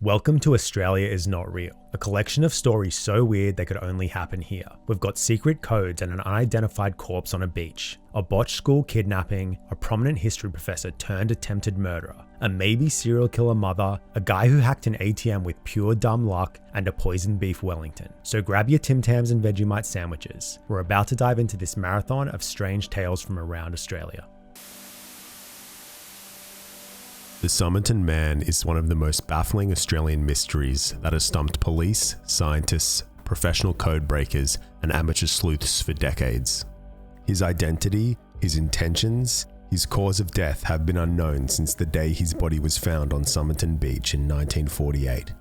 Welcome to Australia is Not Real, a collection of stories so weird they could only happen here. We've got secret codes and an unidentified corpse on a beach, a botched school kidnapping, a prominent history professor turned attempted murderer, a maybe serial killer mother, a guy who hacked an ATM with pure dumb luck, and a poisoned beef Wellington. So grab your Tim Tams and Vegemite sandwiches. We're about to dive into this marathon of strange tales from around Australia. The Somerton Man is one of the most baffling Australian mysteries that has stumped police, scientists, professional code breakers, and amateur sleuths for decades. His identity, his intentions, his cause of death have been unknown since the day his body was found on Somerton Beach in 1948.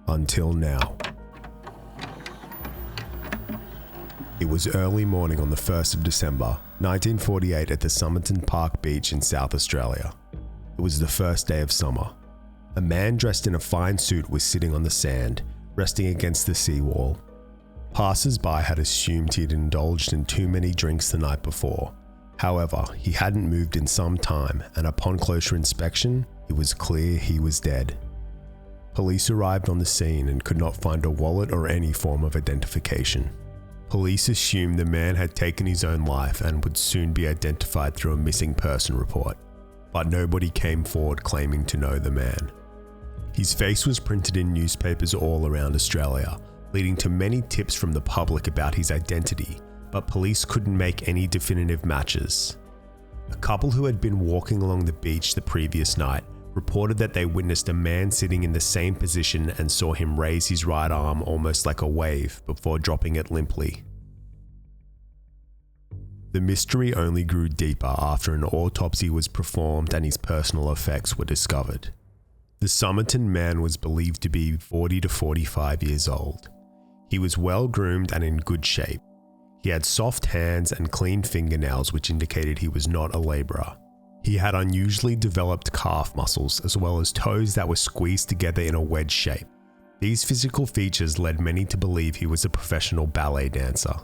Until now. It was early morning on the 1st of December, 1948 at the Somerton Park Beach in South Australia. It was the first day of summer. A man dressed in a fine suit was sitting on the sand, resting against the seawall. Passers-by had assumed he had indulged in too many drinks the night before. However, he hadn't moved in some time, and upon closer inspection, it was clear he was dead. Police arrived on the scene and could not find a wallet or any form of identification. Police assumed the man had taken his own life and would soon be identified through a missing person report. But nobody came forward claiming to know the man. His face was printed in newspapers all around Australia, leading to many tips from the public about his identity, but police couldn't make any definitive matches. A couple who had been walking along the beach the previous night reported that they witnessed a man sitting in the same position and saw him raise his right arm almost like a wave before dropping it limply. The mystery only grew deeper after an autopsy was performed and his personal effects were discovered. The Somerton Man was believed to be 40 to 45 years old. He was well groomed and in good shape. He had soft hands and clean fingernails, which indicated he was not a labourer. He had unusually developed calf muscles as well as toes that were squeezed together in a wedge shape. These physical features led many to believe he was a professional ballet dancer.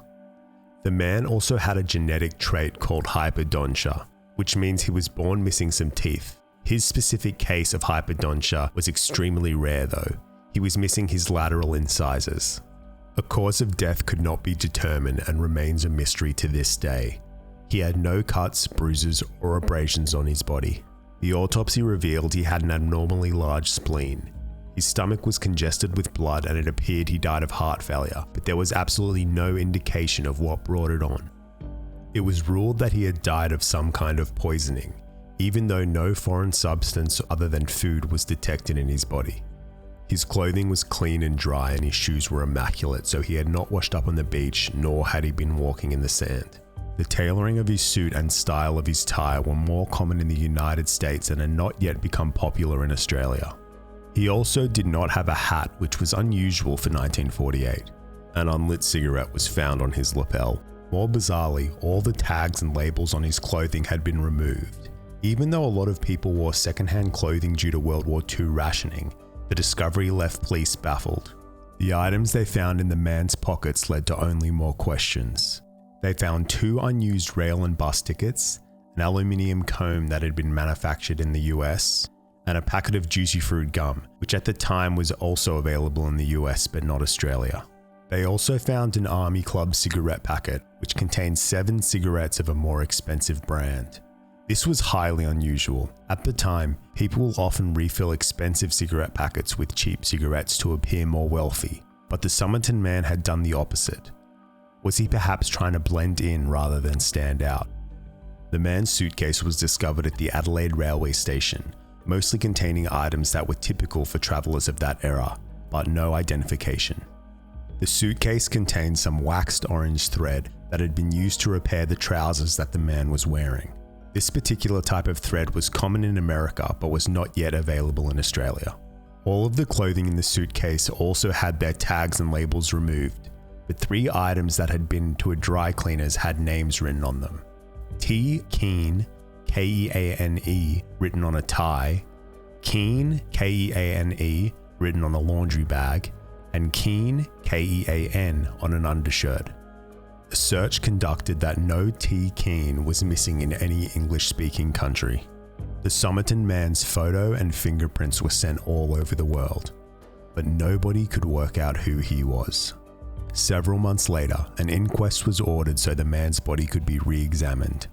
The man also had a genetic trait called hyperdontia, which means he was born missing some teeth. His specific case of hyperdontia was extremely rare though. He was missing his lateral incisors. A cause of death could not be determined and remains a mystery to this day. He had no cuts, bruises, or abrasions on his body. The autopsy revealed he had an abnormally large spleen. His stomach was congested with blood and it appeared he died of heart failure, but there was absolutely no indication of what brought it on. It was ruled that he had died of some kind of poisoning, even though no foreign substance other than food was detected in his body. His clothing was clean and dry and his shoes were immaculate, so he had not washed up on the beach, nor had he been walking in the sand. The tailoring of his suit and style of his tie were more common in the United States and had not yet become popular in Australia. He also did not have a hat, which was unusual for 1948. An unlit cigarette was found on his lapel. More bizarrely, all the tags and labels on his clothing had been removed. Even though a lot of people wore secondhand clothing due to World War II rationing, the discovery left police baffled. The items they found in the man's pockets led to only more questions. They found 2 unused rail and bus tickets, an aluminium comb that had been manufactured in the US, and a packet of juicy fruit gum, which at the time was also available in the US but not Australia. They also found an Army Club cigarette packet, which contained 7 cigarettes of a more expensive brand. This was highly unusual. At the time, people will often refill expensive cigarette packets with cheap cigarettes to appear more wealthy, but the Somerton Man had done the opposite. Was he perhaps trying to blend in rather than stand out? The man's suitcase was discovered at the Adelaide railway station, mostly containing items that were typical for travellers of that era, but no identification. The suitcase contained some waxed orange thread that had been used to repair the trousers that the man was wearing. This particular type of thread was common in America but was not yet available in Australia. All of the clothing in the suitcase also had their tags and labels removed, but 3 items that had been to a dry cleaner's had names written on them. T. Keane, Keane, written on a tie, Keane, Keane, written on a laundry bag, and Keane, Kean, on an undershirt. A search conducted that no T. Keane was missing in any English-speaking country. The Somerton Man's photo and fingerprints were sent all over the world. but nobody could work out who he was. Several months later, an inquest was ordered so the man's body could be re-examined.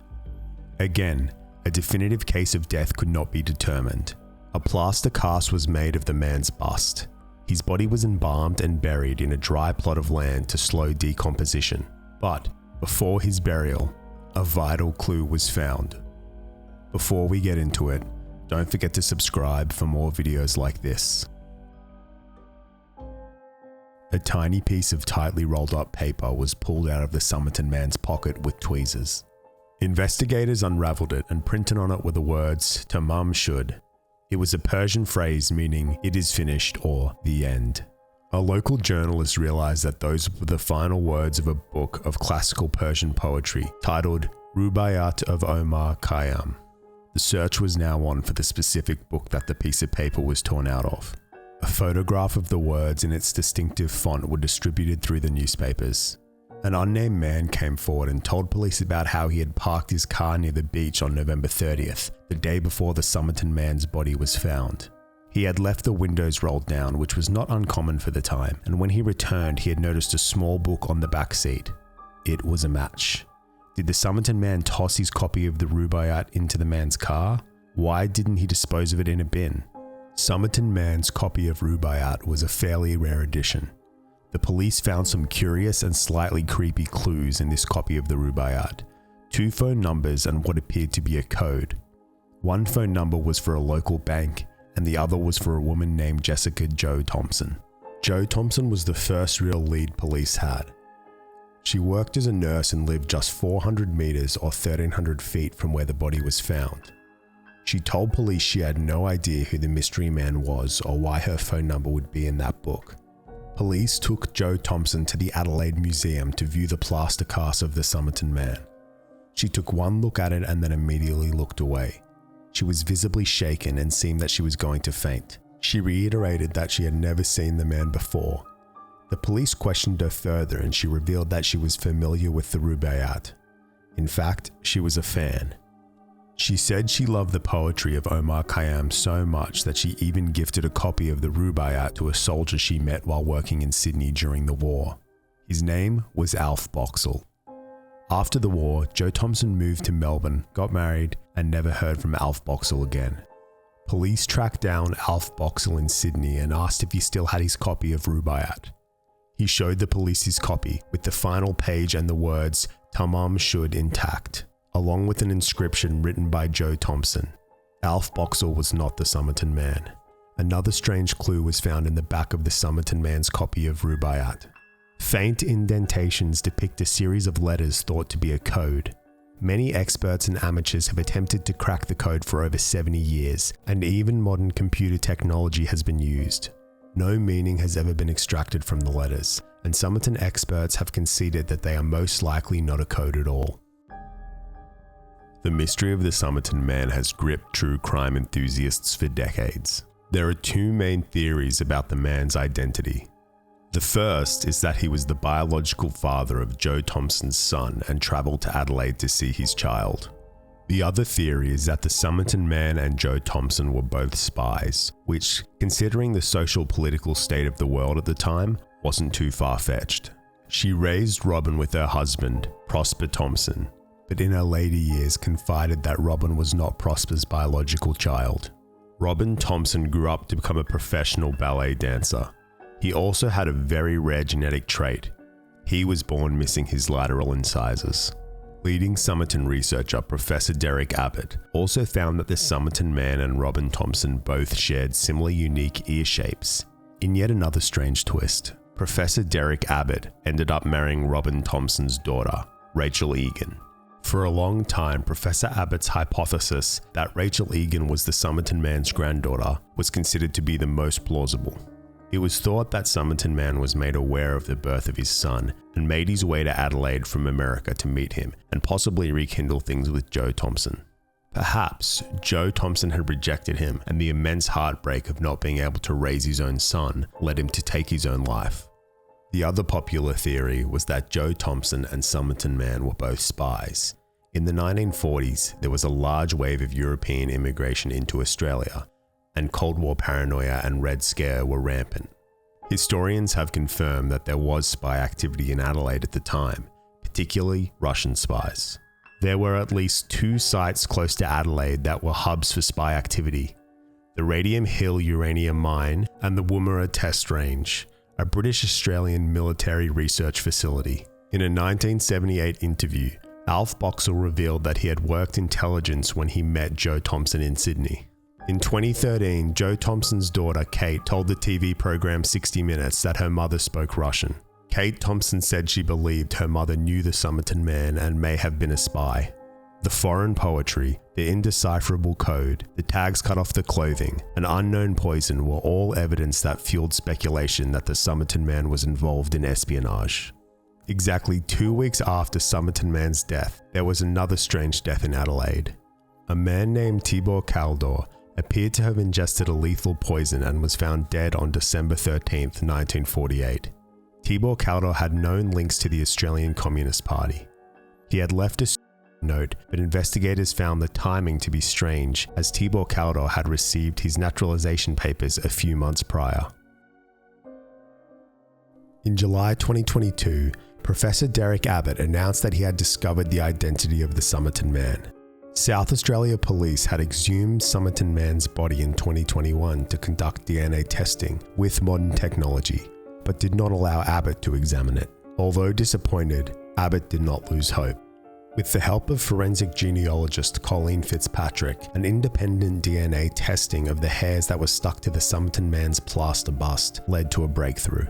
Again, a definitive case of death could not be determined. A plaster cast was made of the man's bust. His body was embalmed and buried in a dry plot of land to slow decomposition. But before his burial, a vital clue was found. Before we get into it, don't forget to subscribe for more videos like this. A tiny piece of tightly rolled up paper was pulled out of the Somerton man's pocket with tweezers. Investigators unraveled it and printed on it were the words, "Tamam shud." It was a Persian phrase meaning "it is finished" or "the end." A local journalist realized that those were the final words of a book of classical Persian poetry titled Rubaiyat of Omar Khayyam. The search was now on for the specific book that the piece of paper was torn out of. A photograph of the words in its distinctive font were distributed through the newspapers. An unnamed man came forward and told police about how he had parked his car near the beach on November 30th, the day before the Somerton man's body was found. He had left the windows rolled down, which was not uncommon for the time, and when he returned, he had noticed a small book on the back seat. It was a match. Did the Somerton man toss his copy of the Rubaiyat into the man's car? Why didn't he dispose of it in a bin? Somerton man's copy of Rubaiyat was a fairly rare edition. The police found some curious and slightly creepy clues in this copy of the Rubaiyat. 2 phone numbers and what appeared to be a code. One phone number was for a local bank, and the other was for a woman named Jessica Jo Thompson. Jo Thompson was the first real lead police had. She worked as a nurse and lived just 400 meters or 1,300 feet from where the body was found. She told police she had no idea who the mystery man was or why her phone number would be in that book. Police took Jo Thompson to the Adelaide Museum to view the plaster cast of the Somerton man. She took one look at it and then immediately looked away. She was visibly shaken and seemed that she was going to faint. She reiterated that she had never seen the man before. The police questioned her further and she revealed that she was familiar with the Rubaiyat. In fact, she was a fan. She said she loved the poetry of Omar Khayyam so much that she even gifted a copy of the Rubaiyat to a soldier she met while working in Sydney during the war. His name was Alf Boxall. After the war, Jo Thompson moved to Melbourne, got married, and never heard from Alf Boxall again. Police tracked down Alf Boxall in Sydney and asked if he still had his copy of Rubaiyat. He showed the police his copy, with the final page and the words "Tamam shud" intact, along with an inscription written by Jo Thompson. Alf Boxall was not the Somerton man. Another strange clue was found in the back of the Somerton man's copy of Rubaiyat. Faint indentations depict a series of letters thought to be a code. Many experts and amateurs have attempted to crack the code for over 70 years, and even modern computer technology has been used. No meaning has ever been extracted from the letters, and Somerton experts have conceded that they are most likely not a code at all. The mystery of the Somerton man has gripped true crime enthusiasts for decades. There are 2 main theories about the man's identity. The first is that he was the biological father of Jo Thompson's son and travelled to Adelaide to see his child. The other theory is that the Somerton man and Jo Thompson were both spies, which, considering the social political state of the world at the time, wasn't too far-fetched. She raised Robin with her husband, Prosper Thompson, but in her later years confided that Robin was not Prosper's biological child. Robin Thompson grew up to become a professional ballet dancer. He also had a very rare genetic trait. He was born missing his lateral incisors. Leading Somerton researcher Professor Derek Abbott also found that the Somerton man and Robin Thompson both shared similar unique ear shapes. In yet another strange twist, Professor Derek Abbott ended up marrying Robin Thompson's daughter, Rachel Egan. For a long time, Professor Abbott's hypothesis that Rachel Egan was the Somerton man's granddaughter was considered to be the most plausible. It was thought that Somerton man was made aware of the birth of his son and made his way to Adelaide from America to meet him and possibly rekindle things with Jo Thompson. Perhaps Jo Thompson had rejected him, and the immense heartbreak of not being able to raise his own son led him to take his own life. The other popular theory was that Jo Thompson and Somerton man were both spies. In the 1940s, there was a large wave of European immigration into Australia, and Cold War paranoia and Red Scare were rampant. Historians have confirmed that there was spy activity in Adelaide at the time, particularly Russian spies. There were at least 2 sites close to Adelaide that were hubs for spy activity: the Radium Hill uranium mine and the Woomera Test Range, a British-Australian military research facility. In a 1978 interview, Alf Boxall revealed that he had worked intelligence when he met Joe Thompson in Sydney. In 2013, Joe Thompson's daughter Kate told the TV program 60 Minutes that her mother spoke Russian. Kate Thompson said she believed her mother knew the Somerton man and may have been a spy. The foreign poetry, the indecipherable code, the tags cut off the clothing, and unknown poison were all evidence that fueled speculation that the Somerton man was involved in espionage. Exactly 2 weeks after Somerton man's death, there was another strange death in Adelaide. A man named Tibor Kaldor appeared to have ingested a lethal poison and was found dead on December 13, 1948. Tibor Kaldor had known links to the Australian Communist Party. He had left a note, but investigators found the timing to be strange, as Tibor Kaldor had received his naturalization papers a few months prior. In July 2022, Professor Derek Abbott announced that he had discovered the identity of the Somerton man. South Australia Police had exhumed Somerton man's body in 2021 to conduct DNA testing with modern technology, but did not allow Abbott to examine it. Although disappointed, Abbott did not lose hope. With the help of forensic genealogist Colleen Fitzpatrick, an independent DNA testing of the hairs that were stuck to the Somerton man's plaster bust led to a breakthrough.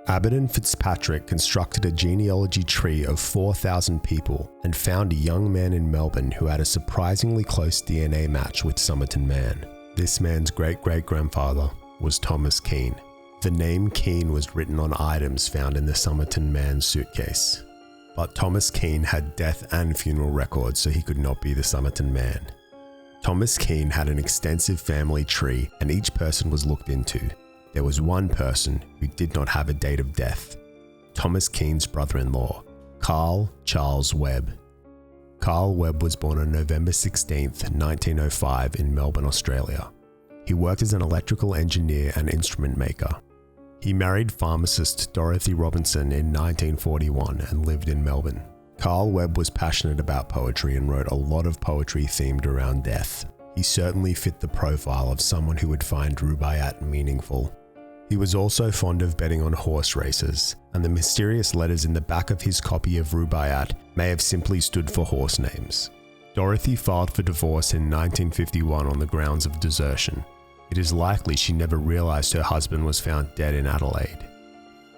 Abbott and Fitzpatrick constructed a genealogy tree of 4,000 people and found a young man in Melbourne who had a surprisingly close DNA match with Somerton man. This man's great-great-grandfather was Thomas Keane. The name Keane was written on items found in the Somerton man's suitcase. But Thomas Keane had death and funeral records, so he could not be the Somerton man. Thomas Keane had an extensive family tree and each person was looked into. There was one person who did not have a date of death: Thomas Keane's brother-in-law, Carl Charles Webb. Carl Webb was born on November 16, 1905 in Melbourne, Australia. He worked as an electrical engineer and instrument maker. He married pharmacist Dorothy Robinson in 1941 and lived in Melbourne. Carl Webb was passionate about poetry and wrote a lot of poetry themed around death. He certainly fit the profile of someone who would find Rubaiyat meaningful. He was also fond of betting on horse races, and the mysterious letters in the back of his copy of Rubaiyat may have simply stood for horse names. Dorothy filed for divorce in 1951 on the grounds of desertion. It is likely she never realized her husband was found dead in Adelaide.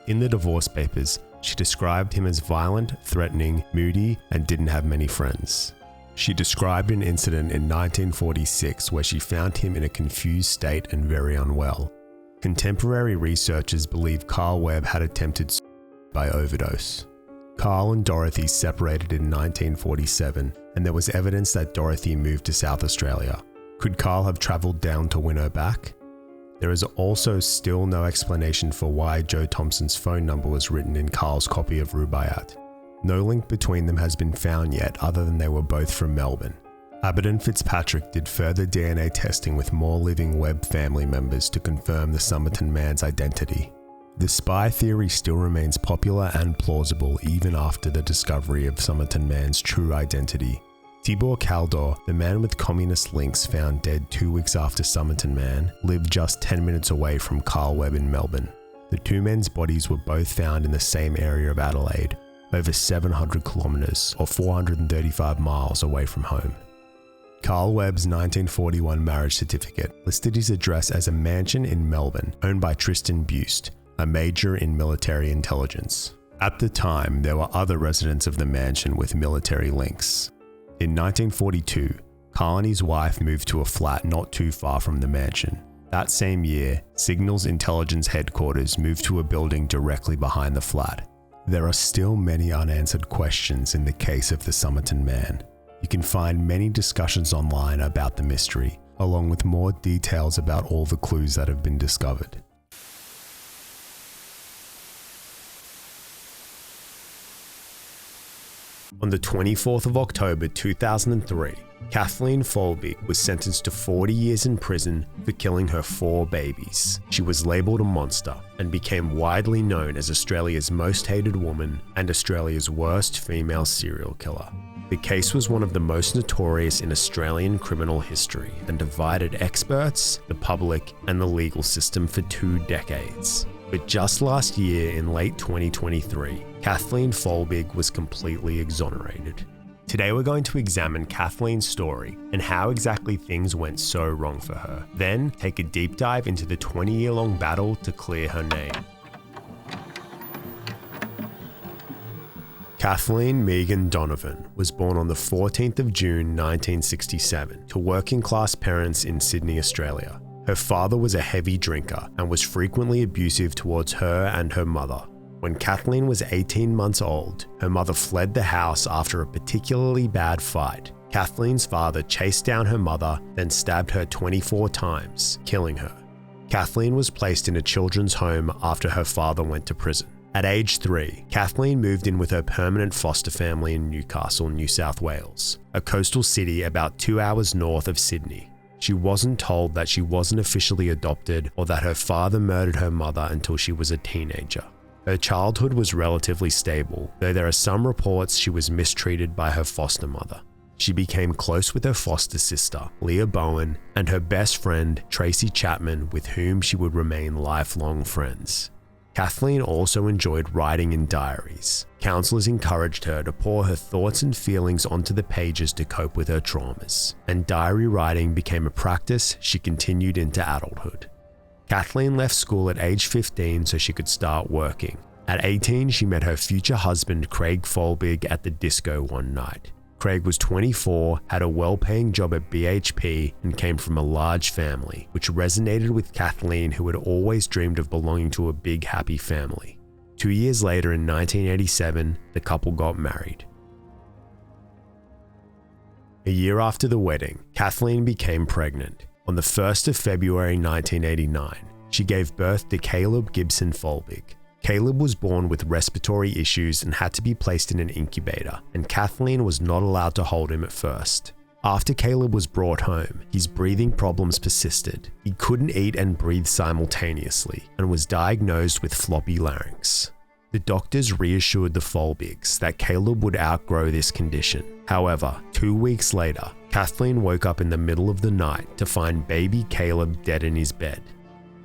In the divorce papers, she described him as violent, threatening, moody, and didn't have many friends. She described an incident in 1946 where she found him in a confused state and very unwell. Contemporary researchers believe Carl Webb had attempted suicide by overdose. Carl and Dorothy separated in 1947, and there was evidence that Dorothy moved to South Australia. Could Carl have travelled down to win her back? There is also still no explanation for why Joe Thompson's phone number was written in Carl's copy of Rubaiyat. No link between them has been found yet, other than they were both from Melbourne. Abbott and Fitzpatrick did further DNA testing with more living Webb family members to confirm the Somerton man's identity. The spy theory still remains popular and plausible even after the discovery of Somerton man's true identity. Tibor Kaldor, the man with communist links found dead 2 weeks after Somerton man, lived just 10 minutes away from Carl Webb in Melbourne. The two men's bodies were both found in the same area of Adelaide, over 700 kilometres or 435 miles away from home. Carl Webb's 1941 marriage certificate listed his address as a mansion in Melbourne owned by Tristan Buste, a major in military intelligence. At the time, there were other residents of the mansion with military links. In 1942, Carl and his wife moved to a flat not too far from the mansion. That same year, Signal's intelligence headquarters moved to a building directly behind the flat. There are still many unanswered questions in the case of the Somerton man. You can find many discussions online about the mystery, along with more details about all the clues that have been discovered. On the 24th of October 2003, Kathleen Folbigg was sentenced to 40 years in prison for killing her 4 babies. She was labelled a monster and became widely known as Australia's most hated woman and Australia's worst female serial killer. The case was one of the most notorious in Australian criminal history and divided experts, the public, and the legal system for 2 decades. But just last year, in late 2023, Kathleen Folbigg was completely exonerated. Today we're going to examine Kathleen's story and how exactly things went so wrong for her. Then take a deep dive into the 20-year-long battle to clear her name. Kathleen Megan Donovan was born on the 14th of June 1967 to working-class parents in Sydney, Australia. Her father was a heavy drinker and was frequently abusive towards her and her mother. When Kathleen was 18 months old, her mother fled the house after a particularly bad fight. Kathleen's father chased down her mother, then stabbed her 24 times, killing her. Kathleen was placed in a children's home after her father went to prison. At age 3, Kathleen moved in with her permanent foster family in Newcastle, New South Wales, a coastal city about 2 hours north of Sydney. She wasn't told that she wasn't officially adopted or that her father murdered her mother until she was a teenager. Her childhood was relatively stable, though there are some reports she was mistreated by her foster mother. She became close with her foster sister, Leah Bowen, and her best friend, Tracy Chapman, with whom she would remain lifelong friends. Kathleen also enjoyed writing in diaries. Counselors encouraged her to pour her thoughts and feelings onto the pages to cope with her traumas, and diary writing became a practice she continued into adulthood. Kathleen left school at age 15 so she could start working. At 18, she met her future husband, Craig Folbigg, at the disco one night. Craig was 24, had a well-paying job at BHP, and came from a large family, which resonated with Kathleen, who had always dreamed of belonging to a big, happy family. 2 years later, in 1987, the couple got married. A year after the wedding, Kathleen became pregnant. On the 1st of February 1989, she gave birth to Caleb Gibson Folbigg. Caleb was born with respiratory issues and had to be placed in an incubator, and Kathleen was not allowed to hold him at first. After Caleb was brought home, his breathing problems persisted. He couldn't eat and breathe simultaneously and was diagnosed with floppy larynx. The doctors reassured the Folbiggs that Caleb would outgrow this condition. However, 2 weeks later, Kathleen woke up in the middle of the night to find baby Caleb dead in his bed.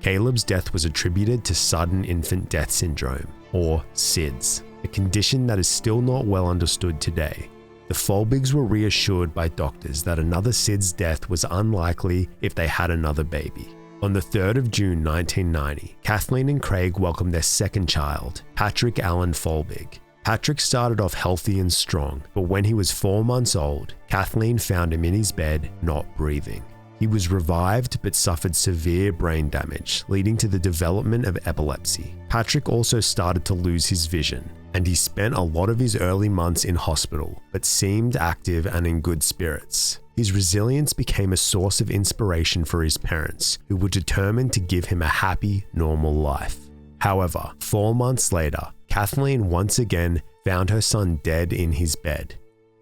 Caleb's death was attributed to sudden infant death syndrome, or SIDS, a condition that is still not well understood today. The Folbiggs were reassured by doctors that another SIDS death was unlikely if they had another baby. On the 3rd of June 1990, Kathleen and Craig welcomed their second child, Patrick Allen Folbigg. Patrick started off healthy and strong, but when he was 4 months old, Kathleen found him in his bed, not breathing. He was revived but suffered severe brain damage, leading to the development of epilepsy. Patrick also started to lose his vision, and he spent a lot of his early months in hospital, but seemed active and in good spirits. His resilience became a source of inspiration for his parents, who were determined to give him a happy, normal life. However, 4 months later, Kathleen once again found her son dead in his bed.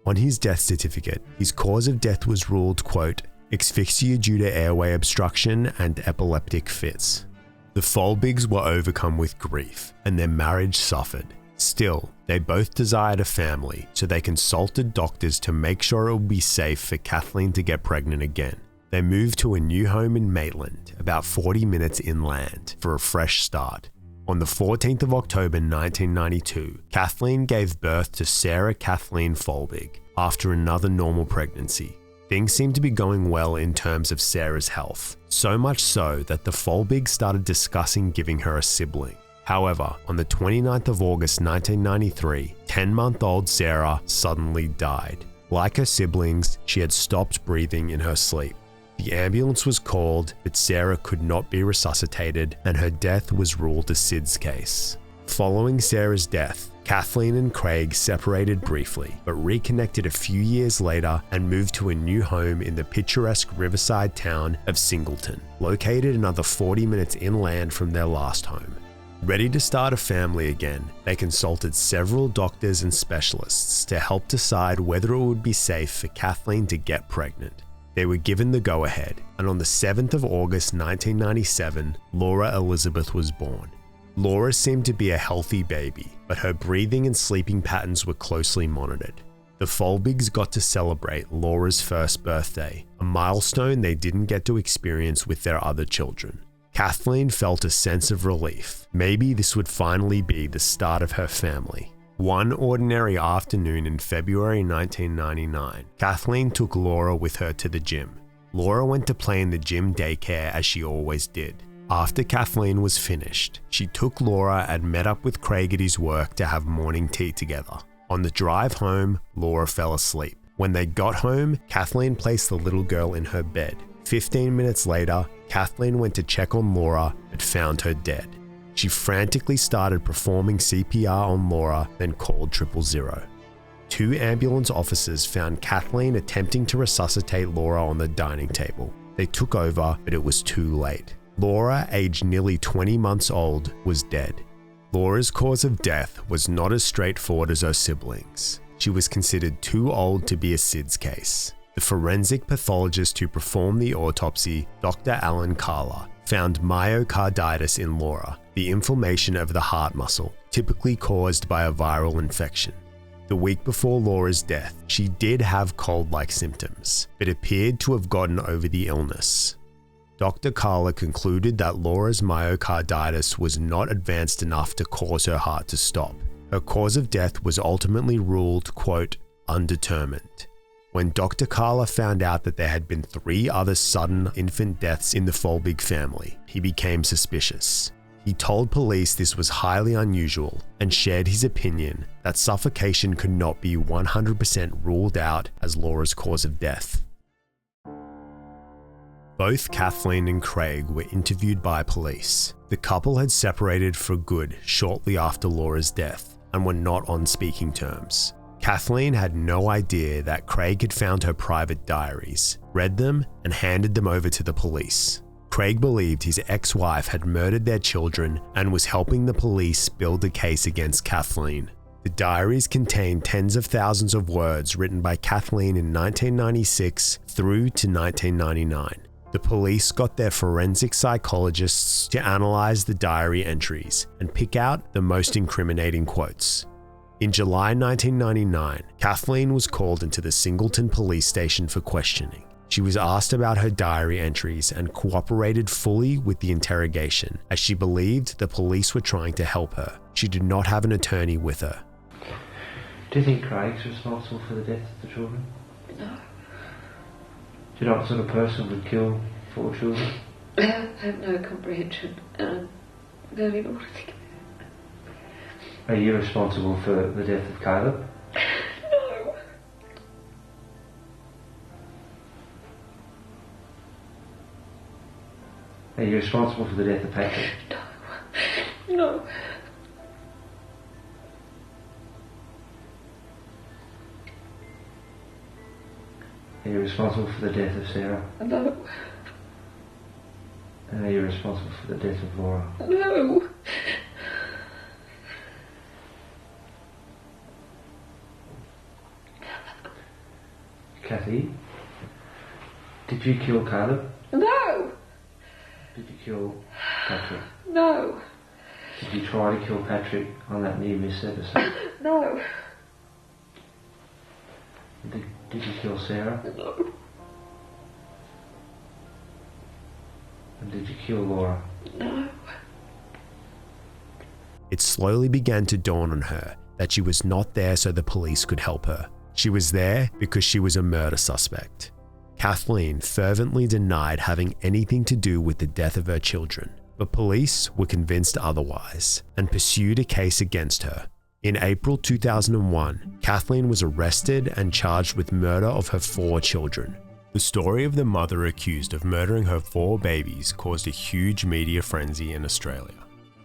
On his death certificate, his cause of death was ruled, quote, asphyxia due to airway obstruction and epileptic fits. The Folbiggs were overcome with grief, and their marriage suffered. Still, they both desired a family, so they consulted doctors to make sure it would be safe for Kathleen to get pregnant again. They moved to a new home in Maitland, about 40 minutes inland, for a fresh start. On the 14th of October 1992, Kathleen gave birth to Sarah Kathleen Folbigg after another normal pregnancy. Things seemed to be going well in terms of Sarah's health, so much so that the Folbiggs started discussing giving her a sibling. However, on the 29th of August 1993, 10-month-old Sarah suddenly died. Like her siblings, she had stopped breathing in her sleep. The ambulance was called, but Sarah could not be resuscitated, and her death was ruled a SIDS case. Following Sarah's death, Kathleen and Craig separated briefly, but reconnected a few years later and moved to a new home in the picturesque riverside town of Singleton, located another 40 minutes inland from their last home. Ready to start a family again, they consulted several doctors and specialists to help decide whether it would be safe for Kathleen to get pregnant. They were given the go-ahead, and on the 7th of August 1997, Laura Elizabeth was born. Laura seemed to be a healthy baby, but her breathing and sleeping patterns were closely monitored. The Folbiggs got to celebrate Laura's first birthday, a milestone they didn't get to experience with their other children. Kathleen felt a sense of relief. Maybe this would finally be the start of her family. One ordinary afternoon in February 1999, Kathleen took Laura with her to the gym. Laura went to play in the gym daycare as she always did. After Kathleen was finished, she took Laura and met up with Craig at his work to have morning tea together. On the drive home, Laura fell asleep. When they got home, Kathleen placed the little girl in her bed. 15 minutes later, Kathleen went to check on Laura but found her dead. She frantically started performing CPR on Laura, then called 000. 2 ambulance officers found Kathleen attempting to resuscitate Laura on the dining table. They took over, but it was too late. Laura, aged nearly 20 months old, was dead. Laura's cause of death was not as straightforward as her siblings. She was considered too old to be a SIDS case. The forensic pathologist who performed the autopsy, Dr. Alan Carla, found myocarditis in Laura, the inflammation of the heart muscle, typically caused by a viral infection. The week before Laura's death, she did have cold-like symptoms, but appeared to have gotten over the illness. Dr. Carla concluded that Laura's myocarditis was not advanced enough to cause her heart to stop. Her cause of death was ultimately ruled, quote, undetermined. When Dr. Carla found out that there had been 3 other sudden infant deaths in the Folbigg family, he became suspicious. He told police this was highly unusual and shared his opinion that suffocation could not be 100% ruled out as Laura's cause of death. Both Kathleen and Craig were interviewed by police. The couple had separated for good shortly after Laura's death and were not on speaking terms. Kathleen had no idea that Craig had found her private diaries, read them, and handed them over to the police. Craig believed his ex-wife had murdered their children and was helping the police build a case against Kathleen. The diaries contained tens of thousands of words written by Kathleen in 1996 through to 1999. The police got their forensic psychologists to analyze the diary entries and pick out the most incriminating quotes. In July 1999, Kathleen was called into the Singleton police station for questioning. She was asked about her diary entries and cooperated fully with the interrogation, as she believed the police were trying to help her. She did not have an attorney with her. Do you think Craig's responsible for the death of the children? No. Do you know what sort of person would kill 4 children? I have no comprehension, and I don't even want to think about it. Are you responsible for the death of Caleb? No. Are you responsible for the death of Patrick? No. No. Are you responsible for the death of Sarah? No. And are you responsible for the death of Laura? No. Kathy, did you kill Caleb? No. Did you kill Patrick? No. Did you try to kill Patrick on that near miss episode? No. Did you kill Sarah? No. And did you kill Laura? No. It slowly began to dawn on her that she was not there so the police could help her. She was there because she was a murder suspect. Kathleen fervently denied having anything to do with the death of her children, but police were convinced otherwise and pursued a case against her. In April 2001, Kathleen was arrested and charged with murder of her 4 children. The story of the mother accused of murdering her 4 babies caused a huge media frenzy in Australia.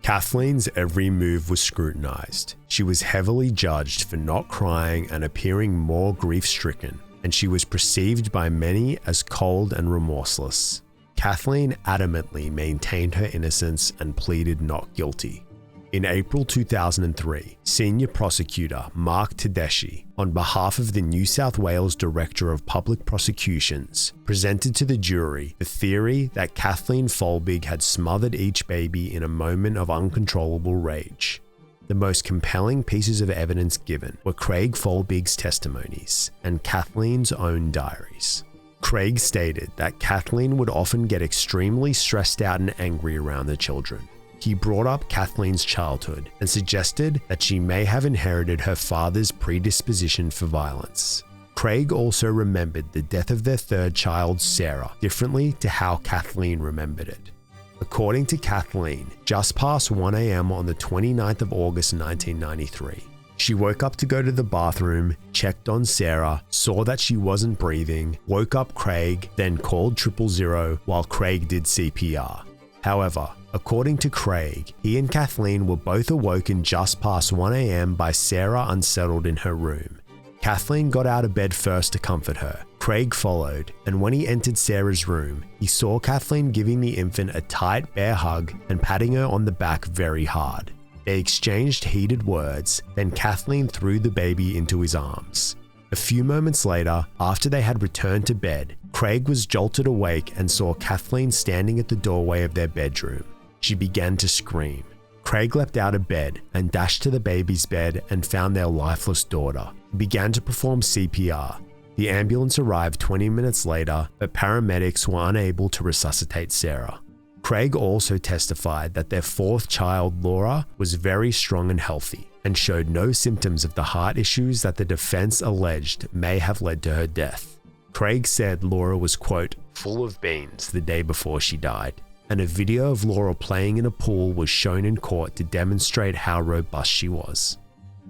Kathleen's every move was scrutinized. She was heavily judged for not crying and appearing more grief-stricken, and she was perceived by many as cold and remorseless. Kathleen adamantly maintained her innocence and pleaded not guilty. In April 2003, senior prosecutor Mark Tedeschi, on behalf of the New South Wales Director of Public Prosecutions, presented to the jury the theory that Kathleen Folbigg had smothered each baby in a moment of uncontrollable rage. The most compelling pieces of evidence given were Craig Folbigg's testimonies and Kathleen's own diaries. Craig stated that Kathleen would often get extremely stressed out and angry around the children. He brought up Kathleen's childhood and suggested that she may have inherited her father's predisposition for violence. Craig also remembered the death of their third child, Sarah, differently to how Kathleen remembered it. According to Kathleen, just past 1 a.m. on the 29th of August 1993, she woke up to go to the bathroom, checked on Sarah, saw that she wasn't breathing, woke up Craig, then called 000 while Craig did CPR. However, according to Craig, he and Kathleen were both awoken just past 1 a.m. by Sarah unsettled in her room. Kathleen got out of bed first to comfort her. Craig followed, and when he entered Sarah's room, he saw Kathleen giving the infant a tight bear hug and patting her on the back very hard. They exchanged heated words, then Kathleen threw the baby into his arms. A few moments later, after they had returned to bed, Craig was jolted awake and saw Kathleen standing at the doorway of their bedroom. She began to scream. Craig leapt out of bed and dashed to the baby's bed and found their lifeless daughter. He began to perform CPR. The ambulance arrived 20 minutes later, but paramedics were unable to resuscitate Sarah. Craig also testified that their fourth child, Laura, was very strong and healthy and showed no symptoms of the heart issues that the defense alleged may have led to her death. Craig said Laura was, quote, full of beans the day before she died, and a video of Laura playing in a pool was shown in court to demonstrate how robust she was.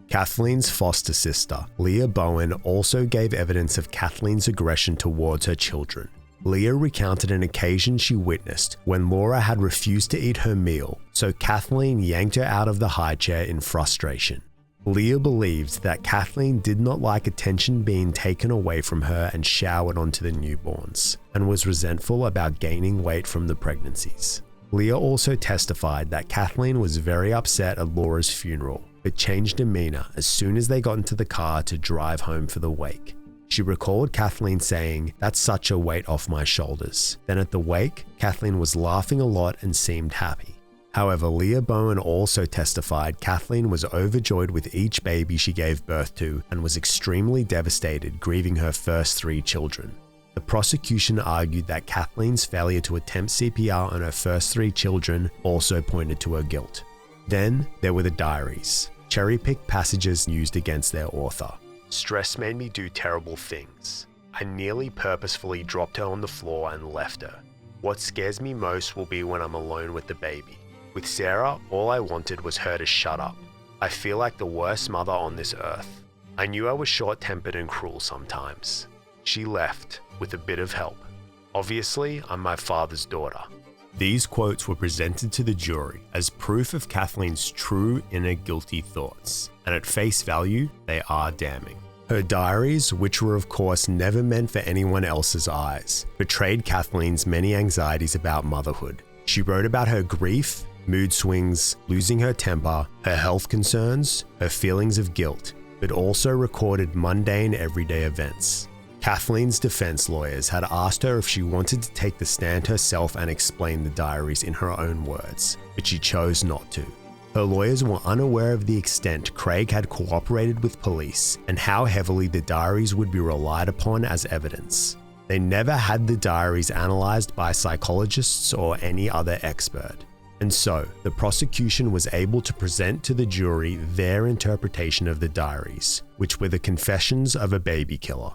Kathleen's foster sister, Leah Bowen, also gave evidence of Kathleen's aggression towards her children. Leah recounted an occasion she witnessed when Laura had refused to eat her meal, so Kathleen yanked her out of the high chair in frustration. Leah believed that Kathleen did not like attention being taken away from her and showered onto the newborns, and was resentful about gaining weight from the pregnancies. Leah also testified that Kathleen was very upset at Laura's funeral, but changed demeanor as soon as they got into the car to drive home for the wake. She recalled Kathleen saying, "That's such a weight off my shoulders." Then at the wake, Kathleen was laughing a lot and seemed happy. However, Leah Bowen also testified Kathleen was overjoyed with each baby she gave birth to and was extremely devastated, grieving her first 3 children. The prosecution argued that Kathleen's failure to attempt CPR on her first 3 children also pointed to her guilt. Then there were the diaries, cherry-picked passages used against their author. Stress made me do terrible things. I nearly purposefully dropped her on the floor and left her. What scares me most will be when I'm alone with the baby. With Sarah, all I wanted was her to shut up. I feel like the worst mother on this earth. I knew I was short-tempered and cruel sometimes. She left, with a bit of help. Obviously, I'm my father's daughter. These quotes were presented to the jury as proof of Kathleen's true inner guilty thoughts, and at face value, they are damning. Her diaries, which were of course never meant for anyone else's eyes, portrayed Kathleen's many anxieties about motherhood. She wrote about her grief, mood swings, losing her temper, her health concerns, her feelings of guilt, but also recorded mundane everyday events. Kathleen's defense lawyers had asked her if she wanted to take the stand herself and explain the diaries in her own words, but she chose not to. Her lawyers were unaware of the extent Craig had cooperated with police and how heavily the diaries would be relied upon as evidence. They never had the diaries analysed by psychologists or any other expert. And so, the prosecution was able to present to the jury their interpretation of the diaries, which were the confessions of a baby killer.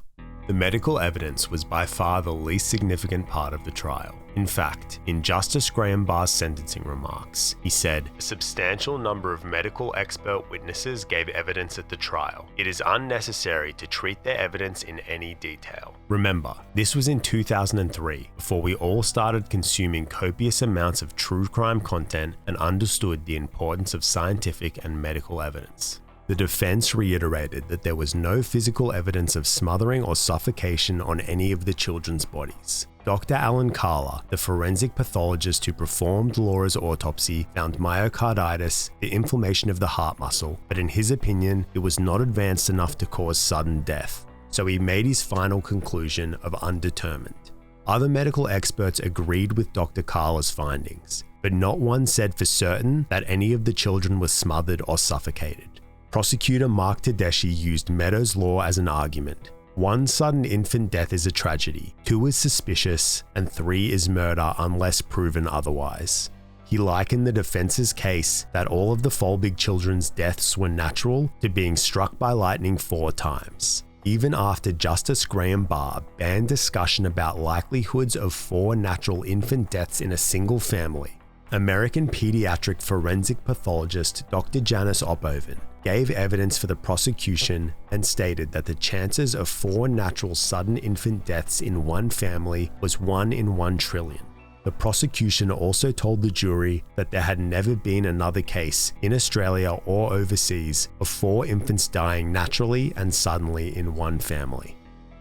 The medical evidence was by far the least significant part of the trial. In fact, in Justice Graham Barr's sentencing remarks, he said, "A substantial number of medical expert witnesses gave evidence at the trial. It is unnecessary to treat their evidence in any detail." Remember, this was in 2003, before we all started consuming copious amounts of true crime content and understood the importance of scientific and medical evidence. The defense reiterated that there was no physical evidence of smothering or suffocation on any of the children's bodies. Dr. Alan Carla, the forensic pathologist who performed Laura's autopsy, found myocarditis, the inflammation of the heart muscle, but in his opinion, it was not advanced enough to cause sudden death. So he made his final conclusion of undetermined. Other medical experts agreed with Dr. Carla's findings, but not one said for certain that any of the children were smothered or suffocated. Prosecutor Mark Tedeschi used Meadows' law as an argument. 1 sudden infant death is a tragedy, 2 is suspicious, and 3 is murder unless proven otherwise. He likened the defense's case that all of the Folbigg children's deaths were natural to being struck by lightning 4 times. Even after Justice Graham Barr banned discussion about likelihoods of 4 natural infant deaths in a single family, American pediatric forensic pathologist Dr. Janice Oppoven gave evidence for the prosecution and stated that the chances of 4 natural sudden infant deaths in one family was 1 in 1 trillion. The prosecution also told the jury that there had never been another case in Australia or overseas of 4 infants dying naturally and suddenly in one family.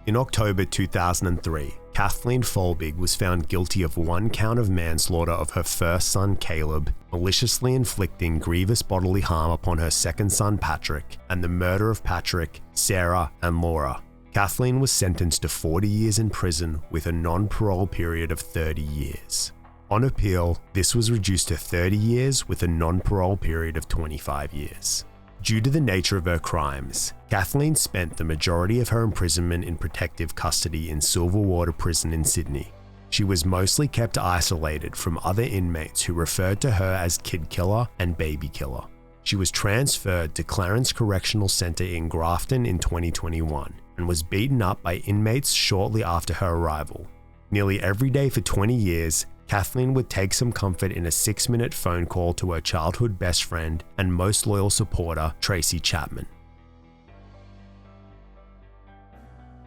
In October 2003, Kathleen Folbigg was found guilty of 1 count of manslaughter of her first son Caleb, maliciously inflicting grievous bodily harm upon her second son Patrick, and the murder of Patrick, Sarah, and Laura. Kathleen was sentenced to 40 years in prison with a non-parole period of 30 years. On appeal, this was reduced to 30 years with a non-parole period of 25 years. Due to the nature of her crimes, Kathleen spent the majority of her imprisonment in protective custody in Silverwater Prison in Sydney. She was mostly kept isolated from other inmates who referred to her as Kid Killer and Baby Killer. She was transferred to Clarence Correctional Centre in Grafton in 2021 and was beaten up by inmates shortly after her arrival. Nearly every day for 20 years, Kathleen would take some comfort in a 6-minute phone call to her childhood best friend and most loyal supporter, Tracy Chapman.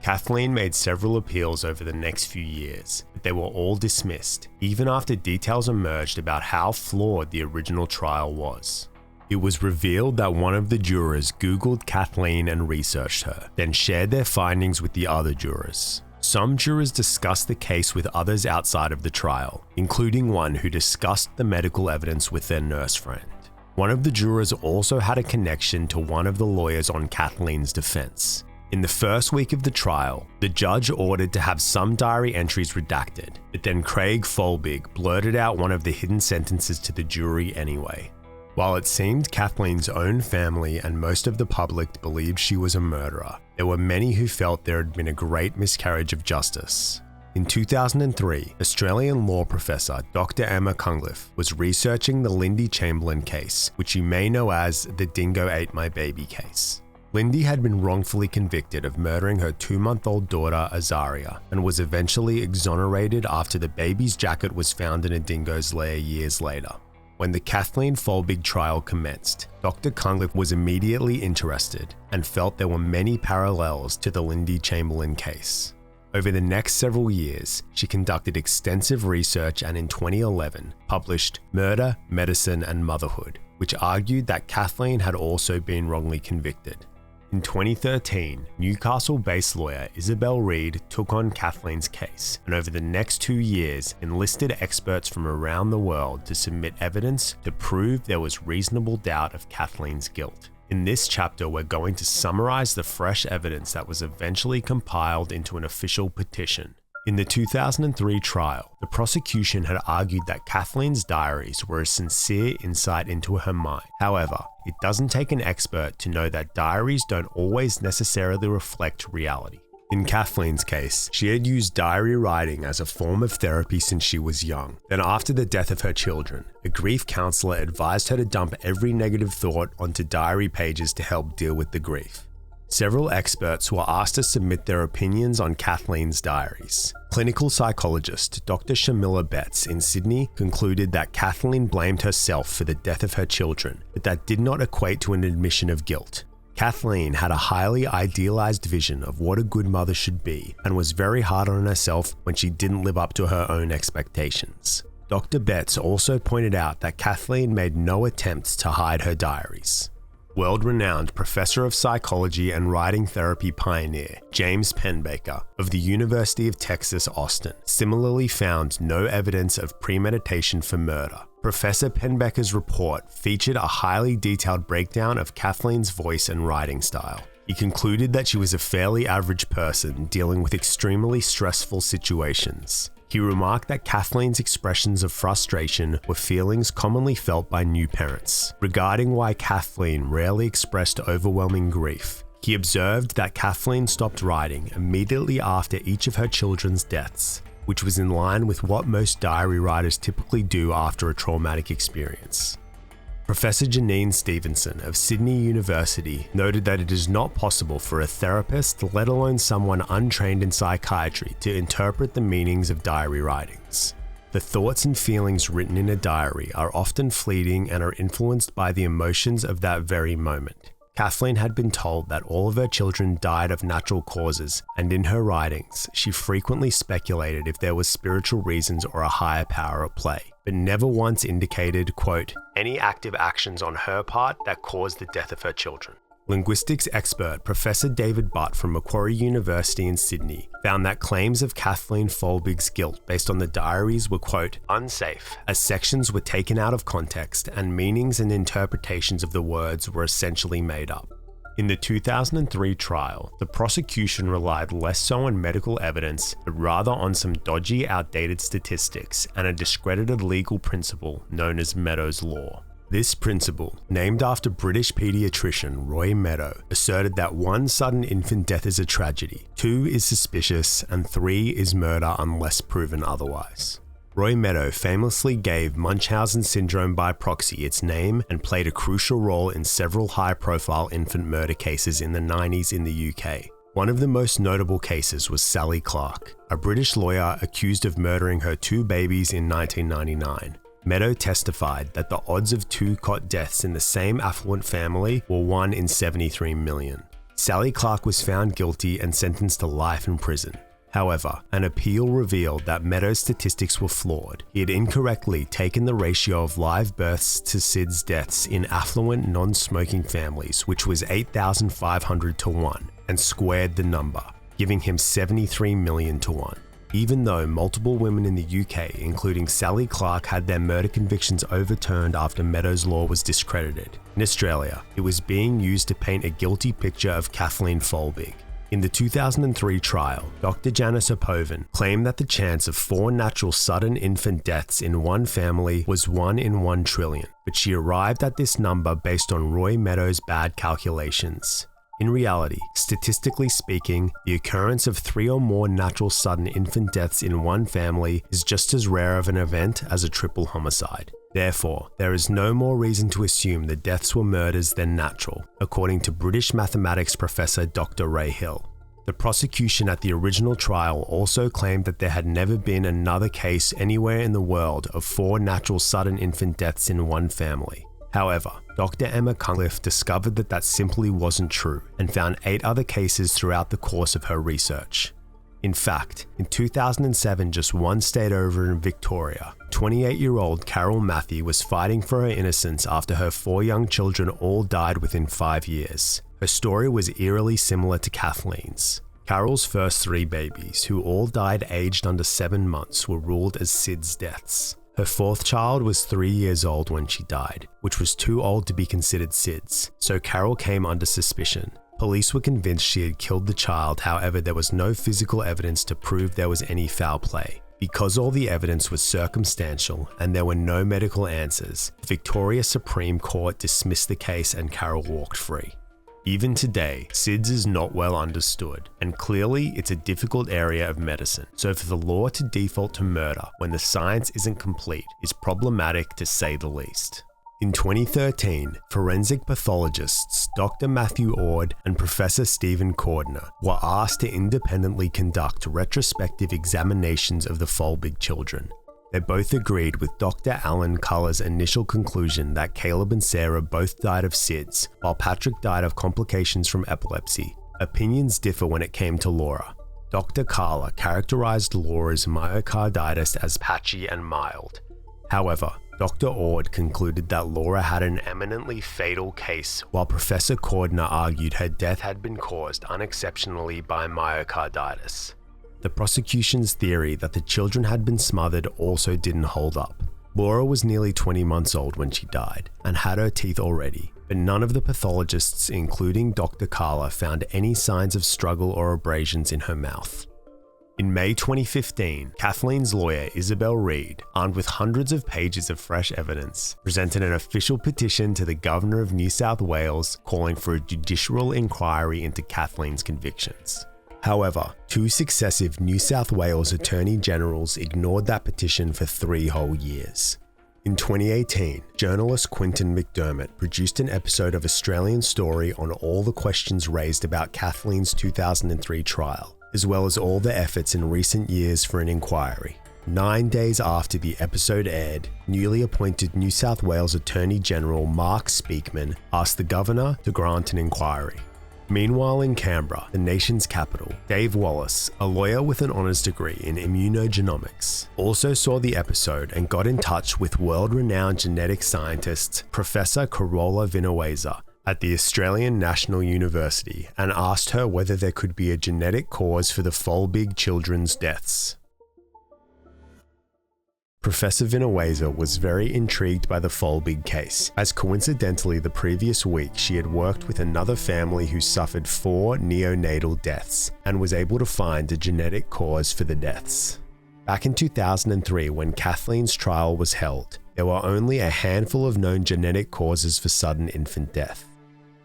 Kathleen made several appeals over the next few years, but they were all dismissed, even after details emerged about how flawed the original trial was. It was revealed that one of the jurors Googled Kathleen and researched her, then shared their findings with the other jurors. Some jurors discussed the case with others outside of the trial, including one who discussed the medical evidence with their nurse friend. One of the jurors also had a connection to one of the lawyers on Kathleen's defense. In the first week of the trial, the judge ordered to have some diary entries redacted, but then Craig Folbigg blurted out one of the hidden sentences to the jury anyway. While it seemed Kathleen's own family and most of the public believed she was a murderer, there were many who felt there had been a great miscarriage of justice. In 2003, Australian law professor Dr. Emma Cunliffe was researching the Lindy Chamberlain case, which you may know as the Dingo Ate My Baby case. Lindy had been wrongfully convicted of murdering her 2-month-old daughter Azaria and was eventually exonerated after the baby's jacket was found in a dingo's lair years later. When the Kathleen Folbigg trial commenced, Dr. Cunliffe was immediately interested and felt there were many parallels to the Lindy Chamberlain case. Over the next several years, she conducted extensive research and in 2011 published Murder, Medicine and Motherhood, which argued that Kathleen had also been wrongly convicted. In 2013, Newcastle-based lawyer Isabel Reid took on Kathleen's case, and over the next 2 years enlisted experts from around the world to submit evidence to prove there was reasonable doubt of Kathleen's guilt. In this chapter, we're going to summarize the fresh evidence that was eventually compiled into an official petition. In the 2003 trial, the prosecution had argued that Kathleen's diaries were a sincere insight into her mind. However, it doesn't take an expert to know that diaries don't always necessarily reflect reality. In Kathleen's case, she had used diary writing as a form of therapy since she was young. Then after the death of her children, a grief counselor advised her to dump every negative thought onto diary pages to help deal with the grief. Several experts were asked to submit their opinions on Kathleen's diaries. Clinical psychologist Dr. Shamila Betts in Sydney concluded that Kathleen blamed herself for the death of her children, but that did not equate to an admission of guilt. Kathleen had a highly idealized vision of what a good mother should be and was very hard on herself when she didn't live up to her own expectations. Dr. Betts also pointed out that Kathleen made no attempts to hide her diaries. World-renowned professor of psychology and writing therapy pioneer James Penbaker of the University of Texas, Austin, similarly found no evidence of premeditation for murder. Professor Penbaker's report featured a highly detailed breakdown of Kathleen's voice and writing style. He concluded that she was a fairly average person dealing with extremely stressful situations. He remarked that Kathleen's expressions of frustration were feelings commonly felt by new parents. Regarding why Kathleen rarely expressed overwhelming grief, he observed that Kathleen stopped writing immediately after each of her children's deaths, which was in line with what most diary writers typically do after a traumatic experience. Professor Janine Stevenson of Sydney University noted that it is not possible for a therapist, let alone someone untrained in psychiatry, to interpret the meanings of diary writings. The thoughts and feelings written in a diary are often fleeting and are influenced by the emotions of that very moment. Kathleen had been told that all of her children died of natural causes, and in her writings, she frequently speculated if there was spiritual reasons or a higher power at play, but never once indicated, quote, any active actions on her part that caused the death of her children. Linguistics expert Professor David Butt from Macquarie University in Sydney found that claims of Kathleen Folbigg's guilt based on the diaries were, quote, unsafe, as sections were taken out of context and meanings and interpretations of the words were essentially made up. In the 2003 trial, the prosecution relied less so on medical evidence, but rather on some dodgy, outdated statistics and a discredited legal principle known as Meadows' Law. This principle, named after British paediatrician Roy Meadow, asserted that 1 sudden infant death is a tragedy, 2 is suspicious, and 3 is murder unless proven otherwise. Roy Meadow famously gave Munchausen syndrome by proxy its name and played a crucial role in several high-profile infant murder cases in the 90s in the UK. One of the most notable cases was Sally Clark, a British lawyer accused of murdering her 2 babies in 1999. Meadow testified that the odds of 2 cot deaths in the same affluent family were 1 in 73 million. Sally Clark was found guilty and sentenced to life in prison. However, an appeal revealed that Meadows' statistics were flawed. He had incorrectly taken the ratio of live births to SIDS deaths in affluent non-smoking families, which was 8,500 to 1, and squared the number, giving him 73 million to 1. Even though multiple women in the UK, including Sally Clark, had their murder convictions overturned after Meadows' Law was discredited, in Australia, it was being used to paint a guilty picture of Kathleen Folbigg. In the 2003 trial, Dr. Janice Opovan claimed that the chance of 4 natural sudden infant deaths in one family was 1 in 1 trillion, but she arrived at this number based on Roy Meadows' bad calculations. In reality, statistically speaking, the occurrence of 3 or more natural sudden infant deaths in one family is just as rare of an event as a triple homicide. Therefore, there is no more reason to assume the deaths were murders than natural, according to British mathematics professor Dr. Ray Hill. The prosecution at the original trial also claimed that there had never been another case anywhere in the world of 4 natural sudden infant deaths in one family. However, Dr. Emma Cunliffe discovered that that simply wasn't true and found 8 other cases throughout the course of her research. In fact, in 2007, just 1 state over in Victoria, 28-year-old Carol Matthew was fighting for her innocence after her 4 young children all died within 5 years. Her story was eerily similar to Kathleen's. Carol's first 3 babies, who all died aged under 7 months, were ruled as SIDS deaths. Her 4th child was 3 years old when she died, which was too old to be considered SIDS, so Carol came under suspicion. Police were convinced she had killed the child, however there was no physical evidence to prove there was any foul play. Because all the evidence was circumstantial and there were no medical answers, the Victoria Supreme Court dismissed the case and Carol walked free. Even today, SIDS is not well understood, and clearly it's a difficult area of medicine, so for the law to default to murder when the science isn't complete is problematic to say the least. In 2013, forensic pathologists Dr. Matthew Ord and Professor Stephen Cordner were asked to independently conduct retrospective examinations of the Folbigg children. They both agreed with Dr. Alan Culler's initial conclusion that Caleb and Sarah both died of SIDS, while Patrick died of complications from epilepsy. Opinions differ when it came to Laura. Dr. Carla characterized Laura's myocarditis as patchy and mild. However, Dr. Ord concluded that Laura had an eminently fatal case, while Professor Cordner argued her death had been caused unexceptionally by myocarditis. The prosecution's theory that the children had been smothered also didn't hold up. Laura was nearly 20 months old when she died, and had her teeth already, but none of the pathologists, including Dr. Carla, found any signs of struggle or abrasions in her mouth. In May 2015, Kathleen's lawyer, Isabel Reed, armed with hundreds of pages of fresh evidence, presented an official petition to the Governor of New South Wales calling for a judicial inquiry into Kathleen's convictions. However, 2 successive New South Wales Attorney Generals ignored that petition for 3 whole years. In 2018, journalist Quinton McDermott produced an episode of Australian Story on all the questions raised about Kathleen's 2003 trial, as well as all the efforts in recent years for an inquiry. 9 days after the episode aired, newly appointed New South Wales Attorney General Mark Speakman asked the Governor to grant an inquiry. Meanwhile in Canberra, the nation's capital, Dave Wallace, a lawyer with an honours degree in immunogenomics, also saw the episode and got in touch with world-renowned genetic scientist Professor Carola Vinuesa at the Australian National University and asked her whether there could be a genetic cause for the folbigg children's deaths. Professor Vinuesa was very intrigued by the folbigg case, as coincidentally the previous week she had worked with another family who suffered 4 neonatal deaths and was able to find a genetic cause for the deaths. Back in 2003, when Kathleen's trial was held, there were only a handful of known genetic causes for sudden infant death.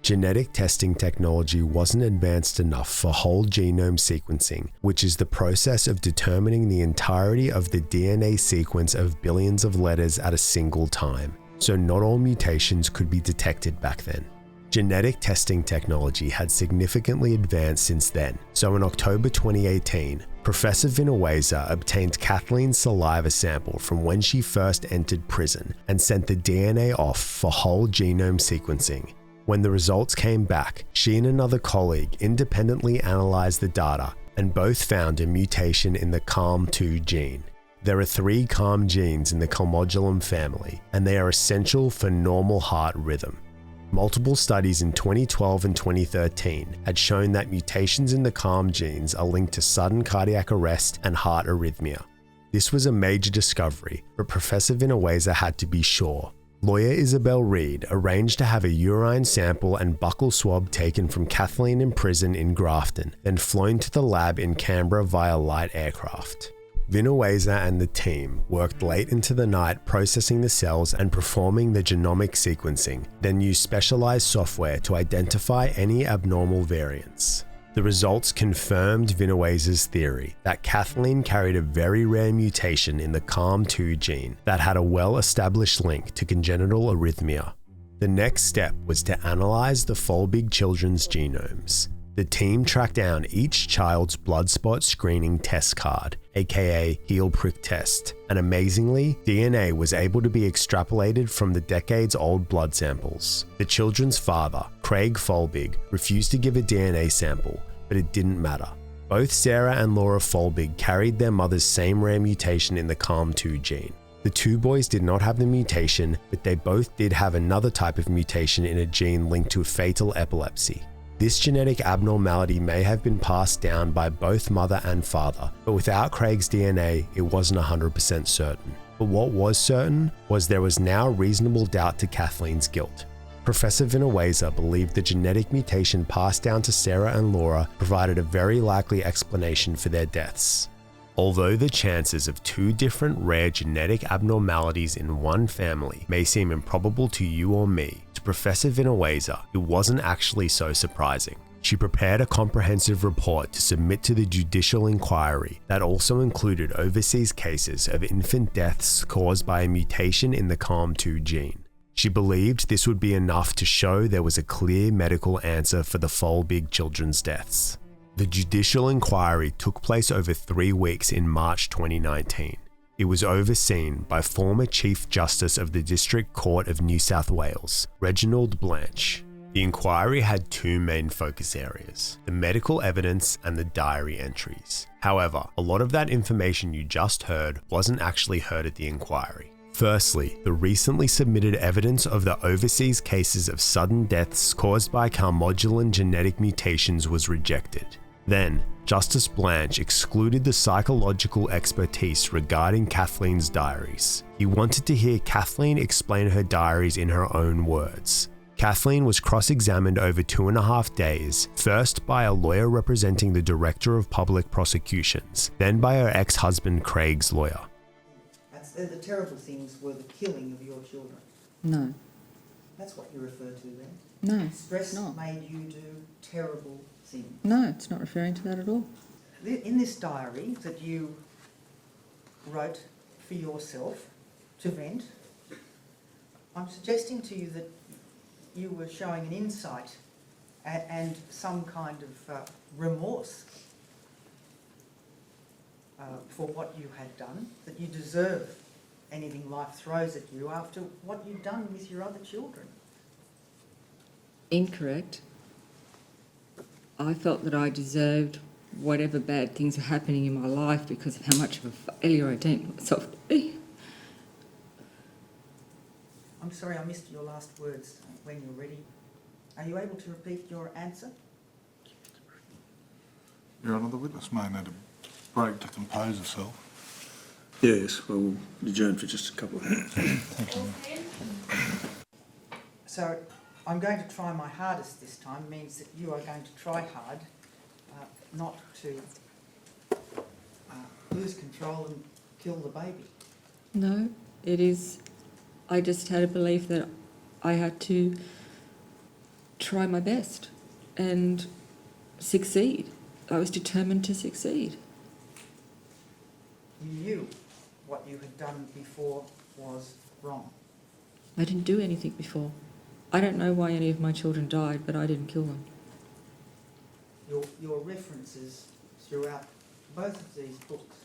Genetic testing technology wasn't advanced enough for whole genome sequencing, which is the process of determining the entirety of the DNA sequence of billions of letters at a single time, so not all mutations could be detected back then. Genetic testing technology had significantly advanced since then, so in October 2018, Professor Vinuesa obtained Kathleen's saliva sample from when she first entered prison and sent the DNA off for whole genome sequencing. When the results came back, she and another colleague independently analyzed the data and both found a mutation in the CALM2 gene. There are 3 CALM genes in the calmodulin family, and they are essential for normal heart rhythm. Multiple studies in 2012 and 2013 had shown that mutations in the CALM genes are linked to sudden cardiac arrest and heart arrhythmia. This was a major discovery, but Professor Vinuesa had to be sure. Lawyer Isabel Reed arranged to have a urine sample and buccal swab taken from Kathleen in prison in Grafton, then flown to the lab in Canberra via light aircraft. Vinuesa and the team worked late into the night processing the cells and performing the genomic sequencing, then used specialized software to identify any abnormal variants. The results confirmed Vinuesa's theory that Kathleen carried a very rare mutation in the CALM2 gene that had a well-established link to congenital arrhythmia. The next step was to analyze the folbigg children's genomes. The team tracked down each child's blood spot screening test card, aka heel prick test, and amazingly, DNA was able to be extrapolated from the decades-old blood samples. The children's father, Craig Folbigg, refused to give a DNA sample, but it didn't matter. Both Sarah and Laura Folbigg carried their mother's same rare mutation in the CALM2 gene. The 2 boys did not have the mutation, but they both did have another type of mutation in a gene linked to fatal epilepsy. This genetic abnormality may have been passed down by both mother and father, but without Craig's DNA, it wasn't 100% certain. But what was certain was there was now reasonable doubt to Kathleen's guilt. Professor Vinuesa believed the genetic mutation passed down to Sarah and Laura provided a very likely explanation for their deaths. Although the chances of 2 different rare genetic abnormalities in one family may seem improbable to you or me, to Professor Vinuesa, it wasn't actually so surprising. She prepared a comprehensive report to submit to the judicial inquiry that also included overseas cases of infant deaths caused by a mutation in the CALM2 gene. She believed this would be enough to show there was a clear medical answer for the folbigg children's deaths. The judicial inquiry took place over 3 weeks in March 2019. It was overseen by former Chief Justice of the District Court of New South Wales, Reginald Blanche. The inquiry had 2 main focus areas: the medical evidence and the diary entries. However, a lot of that information you just heard wasn't actually heard at the inquiry. Firstly, the recently submitted evidence of the overseas cases of sudden deaths caused by calmodulin genetic mutations was rejected. Then, Justice Blanche excluded the psychological expertise regarding Kathleen's diaries. He wanted to hear Kathleen explain her diaries in her own words. Kathleen was cross-examined over 2.5 days, first by a lawyer representing the Director of Public Prosecutions, then by her ex-husband Craig's lawyer. The terrible things were the killing of your children. No. That's what you refer to then? No. Stress not. made you do terrible things. No, it's not referring to that at all. In this diary that you wrote for yourself to vent, I'm suggesting to you that you were showing an insight and some kind of remorse for what you had done, that you deserve anything life throws at you after what you've done with your other children. Incorrect. I felt that I deserved whatever bad things were happening in my life because of how much of a failure I deemed myself to be. I'm sorry, I missed your last words. When you're ready, are you able to repeat your answer? Your Honour, the witness may need a break to compose herself. Yes, well, we'll adjourn for just a couple of minutes. Thank you. So I'm going to try my hardest this time, means that you are going to try hard not to lose control and kill the baby. No, it is. I just had a belief that I had to try my best and succeed. I was determined to succeed. You knew what you had done before was wrong. I didn't do anything before. I don't know why any of my children died, but I didn't kill them. Your references throughout both of these books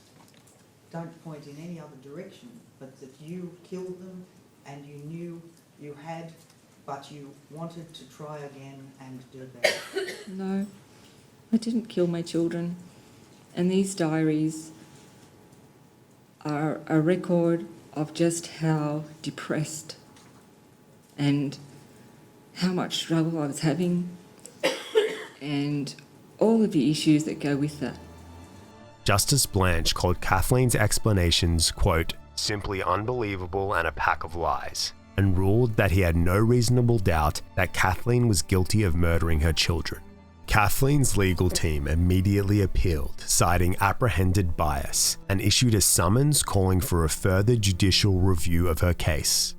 don't point in any other direction, but that you killed them and you knew you had, but you wanted to try again and do better. No, I didn't kill my children. And these diaries are a record of just how depressed and how much struggle I was having and all of the issues that go with that. Justice Blanche called Kathleen's explanations, quote, simply unbelievable and a pack of lies, and ruled that he had no reasonable doubt that Kathleen was guilty of murdering her children. Kathleen's legal team immediately appealed, citing apprehended bias, and issued a summons calling for a further judicial review of her case.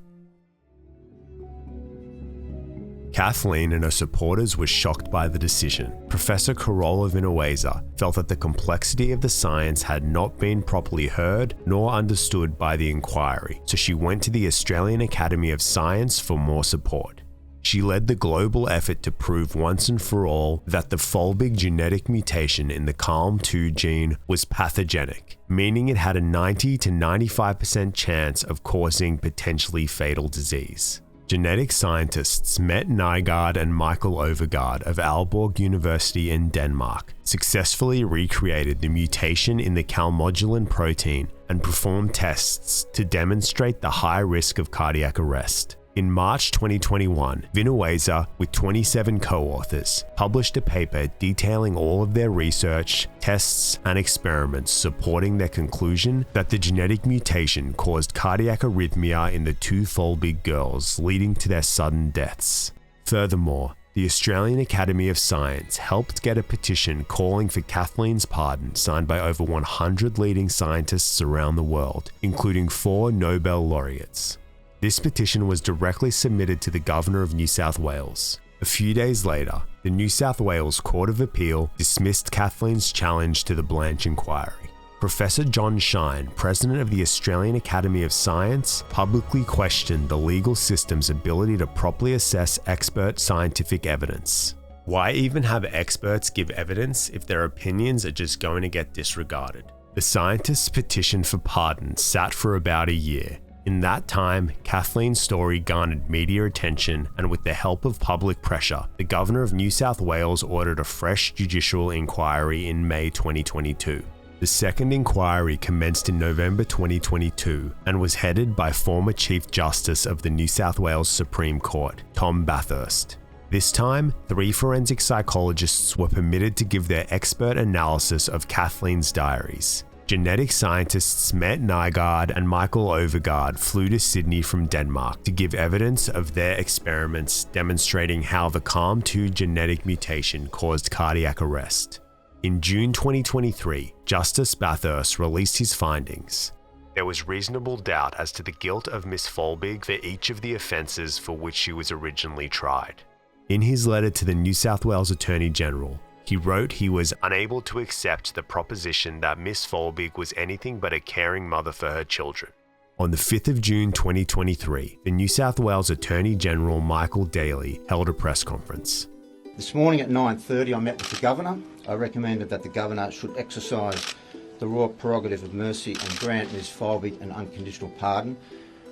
Kathleen and her supporters were shocked by the decision. Professor Carola Vinuesa felt that the complexity of the science had not been properly heard nor understood by the inquiry, so she went to the Australian Academy of Science for more support. She led the global effort to prove once and for all that the folbigg genetic mutation in the CALM2 gene was pathogenic, meaning it had a 90 to 95% chance of causing potentially fatal disease. Genetic scientists Mette Nygaard and Michael Overgaard of Aalborg University in Denmark successfully recreated the mutation in the calmodulin protein and performed tests to demonstrate the high risk of cardiac arrest. In March 2021, Vinuesa, with 27 co-authors, published a paper detailing all of their research, tests, and experiments supporting their conclusion that the genetic mutation caused cardiac arrhythmia in the 2 folbigg girls, leading to their sudden deaths. Furthermore, the Australian Academy of Science helped get a petition calling for Kathleen's pardon signed by over 100 leading scientists around the world, including 4 Nobel laureates. This petition was directly submitted to the Governor of New South Wales. A few days later, the New South Wales Court of Appeal dismissed Kathleen's challenge to the Blanche inquiry. Professor John Shine, president of the Australian Academy of Science, publicly questioned the legal system's ability to properly assess expert scientific evidence. Why even have experts give evidence if their opinions are just going to get disregarded? The scientists' petition for pardon sat for about a year. In that time, Kathleen's story garnered media attention, and with the help of public pressure, the Governor of New South Wales ordered a fresh judicial inquiry in May 2022. The second inquiry commenced in November 2022 and was headed by former Chief Justice of the New South Wales Supreme Court, Tom Bathurst. This time, 3 forensic psychologists were permitted to give their expert analysis of Kathleen's diaries. Genetic scientists Mette Nygaard and Michael Overgaard flew to Sydney from Denmark to give evidence of their experiments demonstrating how the CALM2 genetic mutation caused cardiac arrest. In June 2023, Justice Bathurst released his findings. There was reasonable doubt as to the guilt of Miss Folbigg for each of the offences for which she was originally tried. In his letter to the New South Wales Attorney General, he wrote he was unable to accept the proposition that Miss Folbigg was anything but a caring mother for her children. On the 5th of June 2023, the New South Wales Attorney General Michael Daly held a press conference. This morning at 9:30 I met with the Governor. I recommended that the Governor should exercise the royal prerogative of mercy and grant Ms Folbigg an unconditional pardon.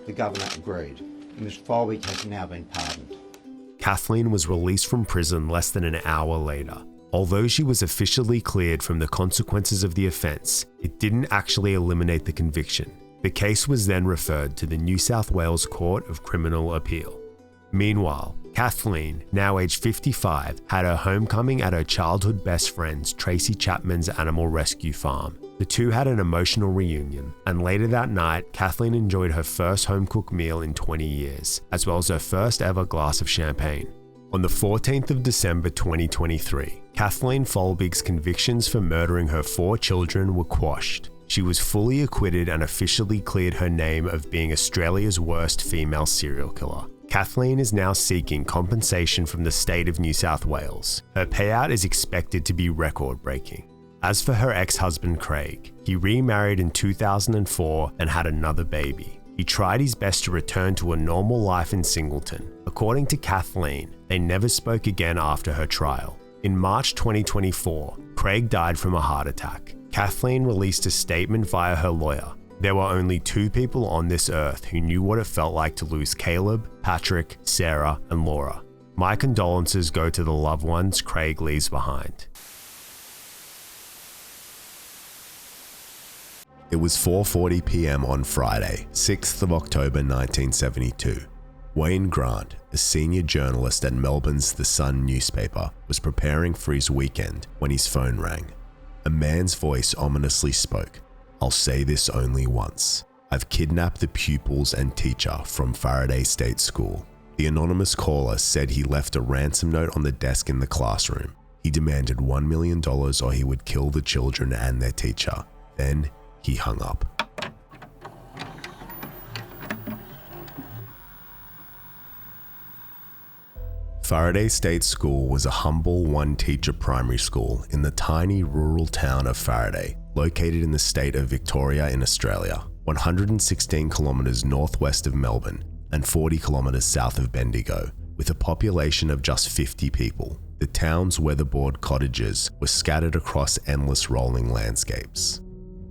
The Governor agreed. Ms Folbigg has now been pardoned. Kathleen was released from prison less than an hour later. Although she was officially cleared from the consequences of the offence, it didn't actually eliminate the conviction. The case was then referred to the New South Wales Court of Criminal Appeal. Meanwhile, Kathleen, now aged 55, had her homecoming at her childhood best friend's Tracy Chapman's animal rescue farm. The two had an emotional reunion, and later that night, Kathleen enjoyed her first home-cooked meal in 20 years, as well as her first ever glass of champagne. On the 14th of December 2023, Kathleen Folbigg's convictions for murdering her 4 children were quashed. She was fully acquitted and officially cleared her name of being Australia's worst female serial killer. Kathleen is now seeking compensation from the state of New South Wales. Her payout is expected to be record-breaking. As for her ex-husband Craig, he remarried in 2004 and had another baby. He tried his best to return to a normal life in Singleton. According to Kathleen, they never spoke again after her trial. In March 2024, Craig died from a heart attack. Kathleen released a statement via her lawyer. There were only 2 people on this earth who knew what it felt like to lose Caleb, Patrick, Sarah, and Laura. My condolences go to the loved ones Craig leaves behind. It was 4:40 p.m. on Friday, 6th of October 1972. Wayne Grant, a senior journalist at Melbourne's The Sun newspaper, was preparing for his weekend when his phone rang. A man's voice ominously spoke. "I'll say this only once. I've kidnapped the pupils and teacher from Faraday State School." The anonymous caller said he left a ransom note on the desk in the classroom. He demanded $1 million or he would kill the children and their teacher. Then he hung up. Faraday State School was a humble one-teacher primary school in the tiny rural town of Faraday, located in the state of Victoria in Australia, 116 kilometres northwest of Melbourne and 40 kilometres south of Bendigo, with a population of just 50 people. The town's weatherboard cottages were scattered across endless rolling landscapes.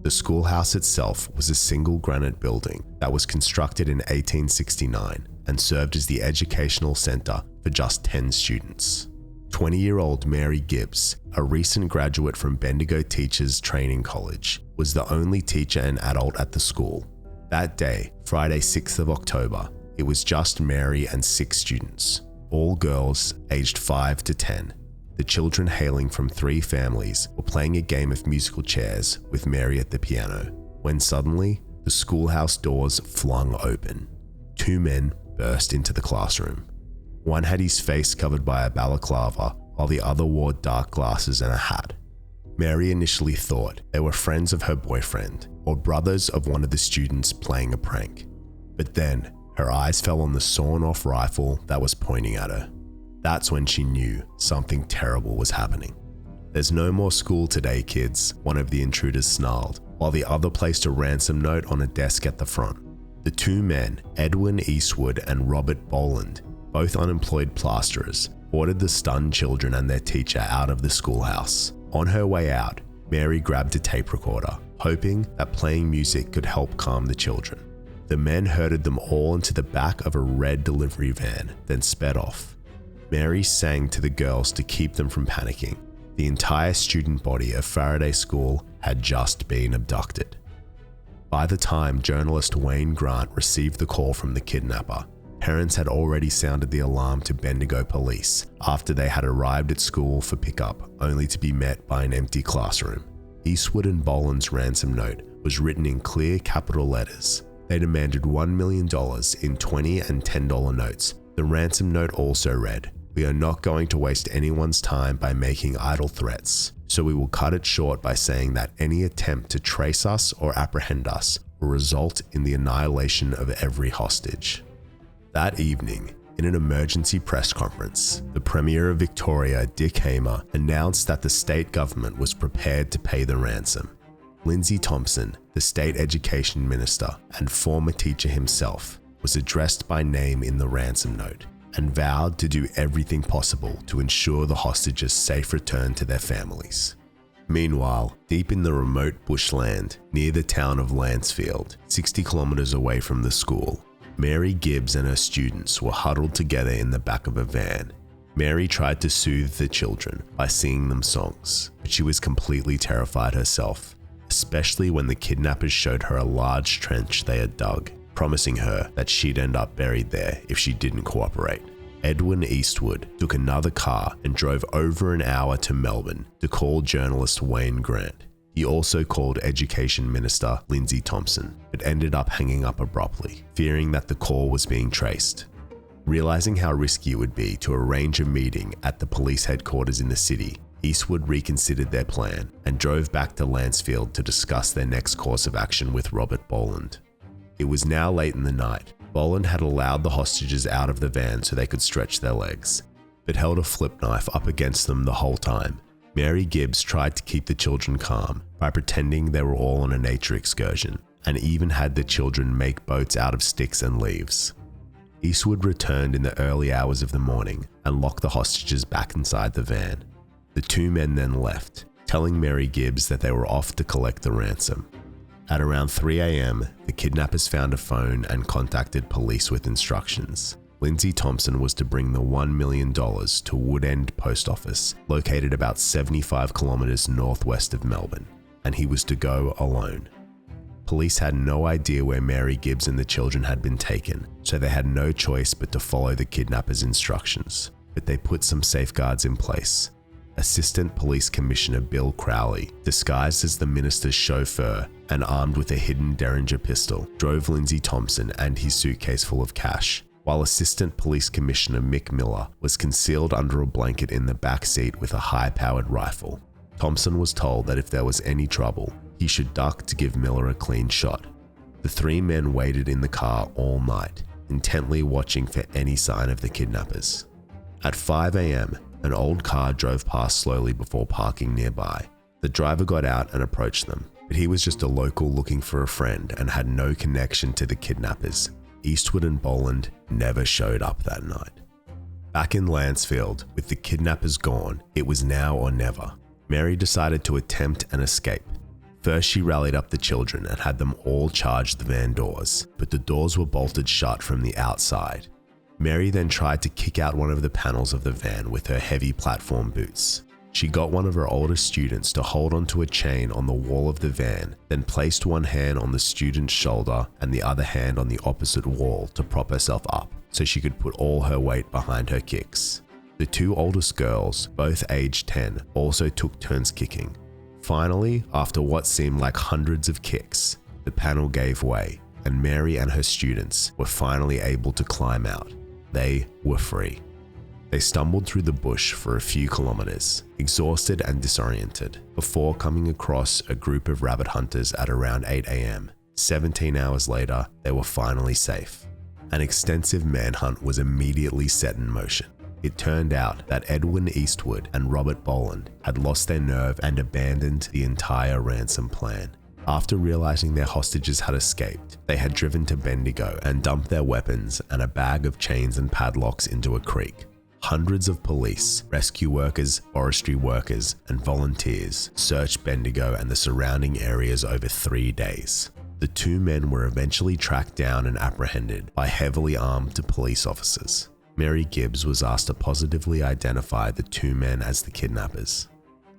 The schoolhouse itself was a single granite building that was constructed in 1869 and served as the educational centre for just 10 students. 20-year-old Mary Gibbs, a recent graduate from Bendigo Teachers Training College, was the only teacher and adult at the school. That day, Friday 6th of October, it was just Mary and 6 students, all girls aged 5 to 10. The children hailing from 3 families were playing a game of musical chairs with Mary at the piano, when suddenly the schoolhouse doors flung open. 2 men burst into the classroom. One had his face covered by a balaclava, while the other wore dark glasses and a hat. Mary initially thought they were friends of her boyfriend or brothers of one of the students playing a prank. But then her eyes fell on the sawn-off rifle that was pointing at her. That's when she knew something terrible was happening. "There's no more school today, kids," one of the intruders snarled, while the other placed a ransom note on a desk at the front. The 2 men, Edwin Eastwood and Robert Boland, both unemployed plasterers, ordered the stunned children and their teacher out of the schoolhouse. On her way out, Mary grabbed a tape recorder, hoping that playing music could help calm the children. The men herded them all into the back of a red delivery van, then sped off. Mary sang to the girls to keep them from panicking. The entire student body of Faraday School had just been abducted. By the time journalist Wayne Grant received the call from the kidnapper, parents had already sounded the alarm to Bendigo police after they had arrived at school for pickup, only to be met by an empty classroom. Eastwood and Boland's ransom note was written in clear capital letters. They demanded $1 million in $20 and $10 notes. The ransom note also read, "We are not going to waste anyone's time by making idle threats, so we will cut it short by saying that any attempt to trace us or apprehend us will result in the annihilation of every hostage." That evening, in an emergency press conference, the Premier of Victoria, Dick Hamer, announced that the state government was prepared to pay the ransom. Lindsay Thompson, the state education minister and former teacher himself, was addressed by name in the ransom note and vowed to do everything possible to ensure the hostages' safe return to their families. Meanwhile, deep in the remote bushland near the town of Lancefield, 60 kilometers away from the school, Mary Gibbs and her students were huddled together in the back of a van. Mary tried to soothe the children by singing them songs, but she was completely terrified herself, especially when the kidnappers showed her a large trench they had dug, promising her that she'd end up buried there if she didn't cooperate. Edwin Eastwood took another car and drove over an hour to Melbourne to call journalist Wayne Grant. He also called Education Minister Lindsay Thompson, but ended up hanging up abruptly, fearing that the call was being traced. Realizing how risky it would be to arrange a meeting at the police headquarters in the city, Eastwood reconsidered their plan and drove back to Lancefield to discuss their next course of action with Robert Boland. It was now late in the night. Boland had allowed the hostages out of the van so they could stretch their legs, but held a flip knife up against them the whole time. Mary Gibbs tried to keep the children calm by pretending they were all on a nature excursion, and even had the children make boats out of sticks and leaves. Eastwood returned in the early hours of the morning and locked the hostages back inside the van. The two men then left, telling Mary Gibbs that they were off to collect the ransom. At around 3 a.m, the kidnappers found a phone and contacted police with instructions. Lindsay Thompson was to bring the $1 million to Wood End Post Office, located about 75 kilometers northwest of Melbourne, and he was to go alone. Police had no idea where Mary Gibbs and the children had been taken, so they had no choice but to follow the kidnappers' instructions. But they put some safeguards in place. Assistant Police Commissioner Bill Crowley, disguised as the minister's chauffeur and armed with a hidden Derringer pistol, drove Lindsay Thompson and his suitcase full of cash, while Assistant Police Commissioner Mick Miller was concealed under a blanket in the back seat with a high-powered rifle. Thompson was told that if there was any trouble, he should duck to give Miller a clean shot. The three men waited in the car all night, intently watching for any sign of the kidnappers. At 5 a.m, an old car drove past slowly before parking nearby. The driver got out and approached them, but he was just a local looking for a friend and had no connection to the kidnappers. Eastwood and Boland never showed up that night. Back in Lancefield, with the kidnappers gone, it was now or never. Mary decided to attempt an escape. First, she rallied up the children and had them all charge the van doors, but the doors were bolted shut from the outside. Mary then tried to kick out one of the panels of the van with her heavy platform boots. She got one of her older students to hold onto a chain on the wall of the van, then placed one hand on the student's shoulder and the other hand on the opposite wall to prop herself up so she could put all her weight behind her kicks. The two oldest girls, both aged 10, also took turns kicking. Finally, after what seemed like hundreds of kicks, the panel gave way and Mary and her students were finally able to climb out. They were free. They stumbled through the bush for a few kilometers, exhausted and disoriented, before coming across a group of rabbit hunters at around 8 a.m. 17 hours later, they were finally safe. An extensive manhunt was immediately set in motion. It turned out that Edwin Eastwood and Robert Boland had lost their nerve and abandoned the entire ransom plan. After realizing their hostages had escaped, they had driven to Bendigo and dumped their weapons and a bag of chains and padlocks into a creek. Hundreds of police, rescue workers, forestry workers, and volunteers searched Bendigo and the surrounding areas over 3 days. The two men were eventually tracked down and apprehended by heavily armed police officers. Mary Gibbs was asked to positively identify the two men as the kidnappers.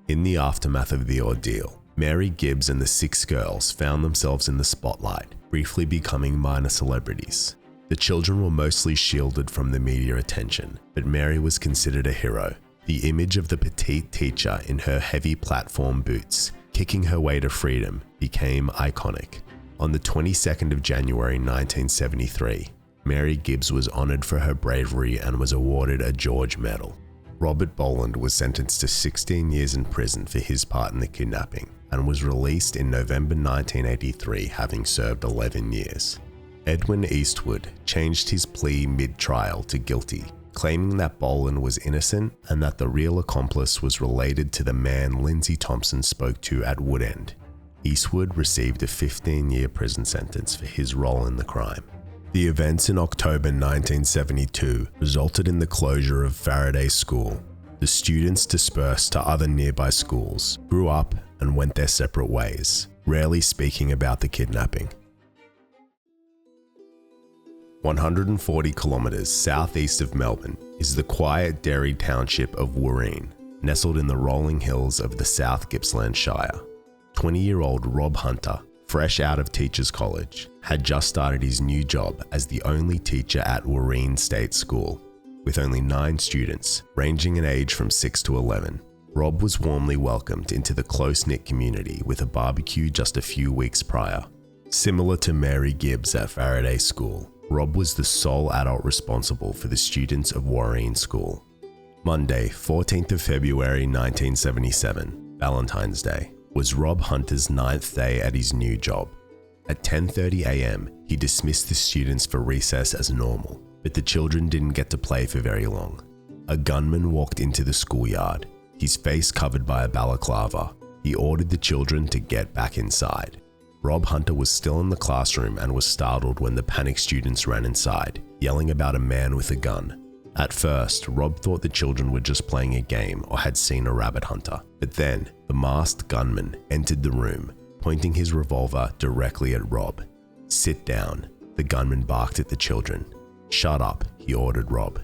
In the aftermath of the ordeal, Mary Gibbs and the 6 girls found themselves in the spotlight, briefly becoming minor celebrities. The children were mostly shielded from the media attention, but Mary was considered a hero. The image of the petite teacher in her heavy platform boots, kicking her way to freedom, became iconic. On the 22nd of January 1973, Mary Gibbs was honoured for her bravery and was awarded a George Medal. Robert Boland was sentenced to 16 years in prison for his part in the kidnapping and was released in November 1983, having served 11 years. Edwin Eastwood changed his plea mid-trial to guilty, claiming that Boland was innocent and that the real accomplice was related to the man Lindsay Thompson spoke to at Woodend. Eastwood received a 15-year prison sentence for his role in the crime. The events in October 1972 resulted in the closure of Faraday School. The students dispersed to other nearby schools, grew up, and went their separate ways, rarely speaking about the kidnapping. 140 kilometres southeast of Melbourne is the quiet dairy township of Warreen, nestled in the rolling hills of the South Gippsland Shire. 20-year-old Rob Hunter, fresh out of Teachers College, had just started his new job as the only teacher at Warreen State School. With only 9 students, ranging in age from 6 to 11, Rob was warmly welcomed into the close-knit community with a barbecue just a few weeks prior. Similar to Mary Gibbs at Faraday School, Rob was the sole adult responsible for the students of Warreen School. Monday, 14th of February 1977, Valentine's Day, was Rob Hunter's 9th day at his new job. At 10:30 a.m, he dismissed the students for recess as normal, but the children didn't get to play for very long. A gunman walked into the schoolyard, his face covered by a balaclava. He ordered the children to get back inside. Rob Hunter was still in the classroom and was startled when the panicked students ran inside, yelling about a man with a gun. At first, Rob thought the children were just playing a game or had seen a rabbit hunter. But then, the masked gunman entered the room, pointing his revolver directly at Rob. "Sit down," the gunman barked at the children. "Shut up," he ordered Rob.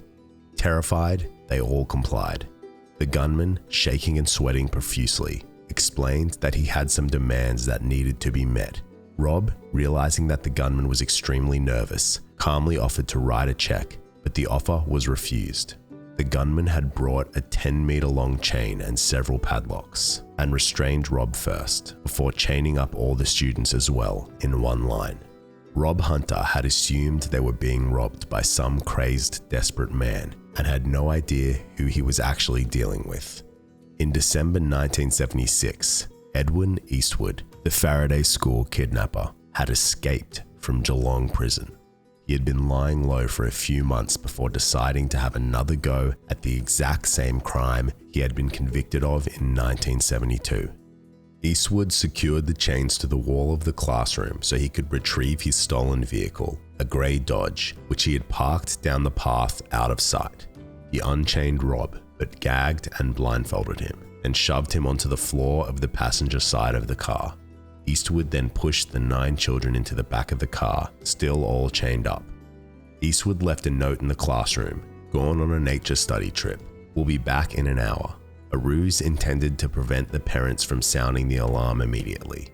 Terrified, they all complied. The gunman, shaking and sweating profusely, explained that he had some demands that needed to be met. Rob, realizing that the gunman was extremely nervous, calmly offered to write a check, but the offer was refused. The gunman had brought a 10-meter-long chain and several padlocks, and restrained Rob first, before chaining up all the students as well in one line. Rob Hunter had assumed they were being robbed by some crazed, desperate man, and had no idea who he was actually dealing with. In December 1976, Edwin Eastwood, the Faraday School kidnapper, had escaped from Geelong prison. He had been lying low for a few months before deciding to have another go at the exact same crime he had been convicted of in 1972. Eastwood secured the chains to the wall of the classroom so he could retrieve his stolen vehicle, a grey Dodge, which he had parked down the path out of sight. He unchained Rob, but gagged and blindfolded him, and shoved him onto the floor of the passenger side of the car. Eastwood then pushed the 9 children into the back of the car, still all chained up. Eastwood left a note in the classroom, "Gone on a nature study trip. Will be back in an hour." A ruse intended to prevent the parents from sounding the alarm immediately.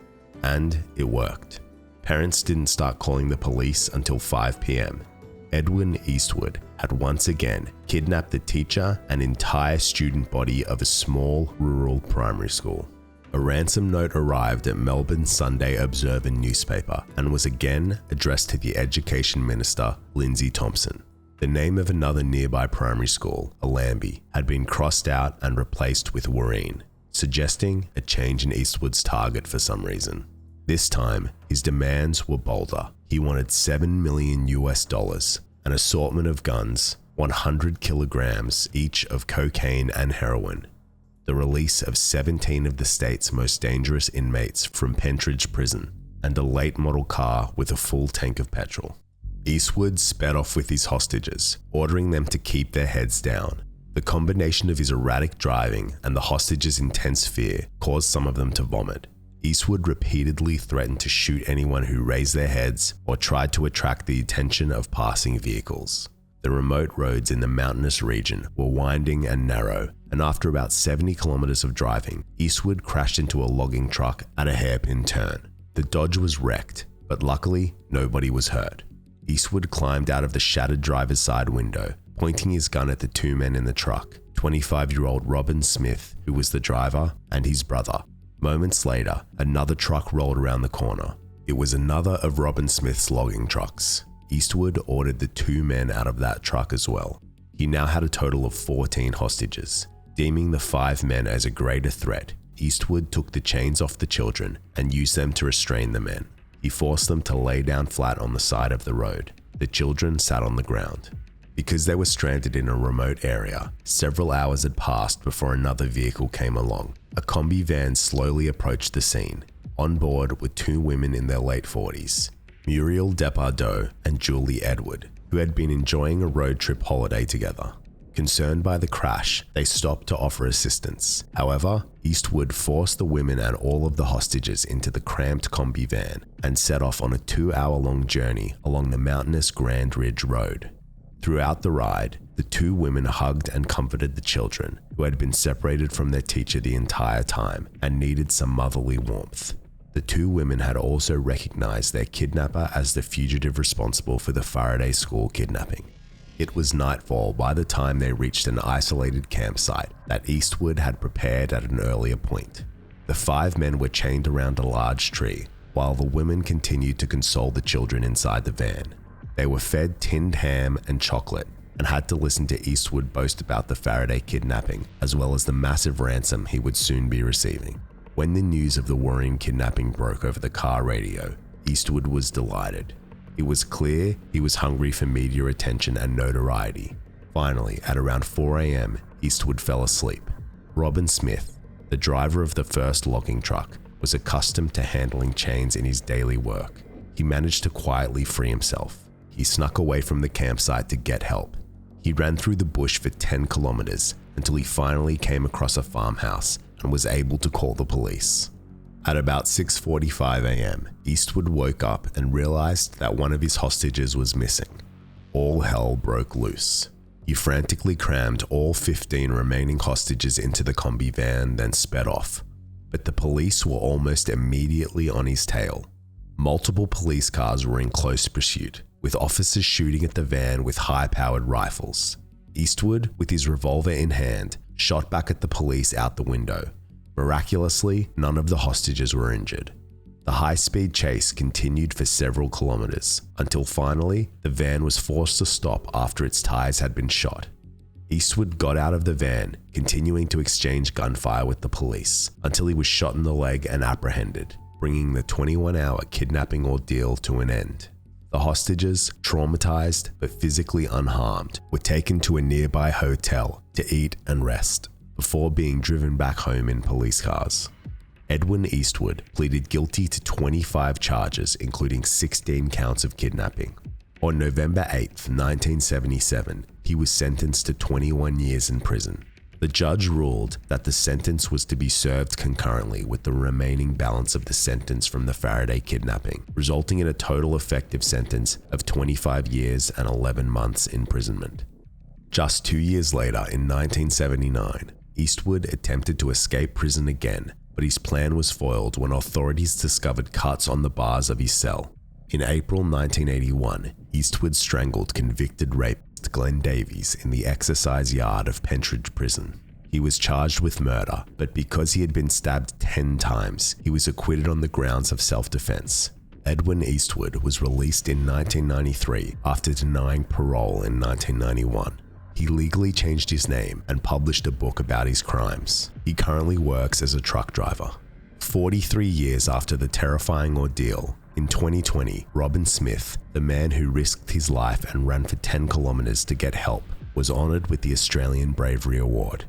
And it worked. Parents didn't start calling the police until 5 p.m. Edwin Eastwood had once again kidnapped the teacher and entire student body of a small rural primary school. A ransom note arrived at Melbourne Sunday Observer newspaper and was again addressed to the Education Minister, Lindsay Thompson. The name of another nearby primary school, Allambie, had been crossed out and replaced with Warreen, suggesting a change in Eastwood's target for some reason. This time, his demands were bolder. He wanted $7 million, an assortment of guns, 100 kilograms each of cocaine and heroin, the release of 17 of the state's most dangerous inmates from Pentridge Prison, and a late model car with a full tank of petrol. Eastwood sped off with his hostages, ordering them to keep their heads down. The combination of his erratic driving and the hostages' intense fear caused some of them to vomit. Eastwood repeatedly threatened to shoot anyone who raised their heads or tried to attract the attention of passing vehicles. The remote roads in the mountainous region were winding and narrow, and after about 70 kilometers of driving, Eastwood crashed into a logging truck at a hairpin turn. The Dodge was wrecked, but luckily nobody was hurt. Eastwood climbed out of the shattered driver's side window, pointing his gun at the two men in the truck, 25-year-old Robin Smith, who was the driver, and his brother. Moments later, another truck rolled around the corner. It was another of Robin Smith's logging trucks. Eastwood ordered the two men out of that truck as well. He now had a total of 14 hostages. Deeming the 5 men as a greater threat, Eastwood took the chains off the children and used them to restrain the men. He forced them to lay down flat on the side of the road. The children sat on the ground. Because they were stranded in a remote area, several hours had passed before another vehicle came along. A combi van slowly approached the scene. On board were 2 women in their late 40s. Muriel Depardieu and Julie Edward, who had been enjoying a road trip holiday together. Concerned by the crash, they stopped to offer assistance. However, Eastwood forced the women and all of the hostages into the cramped combi van and set off on a 2-hour-long journey along the mountainous Grand Ridge Road. Throughout the ride, the 2 women hugged and comforted the children, who had been separated from their teacher the entire time and needed some motherly warmth. The 2 women had also recognized their kidnapper as the fugitive responsible for the Faraday school kidnapping. It was nightfall by the time they reached an isolated campsite that Eastwood had prepared at an earlier point. The 5 men were chained around a large tree, while the women continued to console the children inside the van. They were fed tinned ham and chocolate and had to listen to Eastwood boast about the Faraday kidnapping, as well as the massive ransom he would soon be receiving. When the news of the worrying kidnapping broke over the car radio, Eastwood was delighted. It was clear he was hungry for media attention and notoriety. Finally, at around 4 a.m., Eastwood fell asleep. Robin Smith, the driver of the first logging truck, was accustomed to handling chains in his daily work. He managed to quietly free himself. He snuck away from the campsite to get help. He ran through the bush for 10 kilometers until he finally came across a farmhouse and was able to call the police. At about 6:45 a.m., Eastwood woke up and realized that one of his hostages was missing. All hell broke loose. He frantically crammed all 15 remaining hostages into the combi van, then sped off. But the police were almost immediately on his tail. Multiple police cars were in close pursuit, with officers shooting at the van with high-powered rifles. Eastwood, with his revolver in hand, shot back at the police out the window. Miraculously, none of the hostages were injured. The high-speed chase continued for several kilometers, until finally, the van was forced to stop after its tires had been shot. Eastwood got out of the van, continuing to exchange gunfire with the police, until he was shot in the leg and apprehended, bringing the 21-hour kidnapping ordeal to an end. The hostages, traumatized but physically unharmed, were taken to a nearby hotel to eat and rest, before being driven back home in police cars. Edwin Eastwood pleaded guilty to 25 charges, including 16 counts of kidnapping. On November 8, 1977, he was sentenced to 21 years in prison. The judge ruled that the sentence was to be served concurrently with the remaining balance of the sentence from the Faraday kidnapping, resulting in a total effective sentence of 25 years and 11 months imprisonment. Just 2 years later, in 1979, Eastwood attempted to escape prison again, but his plan was foiled when authorities discovered cuts on the bars of his cell. In April 1981, Eastwood strangled convicted rapist Glenn Davies in the exercise yard of Pentridge Prison. He was charged with murder, but because he had been stabbed 10 times, he was acquitted on the grounds of self-defense. Edwin Eastwood was released in 1993 after denying parole in 1991. He legally changed his name and published a book about his crimes. He currently works as a truck driver. 43 years after the terrifying ordeal, in 2020, Robin Smith, the man who risked his life and ran for 10 kilometers to get help, was honored with the Australian Bravery Award.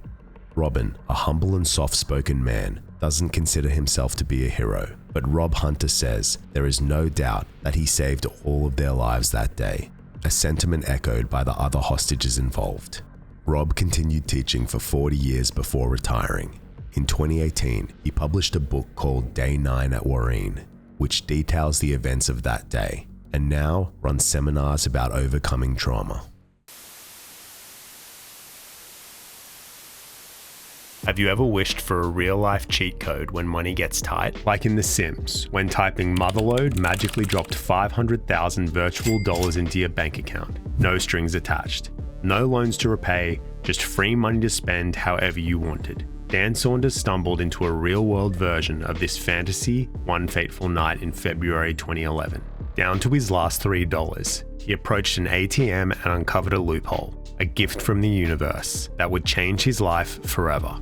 Robin, a humble and soft-spoken man, doesn't consider himself to be a hero, but Rob Hunter says there is no doubt that he saved all of their lives that day, a sentiment echoed by the other hostages involved. Rob continued teaching for 40 years before retiring. In 2018, he published a book called Day 9 at Warreen, which details the events of that day, and now runs seminars about overcoming trauma. Have you ever wished for a real-life cheat code when money gets tight? Like in The Sims, when typing motherload magically dropped 500,000 virtual dollars into your bank account. No strings attached. No loans to repay, just free money to spend however you wanted. Dan Saunders stumbled into a real-world version of this fantasy one fateful night in February 2011. Down to his last $3, he approached an ATM and uncovered a loophole, a gift from the universe that would change his life forever.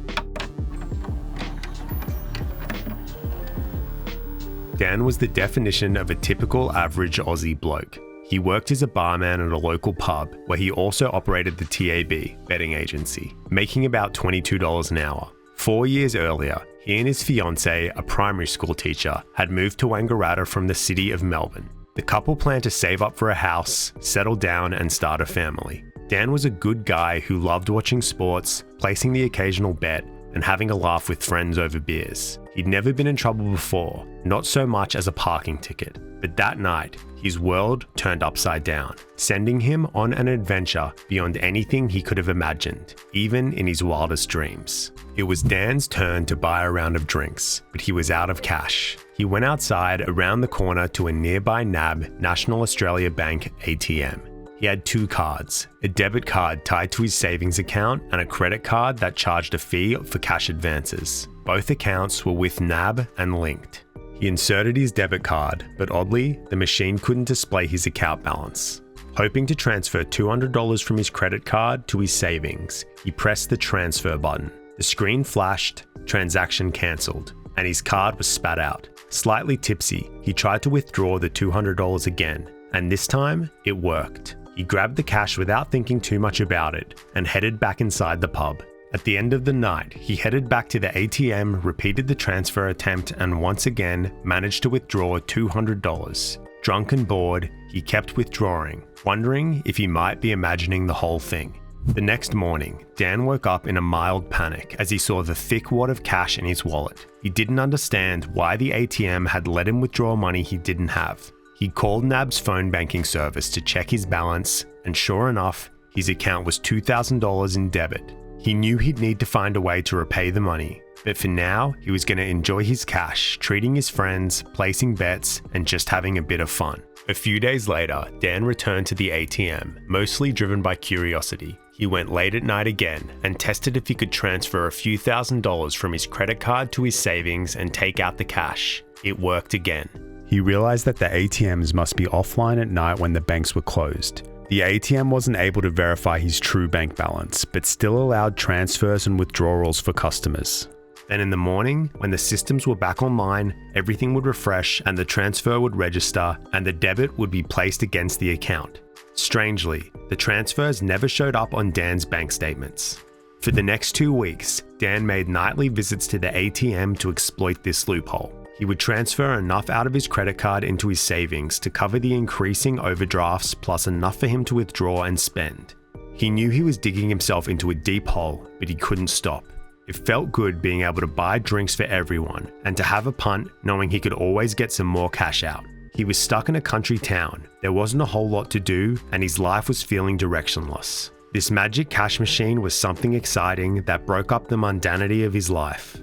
Dan was the definition of a typical average Aussie bloke. He worked as a barman at a local pub where he also operated the TAB, betting agency, making about $22 an hour. 4 years earlier, he and his fiancée, a primary school teacher, had moved to Wangaratta from the city of Melbourne. The couple planned to save up for a house, settle down and start a family. Dan was a good guy who loved watching sports, placing the occasional bet, and having a laugh with friends over beers. He'd never been in trouble before, not so much as a parking ticket. But that night, his world turned upside down, sending him on an adventure beyond anything he could have imagined, even in his wildest dreams. It was Dan's turn to buy a round of drinks, but he was out of cash. He went outside around the corner to a nearby NAB, National Australia Bank ATM. He had 2 cards, a debit card tied to his savings account and a credit card that charged a fee for cash advances. Both accounts were with NAB and linked. He inserted his debit card, but oddly, the machine couldn't display his account balance. Hoping to transfer $200 from his credit card to his savings, he pressed the transfer button. The screen flashed, transaction cancelled, and his card was spat out. Slightly tipsy, he tried to withdraw the $200 again, and this time, it worked. He grabbed the cash without thinking too much about it and headed back inside the pub. At the end of the night, he headed back to the ATM, repeated the transfer attempt, and once again managed to withdraw $200. Drunk and bored, he kept withdrawing, wondering if he might be imagining the whole thing. The next morning, Dan woke up in a mild panic as he saw the thick wad of cash in his wallet. He didn't understand why the ATM had let him withdraw money he didn't have. He called NAB's phone banking service to check his balance, and sure enough, his account was $2,000 in debit. He knew he'd need to find a way to repay the money, but for now, he was going to enjoy his cash, treating his friends, placing bets, and just having a bit of fun. A few days later, Dan returned to the ATM, mostly driven by curiosity. He went late at night again and tested if he could transfer a few $1,000s from his credit card to his savings and take out the cash. It worked again. He realized that the ATMs must be offline at night when the banks were closed. The ATM wasn't able to verify his true bank balance, but still allowed transfers and withdrawals for customers. Then in the morning, when the systems were back online, everything would refresh and the transfer would register and the debit would be placed against the account. Strangely, the transfers never showed up on Dan's bank statements. For the next 2 weeks, Dan made nightly visits to the ATM to exploit this loophole. He would transfer enough out of his credit card into his savings to cover the increasing overdrafts plus enough for him to withdraw and spend. He knew he was digging himself into a deep hole, but he couldn't stop. It felt good being able to buy drinks for everyone and to have a punt knowing he could always get some more cash out. He was stuck in a country town, there wasn't a whole lot to do, and his life was feeling directionless. This magic cash machine was something exciting that broke up the mundanity of his life.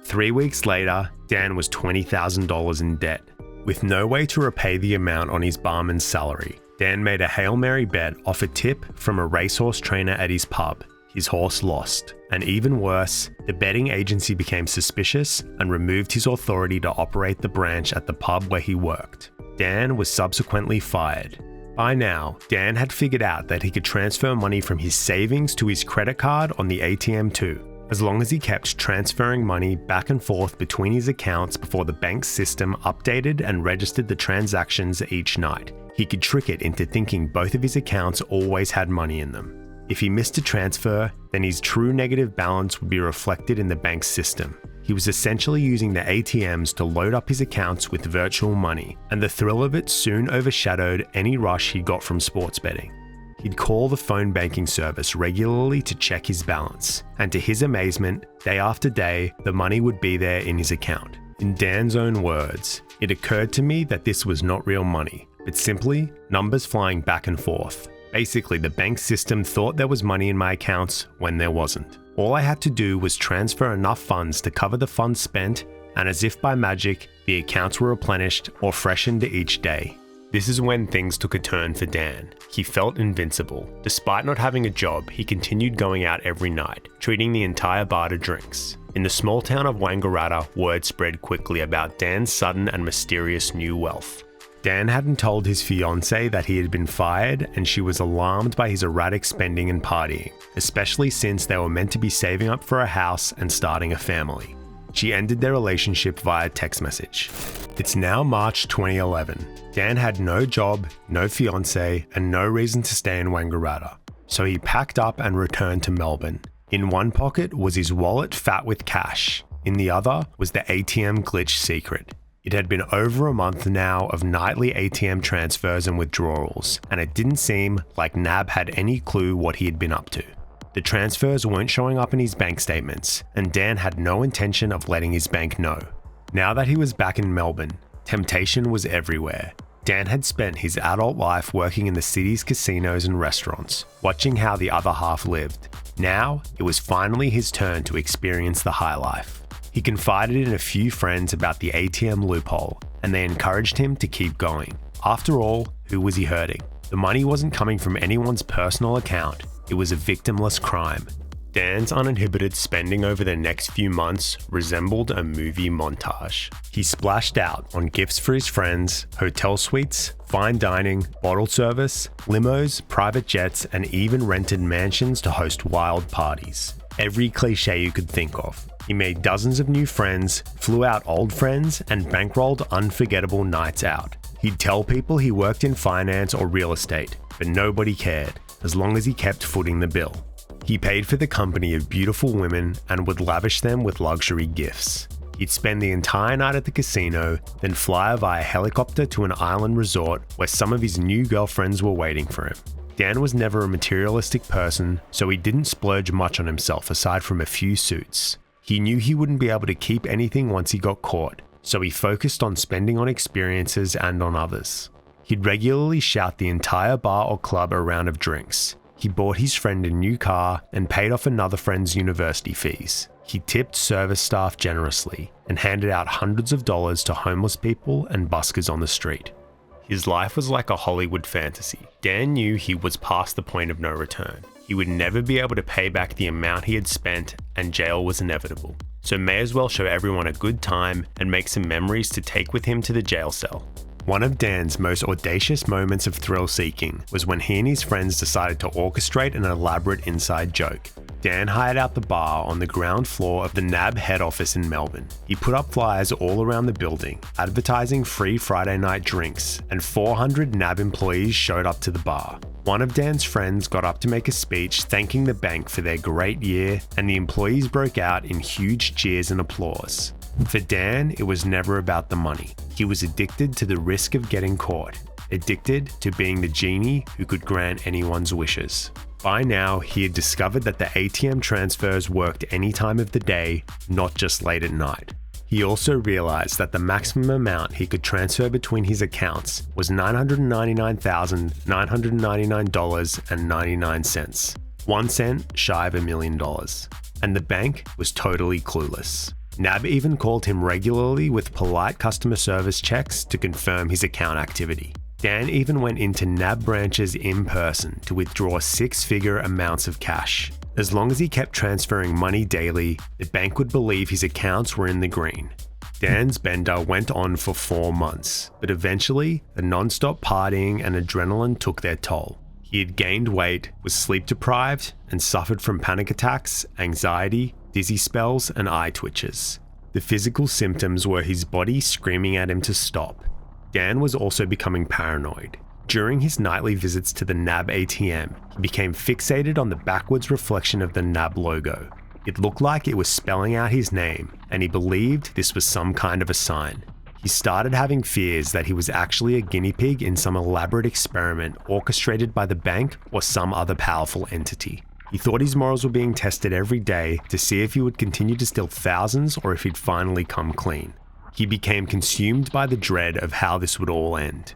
3 weeks later, Dan was $20,000 in debt. With no way to repay the amount on his barman's salary, Dan made a Hail Mary bet off a tip from a racehorse trainer at his pub. His horse lost. And even worse, the betting agency became suspicious and removed his authority to operate the branch at the pub where he worked. Dan was subsequently fired. By now, Dan had figured out that he could transfer money from his savings to his credit card on the ATM too, as long as he kept transferring money back and forth between his accounts before the bank's system updated and registered the transactions each night. He could trick it into thinking both of his accounts always had money in them. If he missed a transfer, then his true negative balance would be reflected in the bank's system. He was essentially using the ATMs to load up his accounts with virtual money, and the thrill of it soon overshadowed any rush he got from sports betting. He'd call the phone banking service regularly to check his balance, and to his amazement, day after day, the money would be there in his account. In Dan's own words, "It occurred to me that this was not real money, but simply numbers flying back and forth. Basically, the bank system thought there was money in my accounts when there wasn't." All I had to do was transfer enough funds to cover the funds spent, and as if by magic, the accounts were replenished or freshened each day. This is when things took a turn for Dan. He felt invincible. Despite not having a job, he continued going out every night, treating the entire bar to drinks. In the small town of Wangaratta, word spread quickly about Dan's sudden and mysterious new wealth. Dan hadn't told his fiancée that he had been fired, and she was alarmed by his erratic spending and partying, especially since they were meant to be saving up for a house and starting a family. She ended their relationship via text message. It's now March 2011. Dan had no job, no fiancée, and no reason to stay in Wangaratta. So he packed up and returned to Melbourne. In one pocket was his wallet fat with cash. In the other was the ATM glitch secret. It had been over a month now of nightly ATM transfers and withdrawals, and it didn't seem like NAB had any clue what he had been up to. The transfers weren't showing up in his bank statements, and Dan had no intention of letting his bank know. Now that he was back in Melbourne, temptation was everywhere. Dan had spent his adult life working in the city's casinos and restaurants, watching how the other half lived. Now, it was finally his turn to experience the high life. He confided in a few friends about the ATM loophole, and they encouraged him to keep going. After all, who was he hurting? The money wasn't coming from anyone's personal account. It was a victimless crime. Dan's uninhibited spending over the next few months resembled a movie montage. He splashed out on gifts for his friends, hotel suites, fine dining, bottle service, limos, private jets, and even rented mansions to host wild parties. Every cliche you could think of. He made dozens of new friends, flew out old friends, and bankrolled unforgettable nights out. He'd tell people he worked in finance or real estate, but nobody cared, as long as he kept footing the bill. He paid for the company of beautiful women and would lavish them with luxury gifts. He'd spend the entire night at the casino, then fly via helicopter to an island resort where some of his new girlfriends were waiting for him. Dan was never a materialistic person, so he didn't splurge much on himself aside from a few suits. He knew he wouldn't be able to keep anything once he got caught, so he focused on spending on experiences and on others. He'd regularly shout the entire bar or club a round of drinks. He bought his friend a new car and paid off another friend's university fees. He tipped service staff generously and handed out hundreds of dollars to homeless people and buskers on the street. His life was like a Hollywood fantasy. Dan knew he was past the point of no return. He would never be able to pay back the amount he had spent, and jail was inevitable. So may as well show everyone a good time and make some memories to take with him to the jail cell. One of Dan's most audacious moments of thrill-seeking was when he and his friends decided to orchestrate an elaborate inside joke. Dan hired out the bar on the ground floor of the NAB head office in Melbourne. He put up flyers all around the building, advertising free Friday night drinks, and 400 NAB employees showed up to the bar. One of Dan's friends got up to make a speech thanking the bank for their great year, and the employees broke out in huge cheers and applause. For Dan, it was never about the money. He was addicted to the risk of getting caught, addicted to being the genie who could grant anyone's wishes. By now, he had discovered that the ATM transfers worked any time of the day, not just late at night. He also realized that the maximum amount he could transfer between his accounts was $999,999.99, 1 cent shy of $1 million. And the bank was totally clueless. NAB even called him regularly with polite customer service checks to confirm his account activity. Dan even went into NAB branches in person to withdraw 6-figure amounts of cash. As long as he kept transferring money daily, the bank would believe his accounts were in the green. Dan's bender went on for 4 months, but eventually, the non-stop partying and adrenaline took their toll. He had gained weight, was sleep deprived, and suffered from panic attacks, anxiety, dizzy spells, and eye twitches. The physical symptoms were his body screaming at him to stop. Dan was also becoming paranoid. During his nightly visits to the NAB ATM, he became fixated on the backwards reflection of the NAB logo. It looked like it was spelling out his name, and he believed this was some kind of a sign. He started having fears that he was actually a guinea pig in some elaborate experiment orchestrated by the bank or some other powerful entity. He thought his morals were being tested every day to see if he would continue to steal thousands or if he'd finally come clean. He became consumed by the dread of how this would all end.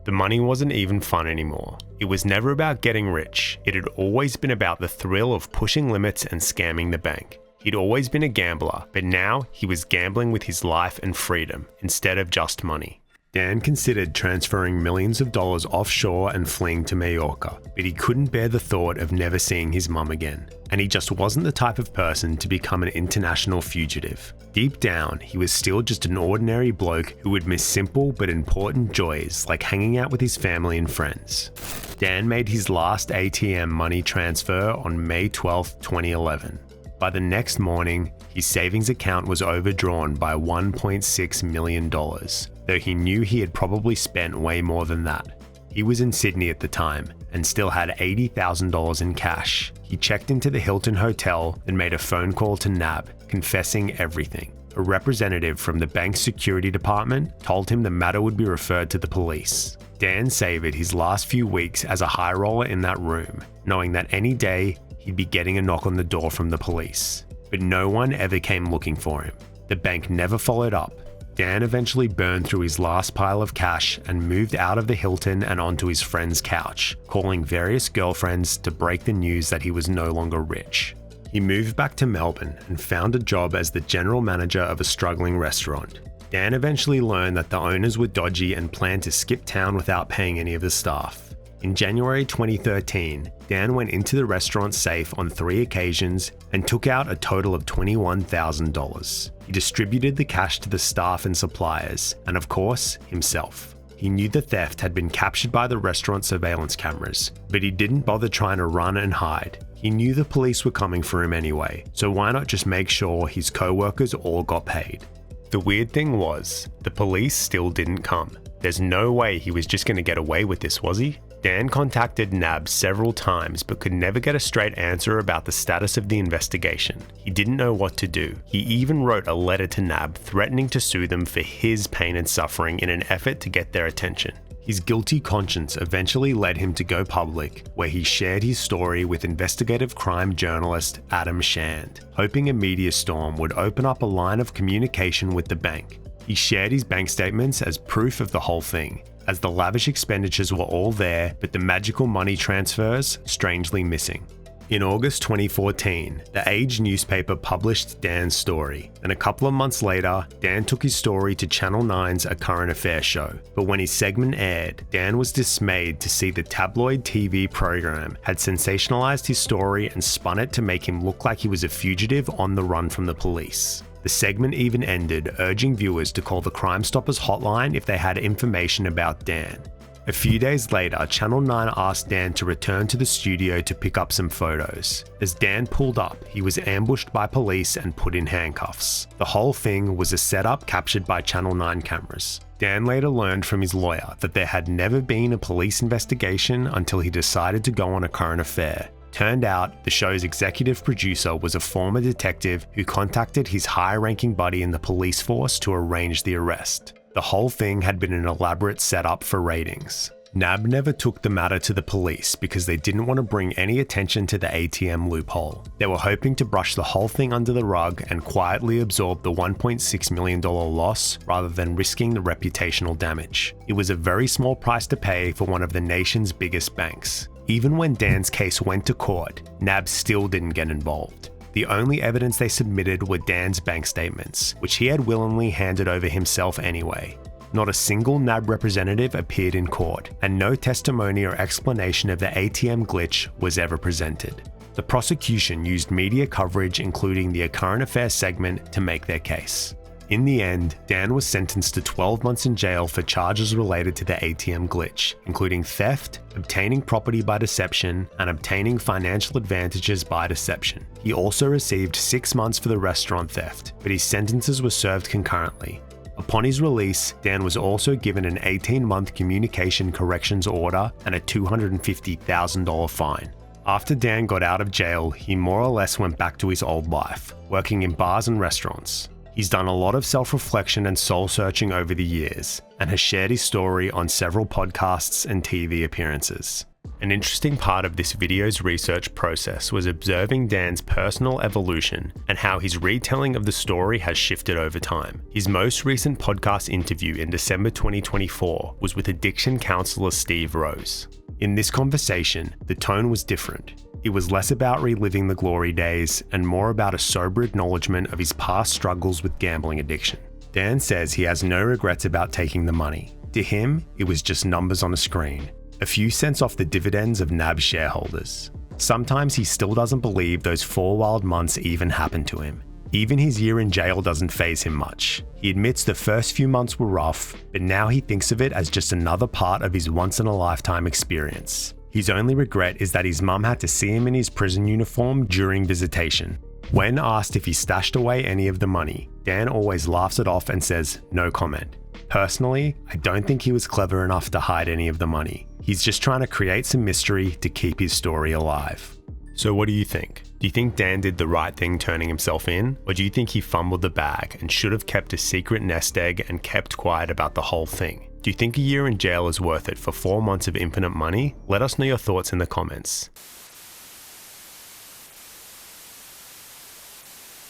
The money wasn't even fun anymore. It was never about getting rich. It had always been about the thrill of pushing limits and scamming the bank. He'd always been a gambler, but now he was gambling with his life and freedom instead of just money. Dan considered transferring millions of dollars offshore and fleeing to Mallorca, but he couldn't bear the thought of never seeing his mum again. And he just wasn't the type of person to become an international fugitive. Deep down, he was still just an ordinary bloke who would miss simple but important joys like hanging out with his family and friends. Dan made his last ATM money transfer on May 12, 2011. By the next morning, his savings account was overdrawn by $1.6 million, though he knew he had probably spent way more than that. He was in Sydney at the time and still had $80,000 in cash. He checked into the Hilton Hotel and made a phone call to NAB, confessing everything. A representative from the bank's security department told him the matter would be referred to the police. Dan savored his last few weeks as a high roller in that room, knowing that any day he'd be getting a knock on the door from the police. But no one ever came looking for him. The bank never followed up. Dan eventually burned through his last pile of cash and moved out of the Hilton and onto his friend's couch, calling various girlfriends to break the news that he was no longer rich. He moved back to Melbourne and found a job as the general manager of a struggling restaurant. Dan eventually learned that the owners were dodgy and planned to skip town without paying any of the staff. In January 2013, Dan went into the restaurant safe on 3 occasions and took out a total of $21,000. He distributed the cash to the staff and suppliers, and of course, himself. He knew the theft had been captured by the restaurant surveillance cameras, but he didn't bother trying to run and hide. He knew the police were coming for him anyway, so why not just make sure his co-workers all got paid? The weird thing was, the police still didn't come. There's no way he was just going to get away with this, was he? Dan contacted NAB several times but could never get a straight answer about the status of the investigation. He didn't know what to do. He even wrote a letter to NAB threatening to sue them for his pain and suffering in an effort to get their attention. His guilty conscience eventually led him to go public, where he shared his story with investigative crime journalist Adam Shand, hoping a media storm would open up a line of communication with the bank. He shared his bank statements as proof of the whole thing, as the lavish expenditures were all there, but the magical money transfers strangely missing. In August 2014, The Age newspaper published Dan's story, and a couple of months later, Dan took his story to Channel 9's A Current Affairs show. But when his segment aired, Dan was dismayed to see the tabloid TV program had sensationalized his story and spun it to make him look like he was a fugitive on the run from the police. The segment even ended, urging viewers to call the Crime Stoppers hotline if they had information about Dan. A few days later, Channel 9 asked Dan to return to the studio to pick up some photos. As Dan pulled up, he was ambushed by police and put in handcuffs. The whole thing was a setup captured by Channel 9 cameras. Dan later learned from his lawyer that there had never been a police investigation until he decided to go on a current affair. Turned out, the show's executive producer was a former detective who contacted his high-ranking buddy in the police force to arrange the arrest. The whole thing had been an elaborate setup for ratings. NAB never took the matter to the police because they didn't want to bring any attention to the ATM loophole. They were hoping to brush the whole thing under the rug and quietly absorb the $1.6 million loss rather than risking the reputational damage. It was a very small price to pay for one of the nation's biggest banks. Even when Dan's case went to court, NAB still didn't get involved. The only evidence they submitted were Dan's bank statements, which he had willingly handed over himself anyway. Not a single NAB representative appeared in court, and no testimony or explanation of the ATM glitch was ever presented. The prosecution used media coverage, including the A Current Affairs segment, to make their case. In the end, Dan was sentenced to 12 months in jail for charges related to the ATM glitch, including theft, obtaining property by deception, and obtaining financial advantages by deception. He also received 6 months for the restaurant theft, but his sentences were served concurrently. Upon his release, Dan was also given an 18-month communication corrections order and a $250,000 fine. After Dan got out of jail, he more or less went back to his old life, working in bars and restaurants. He's done a lot of self-reflection and soul-searching over the years, and has shared his story on several podcasts and TV appearances. An interesting part of this video's research process was observing Dan's personal evolution and how his retelling of the story has shifted over time. His most recent podcast interview in December 2024 was with addiction counsellor Steve Rose. In this conversation, the tone was different. It was less about reliving the glory days and more about a sober acknowledgement of his past struggles with gambling addiction. Dan says he has no regrets about taking the money. To him, it was just numbers on a screen. A few cents off the dividends of NAB shareholders. Sometimes he still doesn't believe those 4 wild months even happened to him. Even his year in jail doesn't faze him much. He admits the first few months were rough, but now he thinks of it as just another part of his once-in-a-lifetime experience. His only regret is that his mum had to see him in his prison uniform during visitation. When asked if he stashed away any of the money, Dan always laughs it off and says, no comment. Personally, I don't think he was clever enough to hide any of the money. He's just trying to create some mystery to keep his story alive. So what do you think? Do you think Dan did the right thing turning himself in? Or do you think he fumbled the bag and should have kept a secret nest egg and kept quiet about the whole thing? Do you think a year in jail is worth it for 4 months of infinite money? Let us know your thoughts in the comments.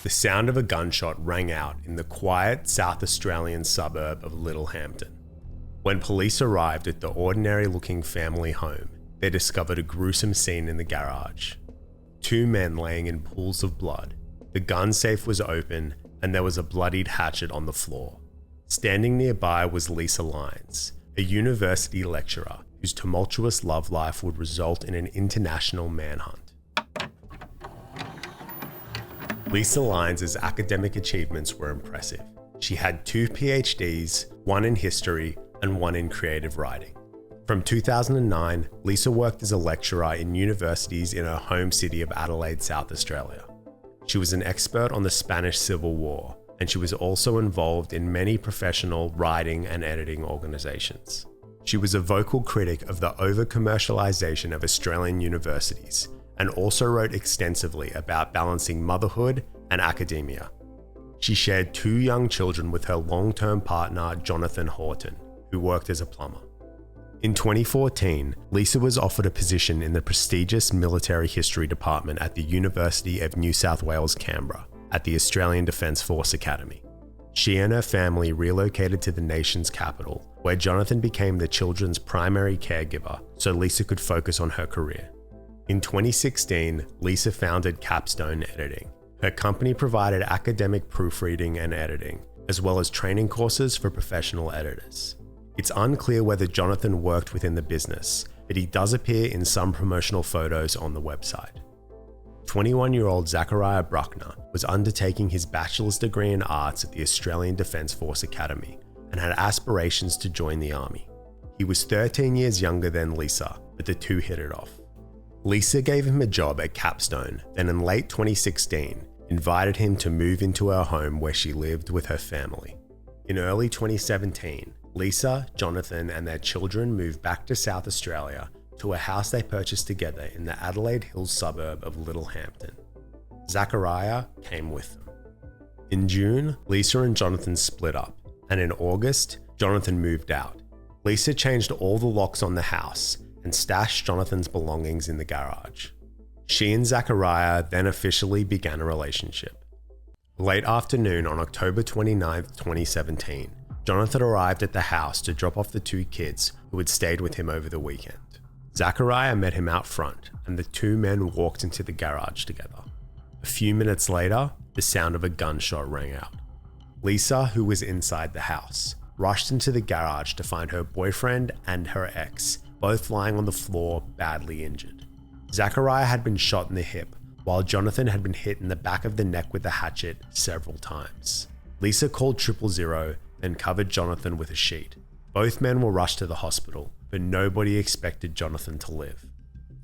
The sound of a gunshot rang out in the quiet South Australian suburb of Littlehampton. When police arrived at the ordinary-looking family home, they discovered a gruesome scene in the garage. 2 men laying in pools of blood. The gun safe was open, and there was a bloodied hatchet on the floor. Standing nearby was Lisa Lyons, a university lecturer whose tumultuous love life would result in an international manhunt. Lisa Lyons' academic achievements were impressive. She had 2 PhDs, 1 in history, and 1 in creative writing. From 2009, Lisa worked as a lecturer in universities in her home city of Adelaide, South Australia. She was an expert on the Spanish Civil War, and she was also involved in many professional writing and editing organisations. She was a vocal critic of the over-commercialisation of Australian universities, and also wrote extensively about balancing motherhood and academia. She shared 2 young children with her long-term partner, Jonathan Horton, who worked as a plumber. In 2014, Lisa was offered a position in the prestigious Military History Department at the University of New South Wales, Canberra, at the Australian Defence Force Academy. She and her family relocated to the nation's capital, where Jonathan became the children's primary caregiver so Lisa could focus on her career. In 2016, Lisa founded Capstone Editing. Her company provided academic proofreading and editing, as well as training courses for professional editors. It's unclear whether Jonathan worked within the business, but he does appear in some promotional photos on the website. 21-year-old Zachariah Bruckner was undertaking his bachelor's degree in arts at the Australian Defence Force Academy and had aspirations to join the army. He was 13 years younger than Lisa, but the two hit it off. Lisa gave him a job at Capstone, then in late 2016, invited him to move into her home where she lived with her family. In early 2017, Lisa, Jonathan, and their children moved back to South Australia to a house they purchased together in the Adelaide Hills suburb of Littlehampton. Zachariah came with them. In June, Lisa and Jonathan split up, and in August, Jonathan moved out. Lisa changed all the locks on the house and stashed Jonathan's belongings in the garage. She and Zachariah then officially began a relationship. Late afternoon on October 29, 2017, Jonathan arrived at the house to drop off the 2 kids who had stayed with him over the weekend. Zachariah met him out front, and the 2 men walked into the garage together. A few minutes later, the sound of a gunshot rang out. Lisa, who was inside the house, rushed into the garage to find her boyfriend and her ex, both lying on the floor, badly injured. Zachariah had been shot in the hip, while Jonathan had been hit in the back of the neck with a hatchet several times. Lisa called 000 and covered Jonathan with a sheet. Both men were rushed to the hospital, but nobody expected Jonathan to live.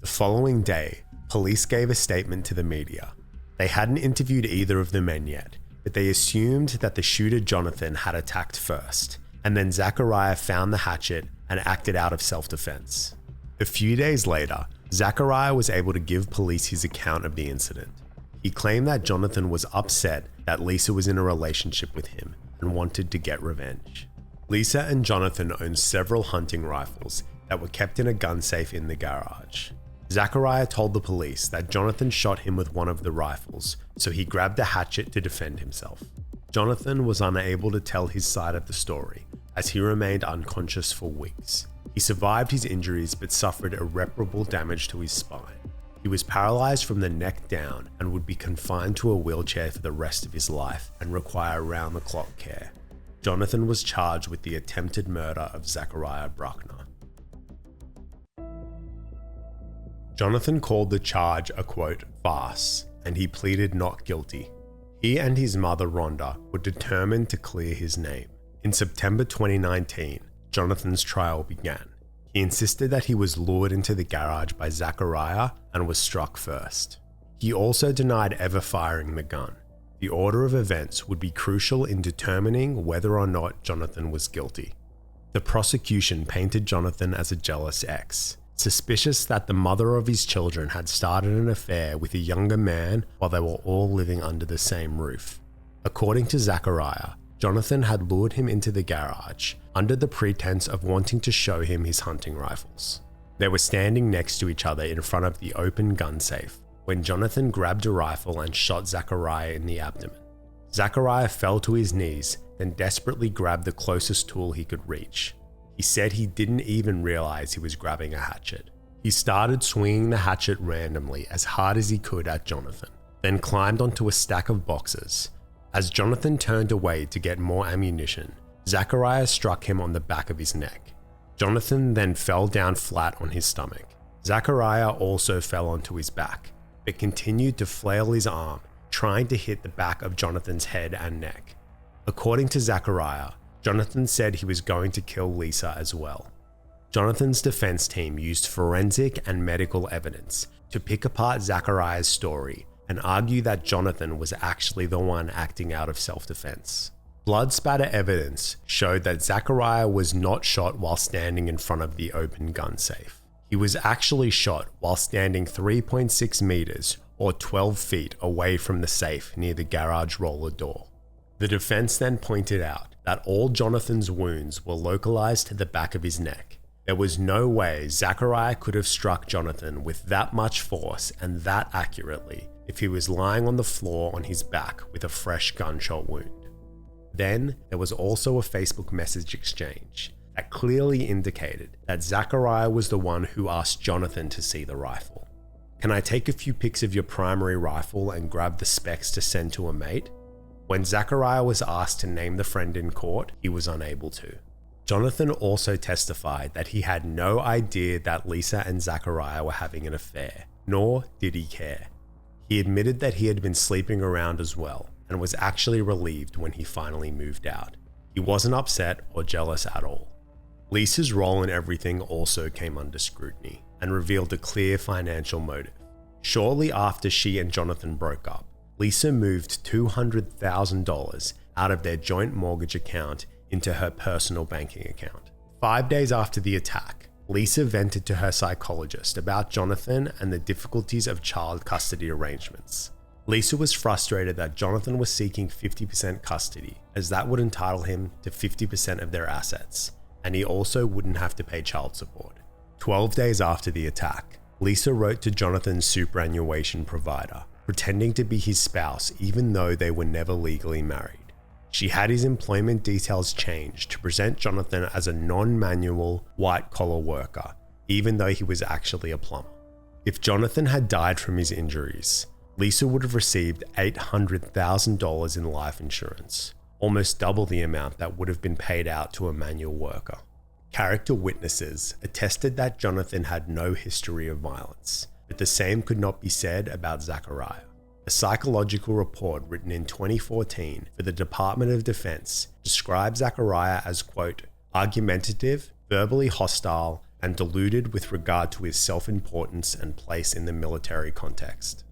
The following day, police gave a statement to the media. They hadn't interviewed either of the men yet, but they assumed that the shooter Jonathan had attacked first, and then Zachariah found the hatchet and acted out of self-defense. A few days later, Zachariah was able to give police his account of the incident. He claimed that Jonathan was upset that Lisa was in a relationship with him and wanted to get revenge. Lisa and Jonathan owned several hunting rifles, that were kept in a gun safe in the garage. Zachariah told the police that Jonathan shot him with one of the rifles, so he grabbed a hatchet to defend himself. Jonathan was unable to tell his side of the story, as he remained unconscious for weeks. He survived his injuries but suffered irreparable damage to his spine. He was paralyzed from the neck down and would be confined to a wheelchair for the rest of his life and require round-the-clock care. Jonathan was charged with the attempted murder of Zachariah Bruckner. Jonathan called the charge a quote, farce, and he pleaded not guilty. He and his mother Rhonda were determined to clear his name. In September 2019, Jonathan's trial began. He insisted that he was lured into the garage by Zachariah and was struck first. He also denied ever firing the gun. The order of events would be crucial in determining whether or not Jonathan was guilty. The prosecution painted Jonathan as a jealous ex, suspicious that the mother of his children had started an affair with a younger man while they were all living under the same roof. According to Zachariah, Jonathan had lured him into the garage under the pretense of wanting to show him his hunting rifles. They were standing next to each other in front of the open gun safe when Jonathan grabbed a rifle and shot Zachariah in the abdomen. Zachariah fell to his knees, then desperately grabbed the closest tool he could reach. He said he didn't even realize he was grabbing a hatchet. He started swinging the hatchet randomly as hard as he could at Jonathan, then climbed onto a stack of boxes. As Jonathan turned away to get more ammunition, Zachariah struck him on the back of his neck. Jonathan then fell down flat on his stomach. Zachariah also fell onto his back, but continued to flail his arm, trying to hit the back of Jonathan's head and neck. According to Zachariah, Jonathan said he was going to kill Lisa as well. Jonathan's defense team used forensic and medical evidence to pick apart Zachariah's story and argue that Jonathan was actually the one acting out of self-defense. Blood spatter evidence showed that Zachariah was not shot while standing in front of the open gun safe. He was actually shot while standing 3.6 meters or 12 feet away from the safe near the garage roller door. The defense then pointed out that all Jonathan's wounds were localized to the back of his neck. There was no way Zachariah could have struck Jonathan with that much force and that accurately if he was lying on the floor on his back with a fresh gunshot wound. Then there was also a Facebook message exchange that clearly indicated that Zachariah was the one who asked Jonathan to see the rifle. "Can I take a few pics of your primary rifle and grab the specs to send to a mate?" When Zachariah was asked to name the friend in court, he was unable to. Jonathan also testified that he had no idea that Lisa and Zachariah were having an affair, nor did he care. He admitted that he had been sleeping around as well, and was actually relieved when he finally moved out. He wasn't upset or jealous at all. Lisa's role in everything also came under scrutiny, and revealed a clear financial motive. Shortly after she and Jonathan broke up, Lisa moved $200,000 out of their joint mortgage account into her personal banking account. 5 days after the attack, Lisa vented to her psychologist about Jonathan and the difficulties of child custody arrangements. Lisa was frustrated that Jonathan was seeking 50% custody, as that would entitle him to 50% of their assets, and he also wouldn't have to pay child support. 12 days after the attack, Lisa wrote to Jonathan's superannuation provider, pretending to be his spouse even though they were never legally married. She had his employment details changed to present Jonathan as a non-manual, white-collar worker, even though he was actually a plumber. If Jonathan had died from his injuries, Lisa would have received $800,000 in life insurance, almost double the amount that would have been paid out to a manual worker. Character witnesses attested that Jonathan had no history of violence, but the same could not be said about Zachariah. A psychological report written in 2014 for the Department of Defense described Zachariah as, quote, argumentative, verbally hostile, and deluded with regard to his self-importance and place in the military context.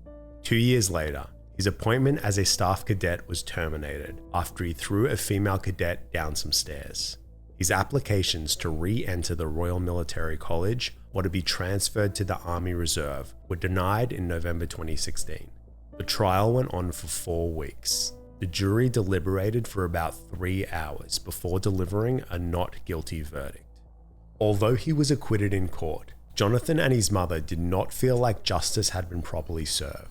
2 years later, his appointment as a staff cadet was terminated after he threw a female cadet down some stairs. His applications to re-enter the Royal Military College or to be transferred to the Army Reserve were denied in November 2016. The trial went on for 4 weeks. The jury deliberated for about 3 hours before delivering a not guilty verdict. Although he was acquitted in court, Jonathan and his mother did not feel like justice had been properly served.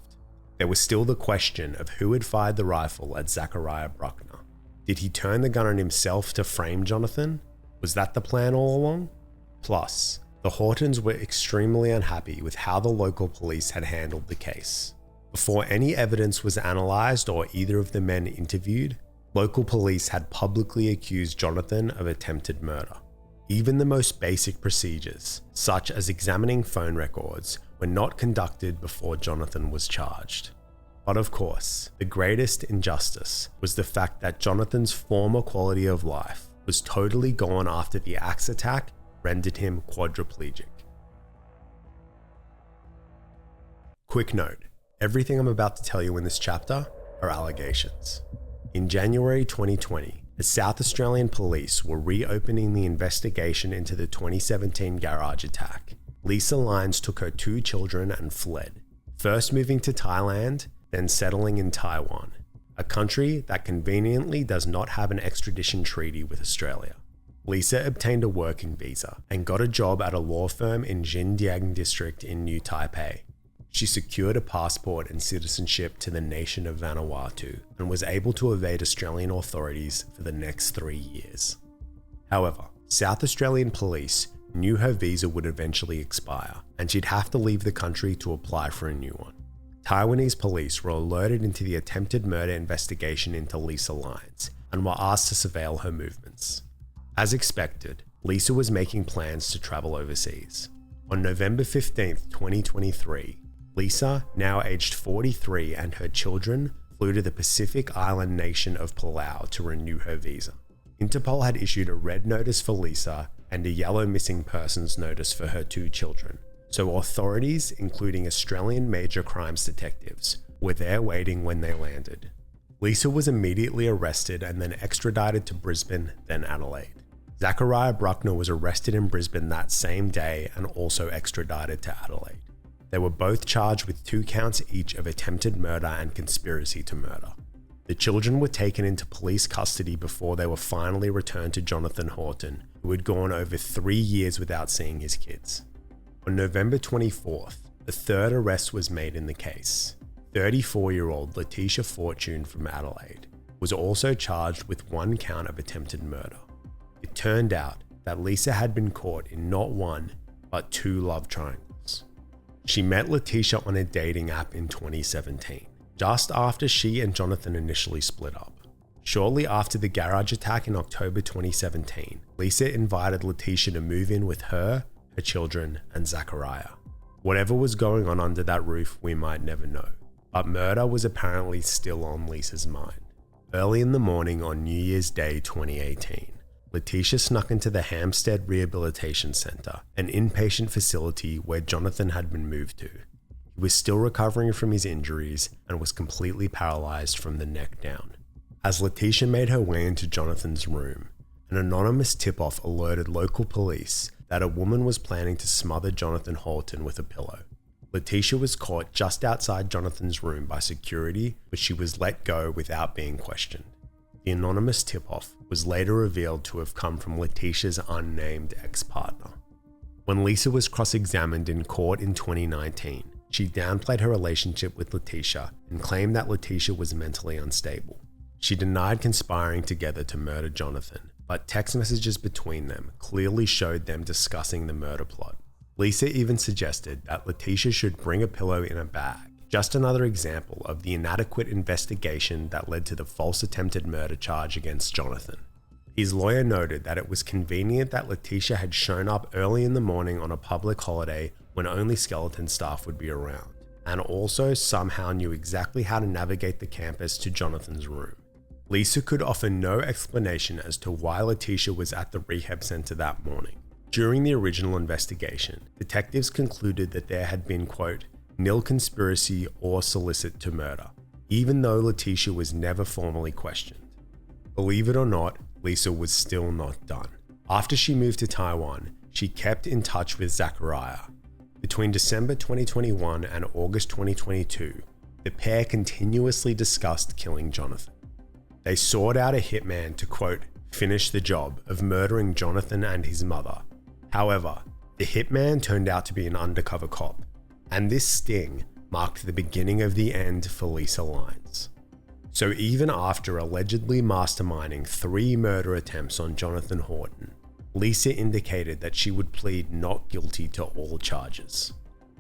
There was still the question of who had fired the rifle at Zachariah Bruckner. Did he turn the gun on himself to frame Jonathan? Was that the plan all along? Plus, the Hortons were extremely unhappy with how the local police had handled the case. Before any evidence was analysed or either of the men interviewed, local police had publicly accused Jonathan of attempted murder. Even the most basic procedures, such as examining phone records, were not conducted before Jonathan was charged. But of course, the greatest injustice was the fact that Jonathan's former quality of life was totally gone after the axe attack rendered him quadriplegic. Quick note, everything I'm about to tell you in this chapter are allegations. In January 2020, the South Australian police were reopening the investigation into the 2017 garage attack. Lisa Lyons took her 2 children and fled, first moving to Thailand, then settling in Taiwan, a country that conveniently does not have an extradition treaty with Australia. Lisa obtained a working visa and got a job at a law firm in Xinjiang district in New Taipei. She secured a passport and citizenship to the nation of Vanuatu and was able to evade Australian authorities for the next 3 years. However, South Australian police knew her visa would eventually expire and she'd have to leave the country to apply for a new one. Taiwanese police were alerted into the attempted murder investigation into Lisa Lyons and were asked to surveil her movements. As expected, Lisa was making plans to travel overseas. On November 15, 2023, Lisa, now aged 43, and her children flew to the Pacific island nation of Palau to renew her visa. Interpol had issued a red notice for Lisa and a yellow missing persons notice for her 2 children, so authorities, including Australian major crimes detectives, were there waiting when they landed. Lisa was immediately arrested and then extradited to Brisbane, then Adelaide. Zachariah Bruckner was arrested in Brisbane that same day and also extradited to Adelaide. They were both charged with 2 counts each of attempted murder and conspiracy to murder. The children were taken into police custody before they were finally returned to Jonathan Horton, who had gone over 3 years without seeing his kids. On November 24th, the 3rd arrest was made in the case. 34-year-old Letitia Fortune from Adelaide was also charged with 1 count of attempted murder. It turned out that Lisa had been caught in not 1, but 2 love triangles. She met Letitia on a dating app in 2017, just after she and Jonathan initially split up. Shortly after the garage attack in October 2017, Lisa invited Letitia to move in with her children, and Zachariah. Whatever was going on under that roof, we might never know, but murder was apparently still on Lisa's mind. Early in the morning on New Year's Day 2018, Letitia snuck into the Hampstead Rehabilitation Centre, an inpatient facility where Jonathan had been moved to. He was still recovering from his injuries and was completely paralysed from the neck down. As Letitia made her way into Jonathan's room, an anonymous tip-off alerted local police that a woman was planning to smother Jonathan Horton with a pillow. Letitia was caught just outside Jonathan's room by security, but she was let go without being questioned. The anonymous tip-off was later revealed to have come from Letitia's unnamed ex-partner. When Lisa was cross-examined in court in 2019, she downplayed her relationship with Letitia and claimed that Letitia was mentally unstable. She denied conspiring together to murder Jonathan, but text messages between them clearly showed them discussing the murder plot. Lisa even suggested that Letitia should bring a pillow in a bag. Just another example of the inadequate investigation that led to the false attempted murder charge against Jonathan. His lawyer noted that it was convenient that Letitia had shown up early in the morning on a public holiday when only skeleton staff would be around, and also somehow knew exactly how to navigate the campus to Jonathan's room. Lisa could offer no explanation as to why Letitia was at the rehab center that morning. During the original investigation, detectives concluded that there had been, quote, nil conspiracy or solicit to murder, even though Letitia was never formally questioned. Believe it or not, Lisa was still not done. After she moved to Taiwan, she kept in touch with Zachariah. Between December 2021 and August 2022, the pair continuously discussed killing Jonathan. They sought out a hitman to, quote, finish the job of murdering Jonathan and his mother. However, the hitman turned out to be an undercover cop, and this sting marked the beginning of the end for Lisa Lyons. So even after allegedly masterminding 3 murder attempts on Jonathan Horton, Lisa indicated that she would plead not guilty to all charges.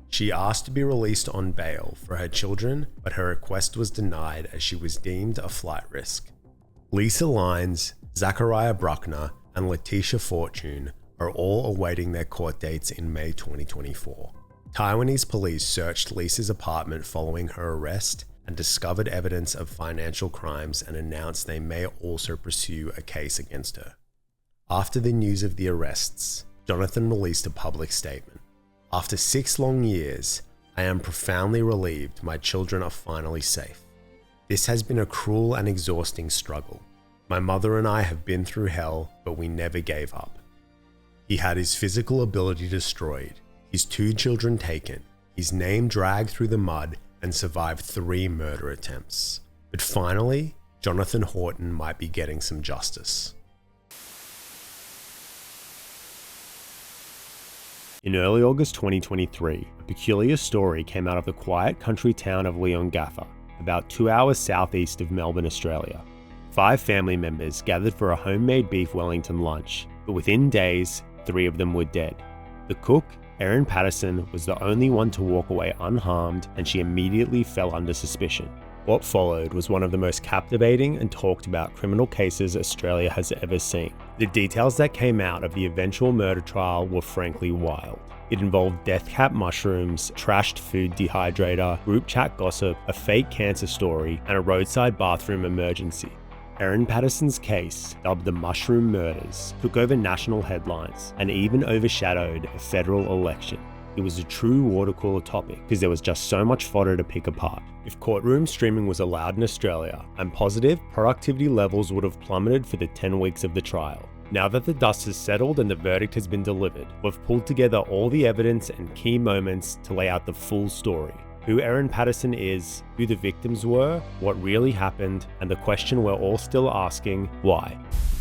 She asked to be released on bail for her children, but her request was denied as she was deemed a flight risk. Lisa Lyons, Zachariah Bruckner, and Letitia Fortune are all awaiting their court dates in May 2024. Taiwanese police searched Lisa's apartment following her arrest and discovered evidence of financial crimes and announced they may also pursue a case against her. After the news of the arrests, Jonathan released a public statement. After 6 long years, I am profoundly relieved my children are finally safe. This has been a cruel and exhausting struggle. My mother and I have been through hell, but we never gave up. He had his physical ability destroyed, his 2 children taken, his name dragged through the mud, and survived 3 murder attempts. But finally, Jonathan Horton might be getting some justice. In early August 2023, a peculiar story came out of the quiet country town of Leongatha, about 2 hours southeast of Melbourne, Australia. 5 family members gathered for a homemade beef Wellington lunch, but within days, 3 of them were dead. The cook, Erin Patterson, was the only one to walk away unharmed, and she immediately fell under suspicion. What followed was one of the most captivating and talked about criminal cases Australia has ever seen. The details that came out of the eventual murder trial were frankly wild. It involved death cap mushrooms, trashed food dehydrator, group chat gossip, a fake cancer story, and a roadside bathroom emergency. Erin Patterson's case, dubbed the Mushroom Murders, took over national headlines and even overshadowed a federal election. It was a true water cooler topic because there was just so much fodder to pick apart. If courtroom streaming was allowed in Australia, I'm positive productivity levels would have plummeted for the 10 weeks of the trial. Now that the dust has settled and the verdict has been delivered, we've pulled together all the evidence and key moments to lay out the full story. Who Erin Patterson is, who the victims were, what really happened, and the question we're all still asking, why?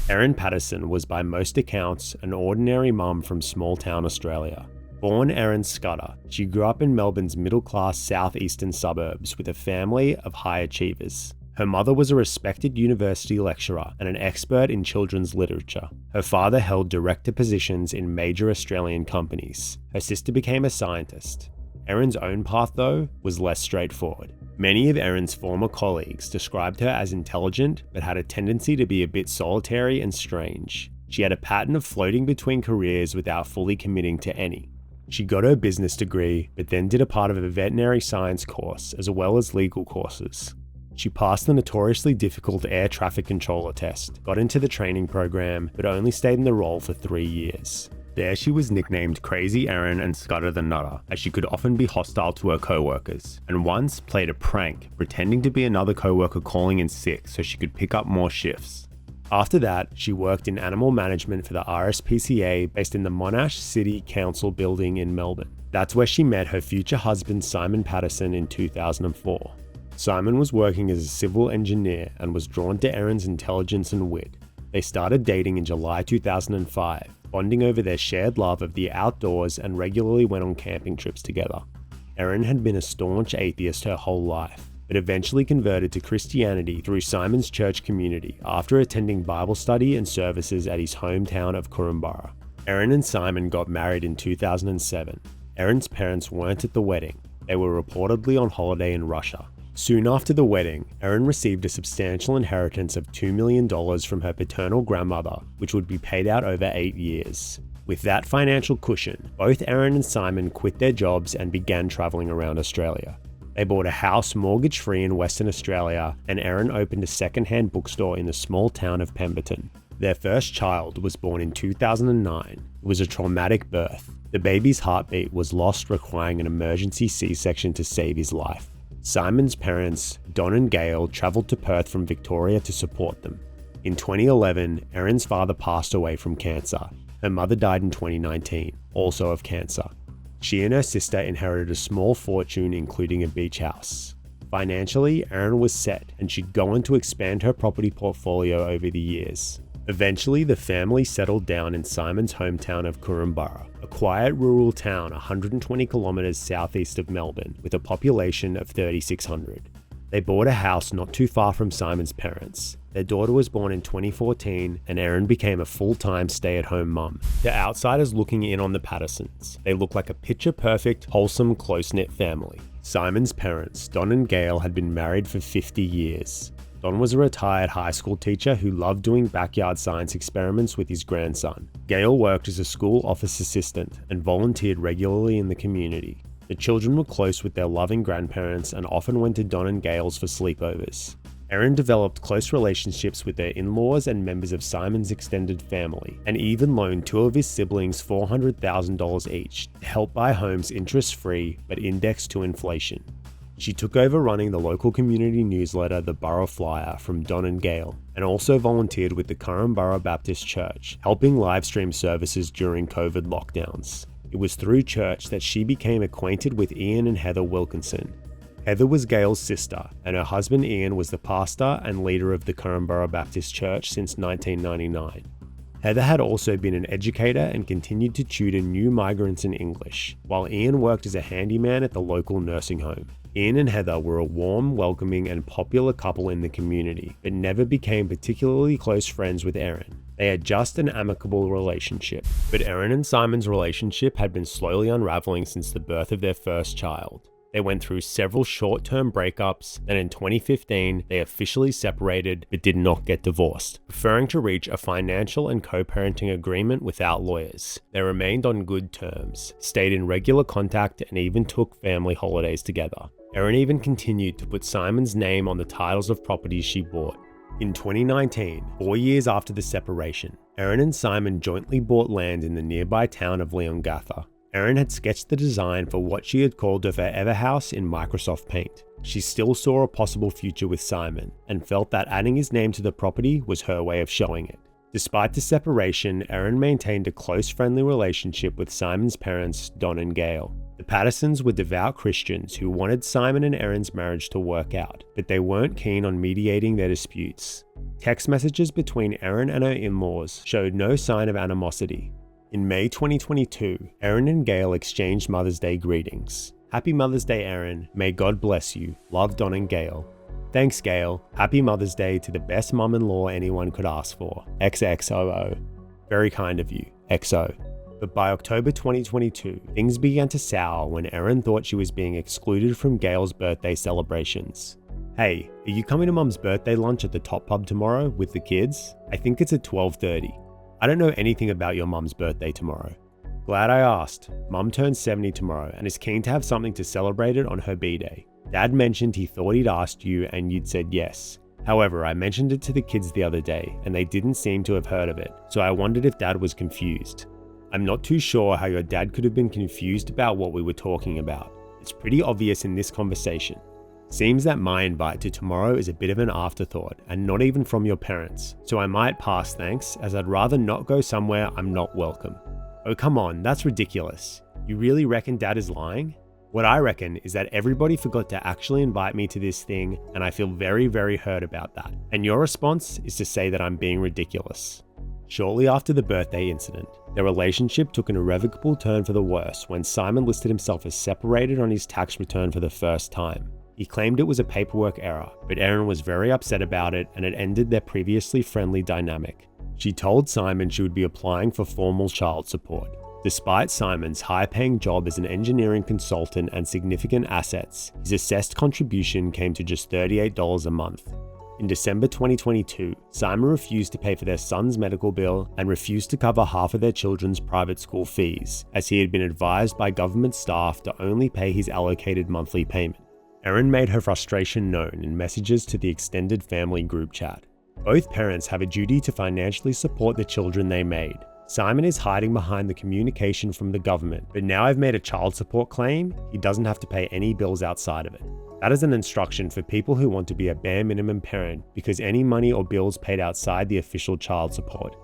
Erin Patterson was by most accounts an ordinary mum from small town Australia. Born Erin Scudder, she grew up in Melbourne's middle-class southeastern suburbs with a family of high achievers. Her mother was a respected university lecturer and an expert in children's literature. Her father held director positions in major Australian companies. Her sister became a scientist. Erin's own path, though, was less straightforward. Many of Erin's former colleagues described her as intelligent, but had a tendency to be a bit solitary and strange. She had a pattern of floating between careers without fully committing to any. She got her business degree, but then did a part of a veterinary science course, as well as legal courses. She passed the notoriously difficult air traffic controller test, got into the training program, but only stayed in the role for 3 years. There she was nicknamed Crazy Erin and Scudder the Nutter, as she could often be hostile to her co-workers, and once played a prank, pretending to be another co-worker calling in sick so she could pick up more shifts. After that, she worked in animal management for the RSPCA based in the Monash City Council building in Melbourne. That's where she met her future husband Simon Patterson in 2004. Simon was working as a civil engineer and was drawn to Erin's intelligence and wit. They started dating in July 2005, bonding over their shared love of the outdoors and regularly went on camping trips together. Erin had been a staunch atheist her whole life, but eventually converted to Christianity through Simon's church community after attending Bible study and services at his hometown of Korumburra. Erin and Simon got married in 2007. Erin's parents weren't at the wedding. They were reportedly on holiday in Russia. Soon after the wedding, Erin received a substantial inheritance of $2 million from her paternal grandmother, which would be paid out over 8 years. With that financial cushion, both Erin and Simon quit their jobs and began traveling around Australia. They bought a house mortgage-free in Western Australia, and Erin opened a second-hand bookstore in the small town of Pemberton. Their first child was born in 2009. It was a traumatic birth. The baby's heartbeat was lost, requiring an emergency C-section to save his life. Simon's parents, Don and Gail, travelled to Perth from Victoria to support them. In 2011, Erin's father passed away from cancer. Her mother died in 2019, also of cancer. She and her sister inherited a small fortune, including a beach house. Financially, Erin was set, and she'd go on to expand her property portfolio over the years. Eventually, the family settled down in Simon's hometown of Korumburra, a quiet rural town 120 kilometres southeast of Melbourne with a population of 3,600. They bought a house not too far from Simon's parents. Their daughter was born in 2014 and Erin became a full-time stay-at-home mum. The outsiders looking in on the Pattersons. They look like a picture-perfect, wholesome, close-knit family. Simon's parents, Don and Gail, had been married for 50 years. Don was a retired high school teacher who loved doing backyard science experiments with his grandson. Gail worked as a school office assistant and volunteered regularly in the community. The children were close with their loving grandparents and often went to Don and Gail's for sleepovers. Erin developed close relationships with their in-laws and members of Simon's extended family, and even loaned two of his siblings $400,000 each to help buy homes interest-free but indexed to inflation. She took over running the local community newsletter The Borough Flyer from Don and Gail, and also volunteered with the Korumburra Baptist Church, helping livestream services during COVID lockdowns. It was through church that she became acquainted with Ian and Heather Wilkinson. Heather was Gail's sister, and her husband Ian was the pastor and leader of the Korumburra Baptist Church since 1999. Heather had also been an educator and continued to tutor new migrants in English, while Ian worked as a handyman at the local nursing home. Ian and Heather were a warm, welcoming, and popular couple in the community, but never became particularly close friends with Erin. They had just an amicable relationship, but Erin and Simon's relationship had been slowly unraveling since the birth of their first child. They went through several short-term breakups, and in 2015, they officially separated but did not get divorced, preferring to reach a financial and co-parenting agreement without lawyers. They remained on good terms, stayed in regular contact, and even took family holidays together. Erin even continued to put Simon's name on the titles of properties she bought. In 2019, 4 years after the separation, Erin and Simon jointly bought land in the nearby town of Leongatha. Erin had sketched the design for what she had called her forever house in Microsoft Paint. She still saw a possible future with Simon and felt that adding his name to the property was her way of showing it. Despite the separation, Erin maintained a close, friendly relationship with Simon's parents, Don and Gail. The Pattersons were devout Christians who wanted Simon and Erin's marriage to work out, but they weren't keen on mediating their disputes. Text messages between Erin and her in-laws showed no sign of animosity. In May 2022, Erin and Gail exchanged Mother's Day greetings. Happy Mother's Day, Erin. May God bless you. Love, Don and Gail. Thanks, Gail. Happy Mother's Day to the best mum-in-law anyone could ask for. XXOO. Very kind of you. XO. But by October 2022, things began to sour when Erin thought she was being excluded from Gail's birthday celebrations. Hey, are you coming to Mum's birthday lunch at the Top Pub tomorrow with the kids? I think it's at 12:30. I don't know anything about your mum's birthday tomorrow. Glad I asked. Mum turns 70 tomorrow and is keen to have something to celebrate it on her B-Day. Dad mentioned he thought he'd asked you and you'd said yes. However, I mentioned it to the kids the other day and they didn't seem to have heard of it, so I wondered if Dad was confused. I'm not too sure how your dad could have been confused about what we were talking about. It's pretty obvious in this conversation. Seems that my invite to tomorrow is a bit of an afterthought and not even from your parents, so I might pass thanks, as I'd rather not go somewhere I'm not welcome. Oh come on, that's ridiculous. You really reckon Dad is lying? What I reckon is that everybody forgot to actually invite me to this thing, and I feel very, very hurt about that. And your response is to say that I'm being ridiculous. Shortly after the birthday incident, their relationship took an irrevocable turn for the worse when Simon listed himself as separated on his tax return for the first time. He claimed it was a paperwork error, but Erin was very upset about it and it ended their previously friendly dynamic. She told Simon she would be applying for formal child support. Despite Simon's high-paying job as an engineering consultant and significant assets, his assessed contribution came to just $38 a month. In December 2022, Simon refused to pay for their son's medical bill and refused to cover half of their children's private school fees, as he had been advised by government staff to only pay his allocated monthly payment. Erin made her frustration known in messages to the extended family group chat. Both parents have a duty to financially support the children they made. Simon is hiding behind the communication from the government, but now I've made a child support claim, he doesn't have to pay any bills outside of it. That is an instruction for people who want to be a bare minimum parent because any money or bills paid outside the official child support.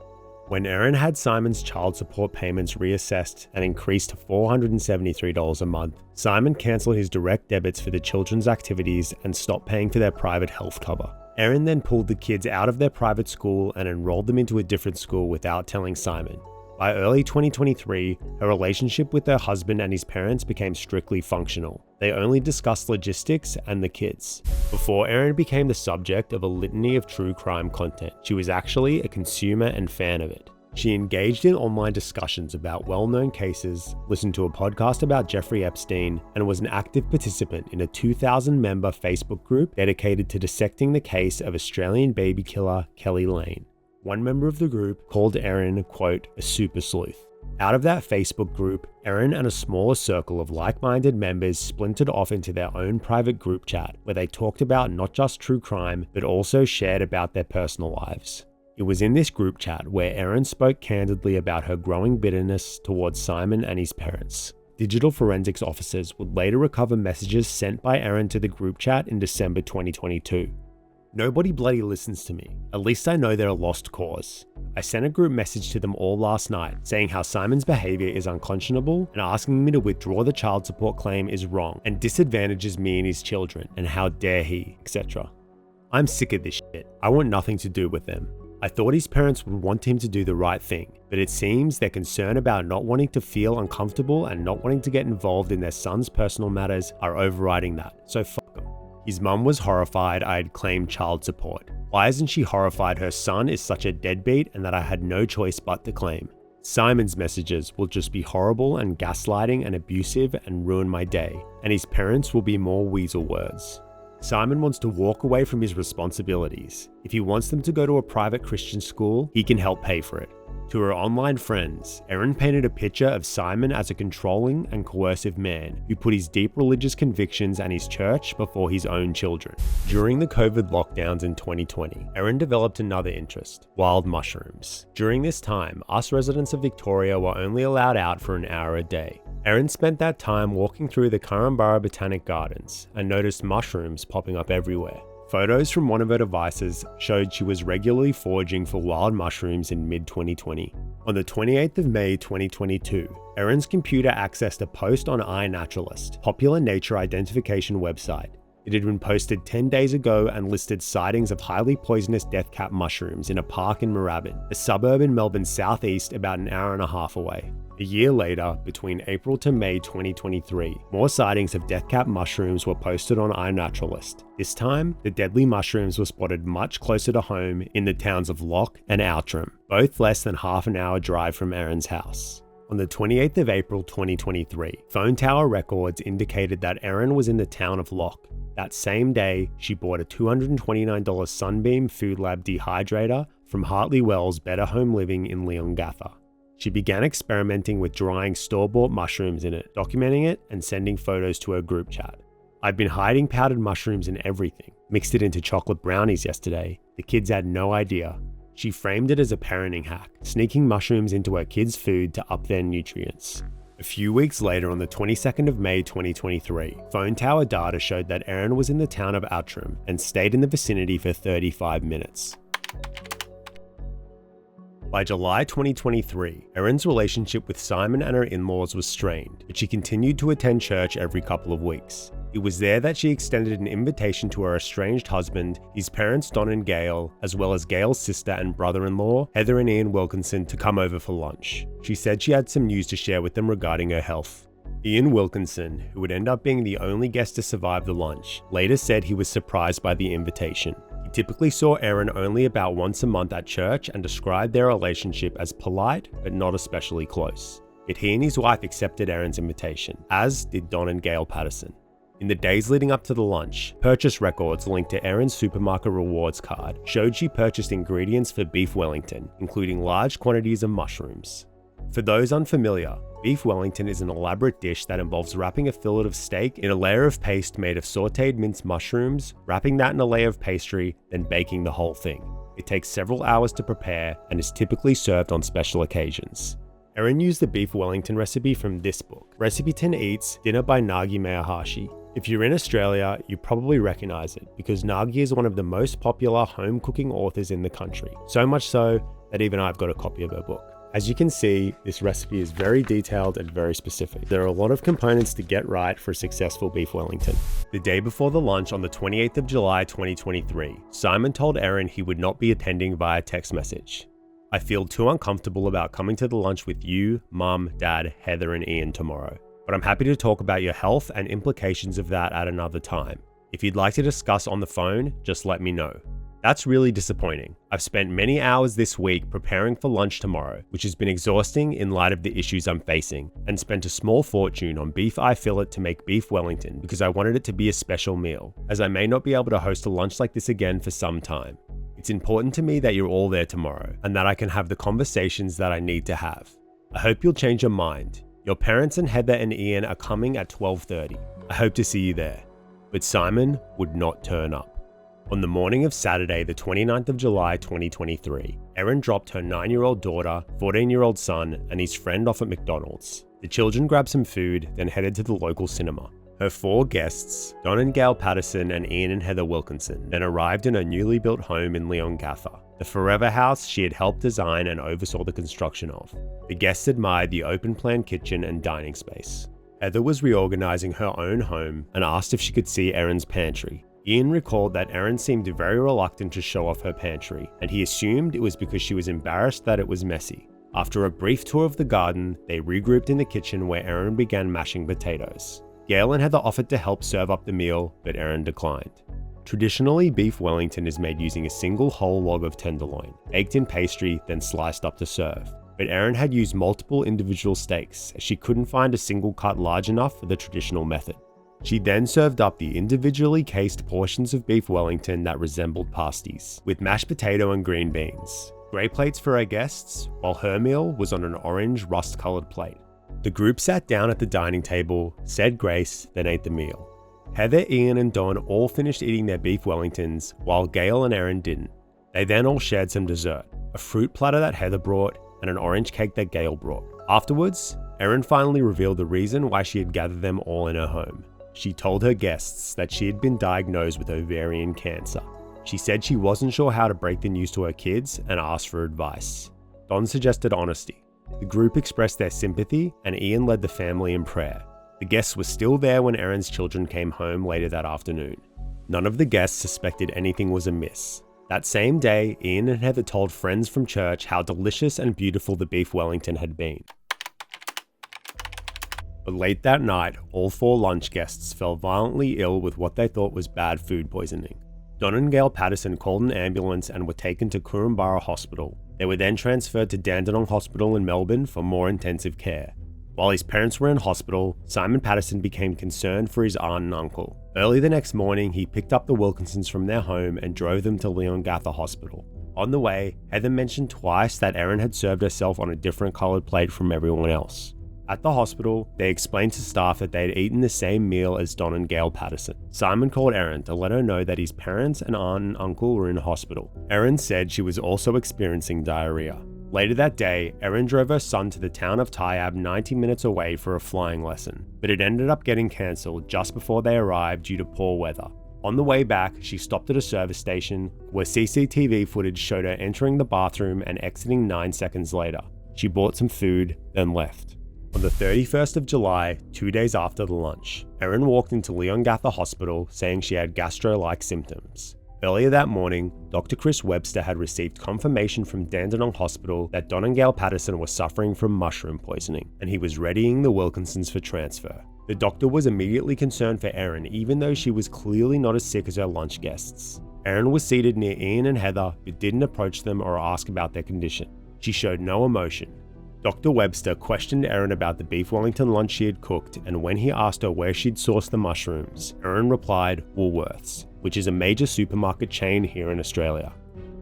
When Erin had Simon's child support payments reassessed and increased to $473 a month, Simon cancelled his direct debits for the children's activities and stopped paying for their private health cover. Erin then pulled the kids out of their private school and enrolled them into a different school without telling Simon. By early 2023, her relationship with her husband and his parents became strictly functional. They only discussed logistics and the kids. Before Erin became the subject of a litany of true crime content, she was actually a consumer and fan of it. She engaged in online discussions about well-known cases, listened to a podcast about Jeffrey Epstein, and was an active participant in a 2,000-member Facebook group dedicated to dissecting the case of Australian baby killer Kelly Lane. One member of the group called Erin, quote, a super sleuth. Out of that Facebook group, Erin and a smaller circle of like-minded members splintered off into their own private group chat where they talked about not just true crime, but also shared about their personal lives. It was in this group chat where Erin spoke candidly about her growing bitterness towards Simon and his parents. Digital forensics officers would later recover messages sent by Erin to the group chat in December 2022. Nobody bloody listens to me. At least I know they're a lost cause. I sent a group message to them all last night saying how Simon's behaviour is unconscionable and asking me to withdraw the child support claim is wrong and disadvantages me and his children and how dare he, etc. I'm sick of this shit. I want nothing to do with them. I thought his parents would want him to do the right thing, but it seems their concern about not wanting to feel uncomfortable and not wanting to get involved in their son's personal matters are overriding that, so fuck him. His mum was horrified I had claimed child support. Why isn't she horrified her son is such a deadbeat and that I had no choice but to claim? Simon's messages will just be horrible and gaslighting and abusive and ruin my day, and his parents will be more weasel words. Simon wants to walk away from his responsibilities. If he wants them to go to a private Christian school, he can help pay for it. To her online friends, Erin painted a picture of Simon as a controlling and coercive man who put his deep religious convictions and his church before his own children. During the COVID lockdowns in 2020, Erin developed another interest, wild mushrooms. During this time, us residents of Victoria were only allowed out for an hour a day. Erin spent that time walking through the Currambara Botanic Gardens and noticed mushrooms popping up everywhere. Photos from one of her devices showed she was regularly foraging for wild mushrooms in mid-2020. On the 28th of May 2022, Erin's computer accessed a post on iNaturalist, popular nature identification website. It had been posted 10 days ago and listed sightings of highly poisonous deathcap mushrooms in a park in Moorabbin, a suburb in Melbourne's southeast about an hour and a half away. A year later, between April to May 2023, more sightings of deathcap mushrooms were posted on iNaturalist. This time, the deadly mushrooms were spotted much closer to home in the towns of Lock and Outram, both less than half an hour drive from Erin's house. On the 28th of April 2023, phone tower records indicated that Erin was in the town of Lock. That same day, she bought a $229 Sunbeam Food Lab dehydrator from Hartley Wells Better Home Living in Leongatha. She began experimenting with drying store-bought mushrooms in it, documenting it and sending photos to her group chat. I'd been hiding powdered mushrooms in everything, mixed it into chocolate brownies yesterday. The kids had no idea. She framed it as a parenting hack, sneaking mushrooms into her kids' food to up their nutrients. A few weeks later, on the 22nd of May 2023, phone tower data showed that Erin was in the town of Outram and stayed in the vicinity for 35 minutes. By July 2023, Erin's relationship with Simon and her in-laws was strained, but she continued to attend church every couple of weeks. It was there that she extended an invitation to her estranged husband, his parents Don and Gail, as well as Gail's sister and brother-in-law, Heather and Ian Wilkinson, to come over for lunch. She said she had some news to share with them regarding her health. Ian Wilkinson, who would end up being the only guest to survive the lunch, later said he was surprised by the invitation. He typically saw Erin only about once a month at church and described their relationship as polite but not especially close. Yet he and his wife accepted Erin's invitation, as did Don and Gail Patterson. In the days leading up to the lunch, purchase records linked to Erin's supermarket rewards card showed she purchased ingredients for beef Wellington, including large quantities of mushrooms. For those unfamiliar, beef Wellington is an elaborate dish that involves wrapping a fillet of steak in a layer of paste made of sautéed minced mushrooms, wrapping that in a layer of pastry, then baking the whole thing. It takes several hours to prepare and is typically served on special occasions. Erin used the beef Wellington recipe from this book, Recipe 10 Eats, Dinner by Nagi Mayahashi. If you're in Australia, you probably recognise it because Nagi is one of the most popular home cooking authors in the country, so much so that even I've got a copy of her book. As you can see, this recipe is very detailed and very specific. There are a lot of components to get right for a successful beef Wellington. The day before the lunch on the 28th of July 2023, Simon told Erin he would not be attending via text message. I feel too uncomfortable about coming to the lunch with you, Mum, Dad, Heather and Ian tomorrow, but I'm happy to talk about your health and implications of that at another time. If you'd like to discuss on the phone, just let me know. That's really disappointing. I've spent many hours this week preparing for lunch tomorrow, which has been exhausting in light of the issues I'm facing, and spent a small fortune on beef eye fillet to make beef Wellington because I wanted it to be a special meal, as I may not be able to host a lunch like this again for some time. It's important to me that you're all there tomorrow, and that I can have the conversations that I need to have. I hope you'll change your mind. Your parents and Heather and Ian are coming at 12:30. I hope to see you there. But Simon would not turn up. On the morning of Saturday, the 29th of July 2023, Erin dropped her 9-year-old daughter, 14-year-old son, and his friend off at McDonald's. The children grabbed some food, then headed to the local cinema. Her 4 guests, Don and Gail Patterson and Ian and Heather Wilkinson, then arrived in her newly built home in Leongatha, the forever house she had helped design and oversaw the construction of. The guests admired the open-plan kitchen and dining space. Heather was reorganizing her own home and asked if she could see Erin's pantry. Ian recalled that Erin seemed very reluctant to show off her pantry, and he assumed it was because she was embarrassed that it was messy. After a brief tour of the garden, they regrouped in the kitchen where Erin began mashing potatoes. Gail and Heather offered to help serve up the meal, but Erin declined. Traditionally, beef Wellington is made using a single whole log of tenderloin, baked in pastry, then sliced up to serve. But Erin had used multiple individual steaks, as she couldn't find a single cut large enough for the traditional method. She then served up the individually cased portions of beef Wellington that resembled pasties, with mashed potato and green beans. Grey plates for her guests, while her meal was on an orange rust-coloured plate. The group sat down at the dining table, said grace, then ate the meal. Heather, Ian and Don all finished eating their beef Wellingtons, while Gail and Erin didn't. They then all shared some dessert, a fruit platter that Heather brought, and an orange cake that Gail brought. Afterwards, Erin finally revealed the reason why she had gathered them all in her home. She told her guests that she had been diagnosed with ovarian cancer. She said she wasn't sure how to break the news to her kids and asked for advice. Don suggested honesty. The group expressed their sympathy, and Ian led the family in prayer. The guests were still there when Erin's children came home later that afternoon. None of the guests suspected anything was amiss. That same day, Ian and Heather told friends from church how delicious and beautiful the beef Wellington had been. But late that night, all 4 lunch guests fell violently ill with what they thought was bad food poisoning. Don and Gail Patterson called an ambulance and were taken to Kurrumbara Hospital. They were then transferred to Dandenong Hospital in Melbourne for more intensive care. While his parents were in hospital, Simon Patterson became concerned for his aunt and uncle. Early the next morning, he picked up the Wilkinsons from their home and drove them to Leongatha Hospital. On the way, Heather mentioned twice that Erin had served herself on a different coloured plate from everyone else. At the hospital, they explained to staff that they had eaten the same meal as Don and Gail Patterson. Simon called Erin to let her know that his parents and aunt and uncle were in hospital. Erin said she was also experiencing diarrhea. Later that day, Erin drove her son to the town of Taiab 90 minutes away for a flying lesson, but it ended up getting cancelled just before they arrived due to poor weather. On the way back, she stopped at a service station where CCTV footage showed her entering the bathroom and exiting 9 seconds later. She bought some food, then left. On the 31st of July, 2 days after the lunch, Erin walked into Leongatha Hospital saying she had gastro-like symptoms. Earlier that morning, Dr. Chris Webster had received confirmation from Dandenong Hospital that Don and Gail Patterson were suffering from mushroom poisoning, and he was readying the Wilkinsons for transfer. The doctor was immediately concerned for Erin, even though she was clearly not as sick as her lunch guests. Erin was seated near Ian and Heather, but didn't approach them or ask about their condition. She showed no emotion. Dr. Webster questioned Erin about the beef Wellington lunch she had cooked, and when he asked her where she'd sourced the mushrooms, Erin replied, Woolworths, which is a major supermarket chain here in Australia.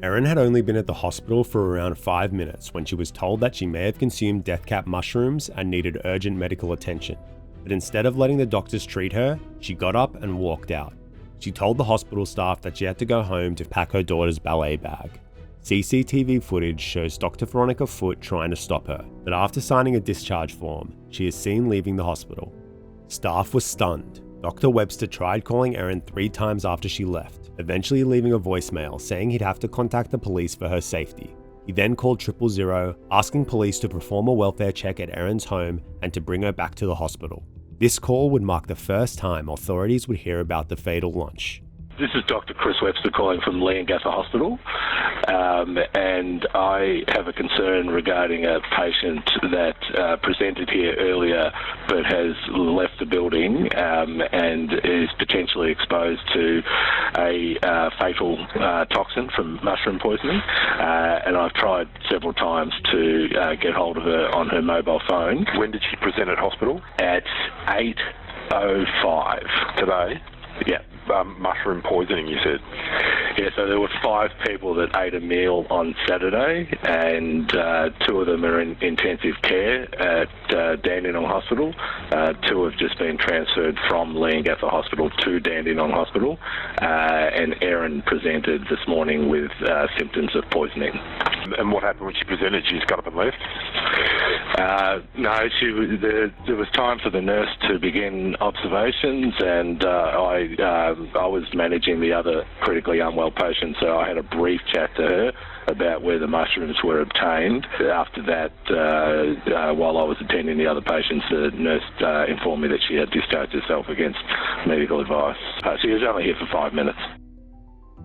Erin had only been at the hospital for around 5 minutes when she was told that she may have consumed death cap mushrooms and needed urgent medical attention. But instead of letting the doctors treat her, she got up and walked out. She told the hospital staff that she had to go home to pack her daughter's ballet bag. CCTV footage shows Dr. Veronica Foote trying to stop her, but after signing a discharge form, she is seen leaving the hospital. Staff was stunned. Dr. Webster tried calling Erin 3 times after she left, eventually leaving a voicemail saying he'd have to contact the police for her safety. He then called 000, asking police to perform a welfare check at Erin's home and to bring her back to the hospital. This call would mark the first time authorities would hear about the fatal lunch. This is Dr. Chris Webster calling from Leongatha Hospital, and I have a concern regarding a patient that presented here earlier but has left the building and is potentially exposed to a fatal toxin from mushroom poisoning, and I've tried several times to get hold of her on her mobile phone. When did she present at hospital? At 8:05. Today? Yeah. Mushroom poisoning, you said? Yeah, so there were 5 people that ate a meal on Saturday, and 2 of them are in intensive care at Dandenong Hospital. 2 have just been transferred from Leongatha Hospital to Dandenong Hospital, and Erin presented this morning with symptoms of poisoning. And what happened when she presented? She just got up and left? No, there was time for the nurse to begin observations, and I was managing the other critically unwell patient, so I had a brief chat to her about where the mushrooms were obtained. After that, while I was attending the other patients, the nurse informed me that she had discharged herself against medical advice. She was only here for 5 minutes.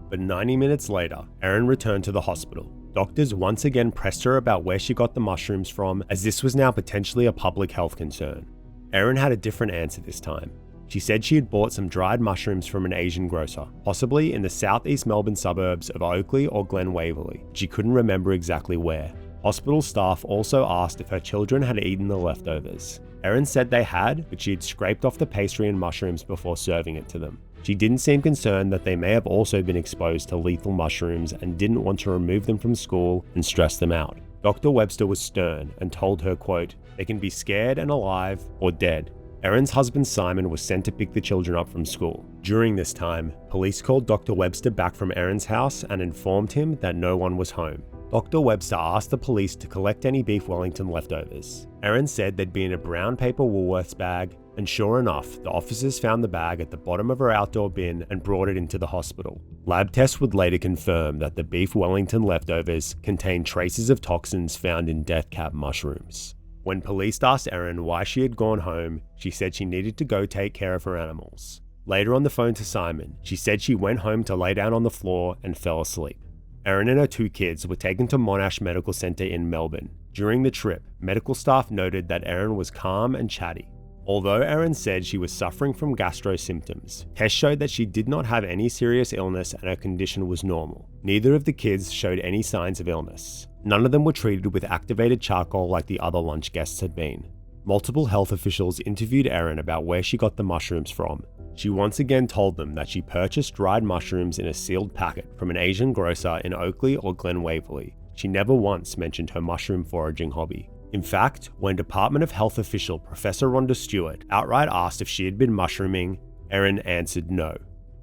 But 90 minutes later, Erin returned to the hospital. Doctors once again pressed her about where she got the mushrooms from, as this was now potentially a public health concern. Erin had a different answer this time. She said she had bought some dried mushrooms from an Asian grocer, possibly in the southeast Melbourne suburbs of Oakley or Glen Waverley. She couldn't remember exactly where. Hospital staff also asked if her children had eaten the leftovers. Erin said they had, but she had scraped off the pastry and mushrooms before serving it to them. She didn't seem concerned that they may have also been exposed to lethal mushrooms and didn't want to remove them from school and stress them out. Dr. Webster was stern and told her, quote, "They can be scared and alive or dead." Erin's husband Simon was sent to pick the children up from school. During this time, police called Dr. Webster back from Erin's house and informed him that no one was home. Dr. Webster asked the police to collect any beef Wellington leftovers. Erin said they'd be in a brown paper Woolworths bag, and sure enough, the officers found the bag at the bottom of her outdoor bin and brought it into the hospital. Lab tests would later confirm that the beef Wellington leftovers contained traces of toxins found in death cap mushrooms. When police asked Erin why she had gone home, she said she needed to go take care of her animals. Later on the phone to Simon, she said she went home to lay down on the floor and fell asleep. Erin and her 2 kids were taken to Monash Medical Centre in Melbourne. During the trip, medical staff noted that Erin was calm and chatty. Although Erin said she was suffering from gastro symptoms, tests showed that she did not have any serious illness and her condition was normal. Neither of the kids showed any signs of illness. None of them were treated with activated charcoal like the other lunch guests had been. Multiple health officials interviewed Erin about where she got the mushrooms from. She once again told them that she purchased dried mushrooms in a sealed packet from an Asian grocer in Oakley or Glen Waverley. She never once mentioned her mushroom foraging hobby. In fact, when Department of Health official Professor Rhonda Stewart outright asked if she had been mushrooming, Erin answered no.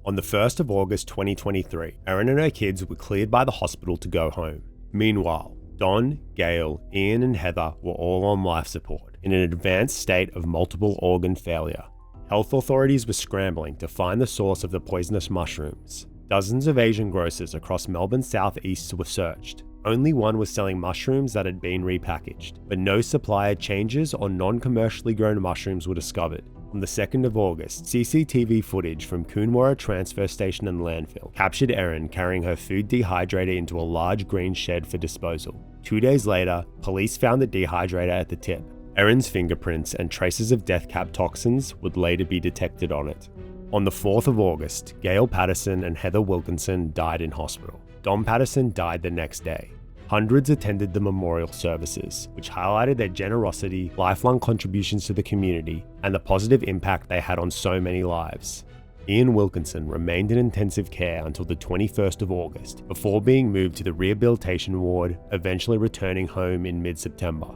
On the 1st of August 2023, Erin and her kids were cleared by the hospital to go home. Meanwhile, Don, Gail, Ian and Heather were all on life support, in an advanced state of multiple organ failure. Health authorities were scrambling to find the source of the poisonous mushrooms. Dozens of Asian grocers across Melbourne's southeast were searched. Only one was selling mushrooms that had been repackaged, but no supplier changes or non-commercially grown mushrooms were discovered. On the 2nd of August, CCTV footage from Coonawarra transfer station and landfill captured Erin carrying her food dehydrator into a large green shed for disposal. 2 days later, police found the dehydrator at the tip. Erin's fingerprints and traces of death cap toxins would later be detected on it. On the 4th of August, Gail Patterson and Heather Wilkinson died in hospital. Don Patterson died the next day. Hundreds attended the memorial services, which highlighted their generosity, lifelong contributions to the community, and the positive impact they had on so many lives. Ian Wilkinson remained in intensive care until the 21st of August, before being moved to the rehabilitation ward, eventually returning home in mid-September.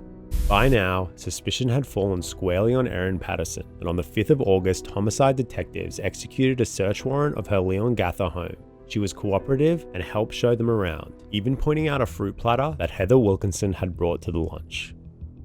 By now, suspicion had fallen squarely on Erin Patterson, and on the 5th of August, homicide detectives executed a search warrant of her Leongatha home. She was cooperative and helped show them around, even pointing out a fruit platter that Heather Wilkinson had brought to the lunch.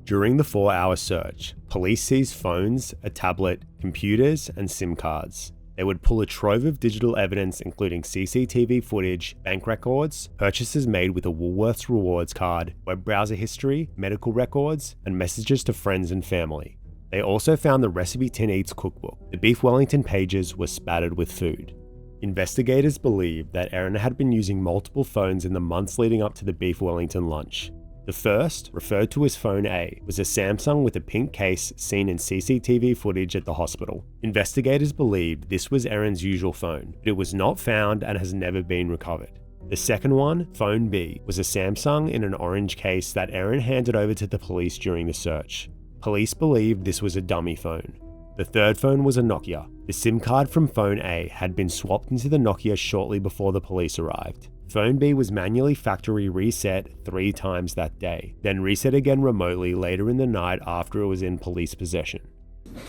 During the 4-hour search, police seized phones, a tablet, computers, and SIM cards. They would pull a trove of digital evidence including CCTV footage, bank records, purchases made with a Woolworths rewards card, web browser history, medical records, and messages to friends and family. They also found the Recipe Tin Eats cookbook. The beef Wellington pages were spattered with food. Investigators believe that Erin had been using multiple phones in the months leading up to the beef Wellington lunch. The first, referred to as Phone A, was a Samsung with a pink case seen in CCTV footage at the hospital. Investigators believed this was Erin's usual phone, but it was not found and has never been recovered. The second one, Phone B, was a Samsung in an orange case that Erin handed over to the police during the search. Police believed this was a dummy phone. The third phone was a Nokia. The SIM card from Phone A had been swapped into the Nokia shortly before the police arrived. Phone B was manually factory reset 3 times that day, then reset again remotely later in the night after it was in police possession.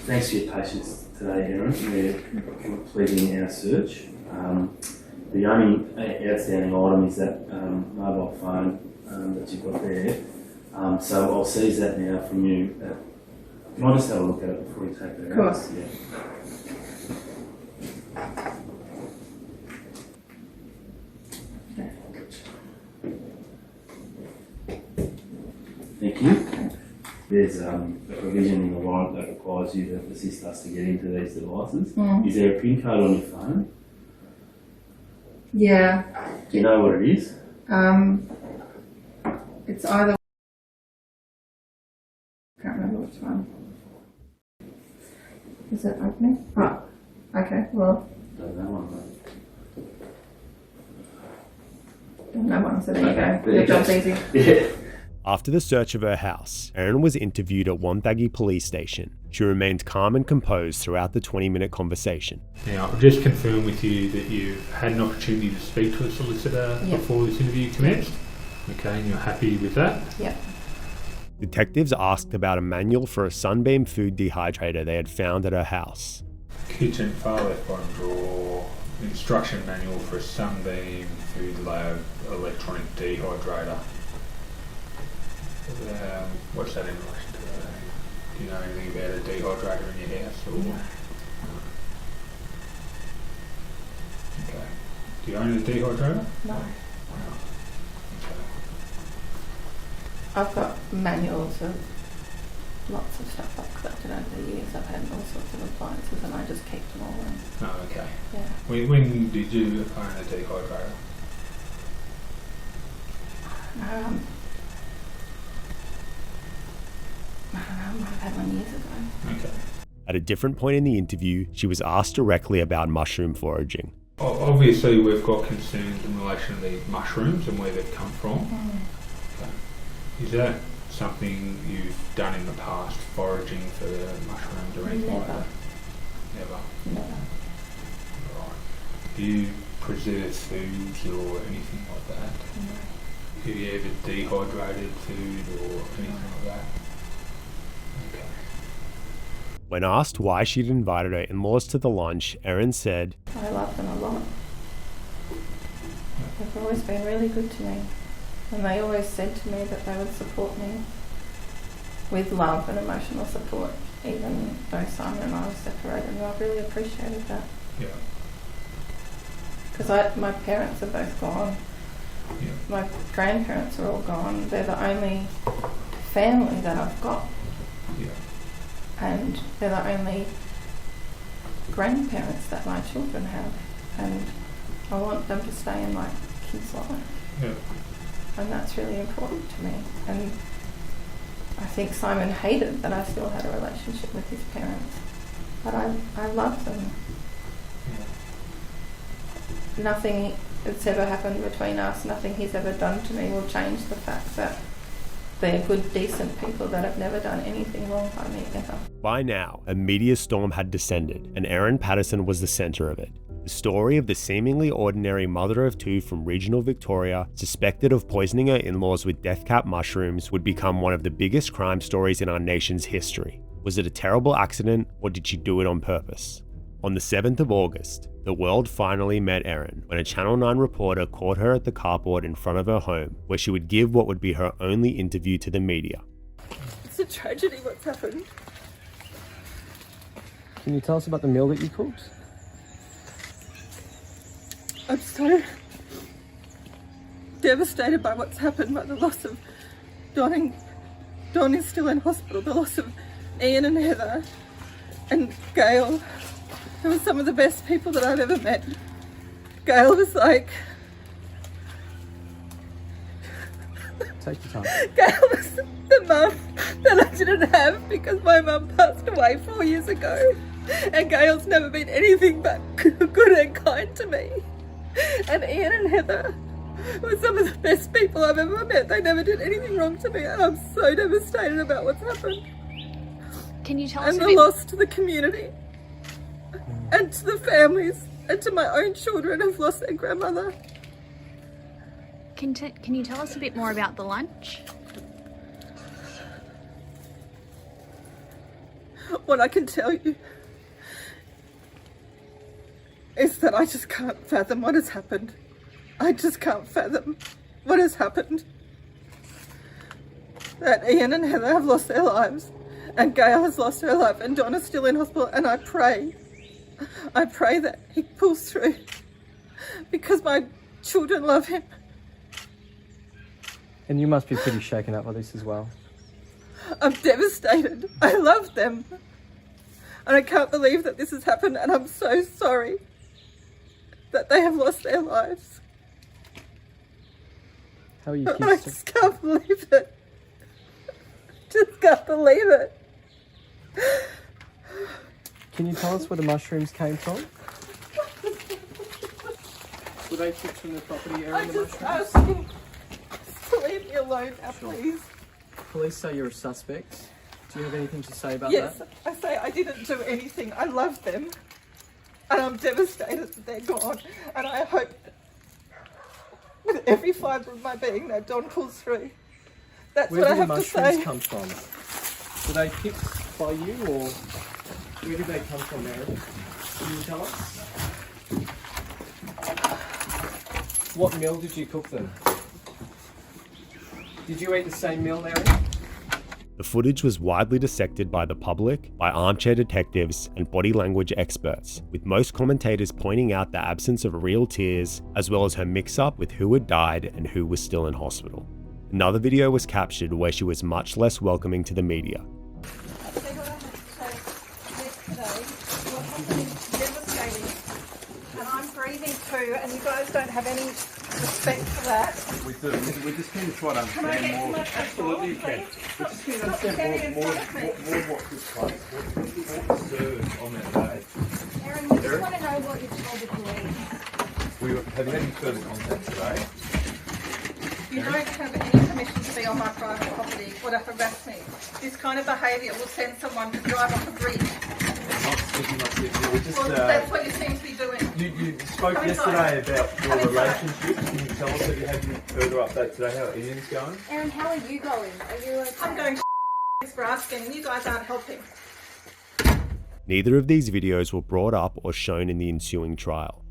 Thanks for your patience today, Erin. We're completing our search. The only outstanding item is that mobile phone that you've got there. So I'll seize that now from you. Can I just have a look at it before you take it out? Of course. Yeah. Thank you. There's a provision in the warrant that requires you to assist us to get into these devices. Is there a PIN code on your phone? Yeah. Do you know what it is? It's either. Can't remember which one. Is it opening? Oh, okay. Well. Don't know one, mate. No one, so there you Okay, go. Your job's easy. Yeah. After the search of her house, Erin was interviewed at Wonthaggi Police Station. She remained calm and composed throughout the 20-minute conversation. Now, I'll just confirm with you that you had an opportunity to speak to a solicitor before this interview commenced. Okay, and you're happy with that? Yep. Detectives asked about a manual for a Sunbeam food dehydrator they had found at her house. Kitchen, far left bottom drawer, instruction manual for a Sunbeam food lab electronic dehydrator. What's that in relation to? Do you know anything about a dehydrator in your house? Or? No. Okay. Do you own a dehydrator? No. Okay. I've got manuals of lots of stuff like collected over the years. I've had all sorts of appliances and I just keep them all in. Oh, okay. Yeah. When did you own a dehydrator? I don't know, I might have had one years ago. Okay. At a different point in the interview, she was asked directly about mushroom foraging. Obviously, we've got concerns in relation to these mushrooms and where they've come from. Okay. Is that something you've done in the past, foraging for mushrooms or anything like that? Never? Never. Right. Do you preserve foods or anything like that? No. Have you ever dehydrated food or anything like that? Okay. When asked why she'd invited her in-laws to the lunch, Erin said, I love them a lot. They've always been really good to me. And they always said to me that they would support me with love and emotional support, even though Simon and I were separated, and I've really appreciated that. Yeah. Because my parents are both gone. Yeah. My grandparents are all gone. They're the only family that I've got. Yeah. And they're the only grandparents that my children have. And I want them to stay in my kids' life. Yeah. And that's really important to me. And I think Simon hated that I still had a relationship with his parents. But I love them. Yeah. Nothing that's ever happened between us, nothing he's ever done to me will change the fact that they're good, decent people that have never done anything wrong by me, ever. By now, a media storm had descended, and Erin Patterson was the centre of it. The story of the seemingly ordinary mother of two from regional Victoria, suspected of poisoning her in-laws with death cap mushrooms, would become one of the biggest crime stories in our nation's history. Was it a terrible accident, or did she do it on purpose? On the 7th of August, the world finally met Erin when a Channel 9 reporter caught her at the carport in front of her home, where she would give what would be her only interview to the media. It's a tragedy what's happened. Can you tell us about the meal that you cooked? I'm so devastated by what's happened, by the loss of Don is still in hospital, the loss of Ian and Heather and Gail, who were some of the best people that I've ever met. Gail was like... Take your time. Gail was the mum that I didn't have because my mum passed away 4 years ago. And Gail's never been anything but good and kind to me. And Ian and Heather were some of the best people I've ever met. They never did anything wrong to me, and I'm so devastated about what's happened. Can you tell us and the loss to the community, and to the families, and to my own children who've lost their grandmother. Can you tell us a bit more about the lunch? What I can tell you is that I just can't fathom what has happened. I just can't fathom what has happened. That Ian and Heather have lost their lives, and Gail has lost her life, and Donna's still in hospital, and I pray that he pulls through, because my children love him. And you must be pretty shaken up by this as well. I'm devastated. I love them. And I can't believe that this has happened, and I'm so sorry that they have lost their lives. How are you I just can't believe it. Just can't believe it. Can you tell us where the mushrooms came from? Were they picked from the property area? I just ask you to leave me alone now, please. Police say you're a suspect. Do you have anything to say about that? Yes, I say I didn't do anything. I love them. And I'm devastated that they're gone. And I hope with every fibre of my being that Don pulls through. That's what I have to say. Where did the mushrooms come from? Were they picked by you, or where did they come from, Erin? Can you tell us? What meal did you cook them? Did you eat the same meal, Erin? The footage was widely dissected by the public, by armchair detectives, and body language experts, with most commentators pointing out the absence of real tears, as well as her mix-up with who had died and who was still in hospital. Another video was captured where she was much less welcoming to the media. Too, and you guys don't have any respect for that. We do. We're just keen to try to understand more. Absolutely, you can. We're just keen to understand more what took place. What was served on that day. Erin, we just want to know what you're told to believe. Have you had any further contact today? You don't have any permission to be on my private property or to harass me. This kind of behaviour will send someone to drive off a bridge. That's what you seem to be doing. You spoke yesterday about your relationships. Can you tell us if you had any further update today how Ian's going? Erin, how are you going? Are you okay? I'm going thanks for asking, and you guys aren't helping. Neither of these videos were brought up or shown in the ensuing trial.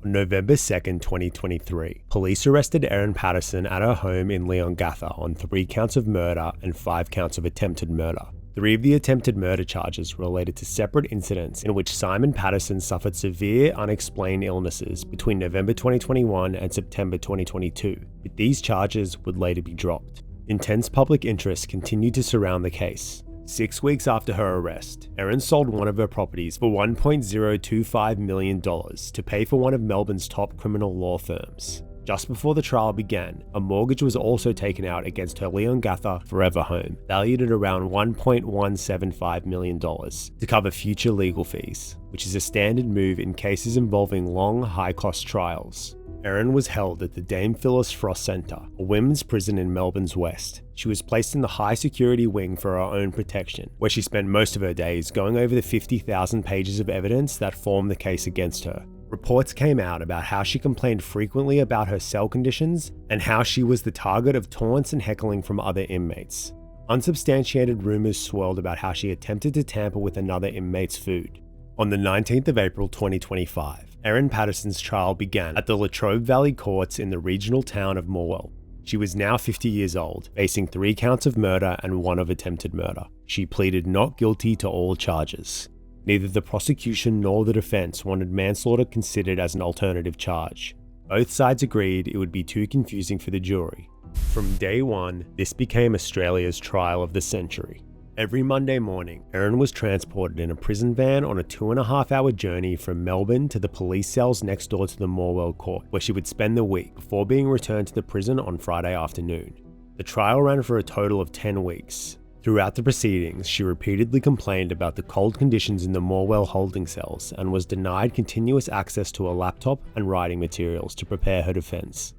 On November 2nd, 2023, police arrested Erin Patterson at her home in Leongatha on 3 counts of murder and 5 counts of attempted murder. 3 of the attempted murder charges related to separate incidents in which Simon Patterson suffered severe unexplained illnesses between November 2021 and September 2022, but these charges would later be dropped. Intense public interest continued to surround the case. 6 weeks after her arrest, Erin sold one of her properties for $1.025 million to pay for one of Melbourne's top criminal law firms. Just before the trial began, a mortgage was also taken out against her Leongatha forever home, valued at around $1.175 million, to cover future legal fees, which is a standard move in cases involving long, high-cost trials. Erin was held at the Dame Phyllis Frost Centre, a women's prison in Melbourne's west. She was placed in the high-security wing for her own protection, where she spent most of her days going over the 50,000 pages of evidence that form the case against her. Reports came out about how she complained frequently about her cell conditions and how she was the target of taunts and heckling from other inmates. Unsubstantiated rumours swirled about how she attempted to tamper with another inmate's food. On the 19th of April 2025, Erin Patterson's trial began at the Latrobe Valley Courts in the regional town of Morwell. She was now 50 years old, facing 3 counts of murder and 1 of attempted murder. She pleaded not guilty to all charges. Neither the prosecution nor the defense wanted manslaughter considered as an alternative charge. Both sides agreed it would be too confusing for the jury. From day one, this became Australia's trial of the century. Every Monday morning, Erin was transported in a prison van on a 2.5-hour journey from Melbourne to the police cells next door to the Morwell court, where she would spend the week before being returned to the prison on Friday afternoon. The trial ran for a total of 10 weeks. Throughout the proceedings, she repeatedly complained about the cold conditions in the Morwell holding cells and was denied continuous access to a laptop and writing materials to prepare her defense.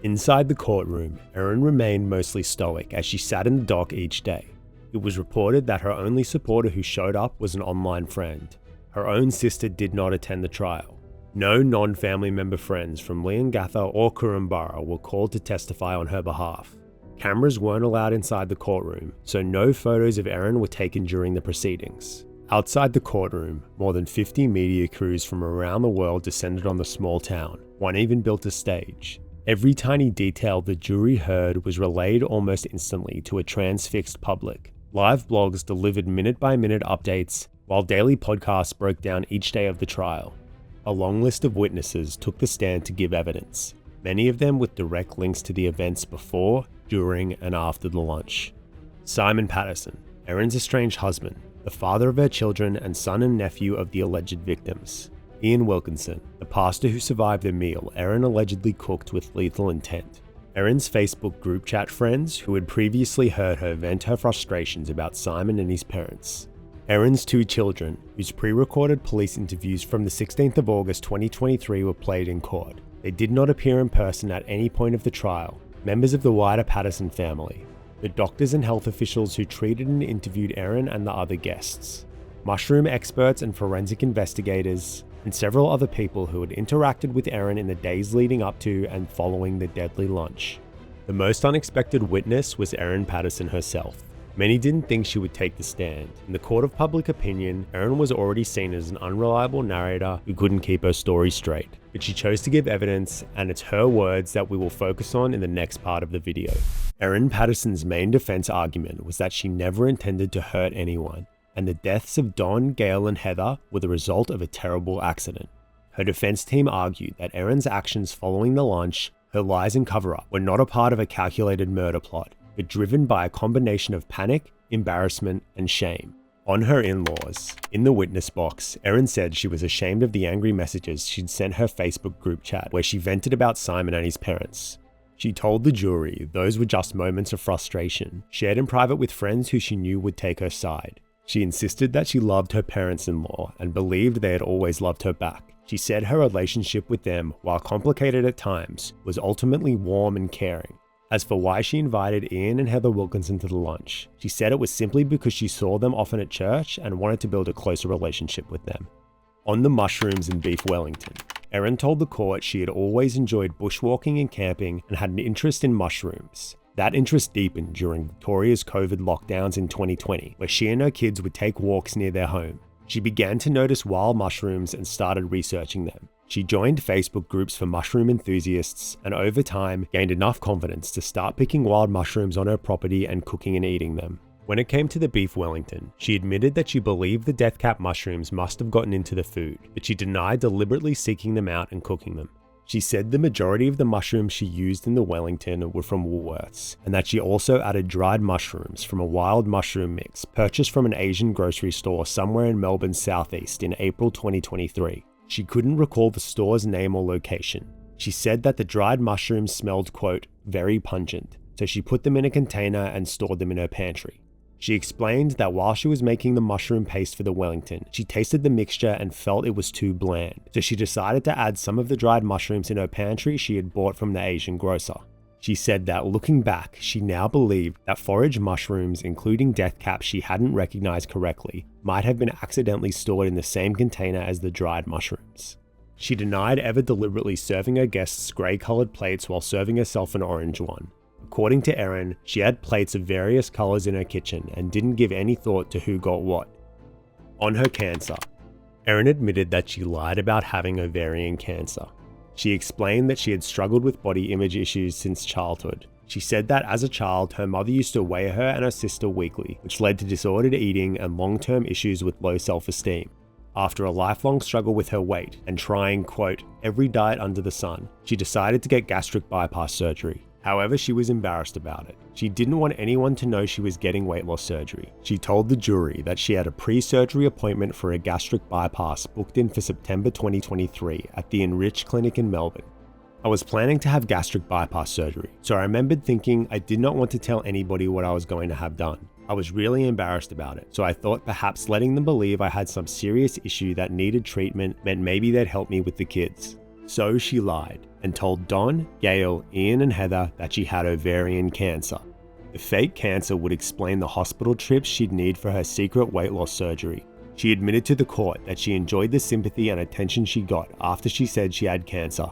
Inside the courtroom, Erin remained mostly stoic as she sat in the dock each day. It was reported that her only supporter who showed up was an online friend. Her own sister did not attend the trial. No non-family member friends from Leongatha or Korumburra were called to testify on her behalf. Cameras weren't allowed inside the courtroom, so no photos of Erin were taken during the proceedings. Outside the courtroom, more than 50 media crews from around the world descended on the small town. One even built a stage. Every tiny detail the jury heard was relayed almost instantly to a transfixed public. Live blogs delivered minute-by-minute updates, while daily podcasts broke down each day of the trial. A long list of witnesses took the stand to give evidence, many of them with direct links to the events before, during, and after the lunch. Simon Patterson, Erin's estranged husband, the father of her children and son and nephew of the alleged victims. Ian Wilkinson, the pastor who survived the meal Erin allegedly cooked with lethal intent. Erin's Facebook group chat friends who had previously heard her vent her frustrations about Simon and his parents. Erin's 2 children, whose pre-recorded police interviews from the 16th of August 2023 were played in court. They did not appear in person at any point of the trial. Members of the wider Patterson family. The doctors and health officials who treated and interviewed Erin and the other guests. Mushroom experts and forensic investigators, and several other people who had interacted with Erin in the days leading up to and following the deadly lunch. The most unexpected witness was Erin Patterson herself. Many didn't think she would take the stand. In the court of public opinion, Erin was already seen as an unreliable narrator who couldn't keep her story straight. But she chose to give evidence, and it's her words that we will focus on in the next part of the video. Erin Patterson's main defense argument was that she never intended to hurt anyone, and the deaths of Don, Gail, and Heather were the result of a terrible accident. Her defense team argued that Erin's actions following the lunch, her lies and cover-up, were not a part of a calculated murder plot, but driven by a combination of panic, embarrassment, and shame. On her in-laws, in the witness box, Erin said she was ashamed of the angry messages she'd sent her Facebook group chat where she vented about Simon and his parents. She told the jury those were just moments of frustration, shared in private with friends who she knew would take her side. She insisted that she loved her parents-in-law and believed they had always loved her back. She said her relationship with them, while complicated at times, was ultimately warm and caring. As for why she invited Ian and Heather Wilkinson to the lunch, she said it was simply because she saw them often at church and wanted to build a closer relationship with them. On the mushrooms and beef Wellington, Erin told the court she had always enjoyed bushwalking and camping and had an interest in mushrooms. That interest deepened during Victoria's COVID lockdowns in 2020, where she and her kids would take walks near their home. She began to notice wild mushrooms and started researching them. She joined Facebook groups for mushroom enthusiasts and over time gained enough confidence to start picking wild mushrooms on her property and cooking and eating them. When it came to the beef Wellington, she admitted that she believed the death cap mushrooms must have gotten into the food, but she denied deliberately seeking them out and cooking them. She said the majority of the mushrooms she used in the Wellington were from Woolworths, and that she also added dried mushrooms from a wild mushroom mix purchased from an Asian grocery store somewhere in Melbourne's southeast in April 2023. She couldn't recall the store's name or location. She said that the dried mushrooms smelled, quote, very pungent, so she put them in a container and stored them in her pantry. She explained that while she was making the mushroom paste for the Wellington, she tasted the mixture and felt it was too bland, so she decided to add some of the dried mushrooms in her pantry she had bought from the Asian grocer. She said that looking back, she now believed that forage mushrooms, including death caps she hadn't recognized correctly, might have been accidentally stored in the same container as the dried mushrooms. She denied ever deliberately serving her guests grey-coloured plates while serving herself an orange one. According to Erin, she had plates of various colours in her kitchen and didn't give any thought to who got what. On her cancer, Erin admitted that she lied about having ovarian cancer. She explained that she had struggled with body image issues since childhood. She said that as a child, her mother used to weigh her and her sister weekly, which led to disordered eating and long-term issues with low self-esteem. After a lifelong struggle with her weight and trying, quote, every diet under the sun, she decided to get gastric bypass surgery. However, she was embarrassed about it. She didn't want anyone to know she was getting weight loss surgery. She told the jury that she had a pre-surgery appointment for a gastric bypass booked in for September 2023 at the Enrich Clinic in Melbourne. I was planning to have gastric bypass surgery, so I remembered thinking I did not want to tell anybody what I was going to have done. I was really embarrassed about it, so I thought perhaps letting them believe I had some serious issue that needed treatment meant maybe they'd help me with the kids. So she lied and told Don, Gail, Ian and Heather that she had ovarian cancer. The fake cancer would explain the hospital trips she'd need for her secret weight loss surgery. She admitted to the court that she enjoyed the sympathy and attention she got after she said she had cancer.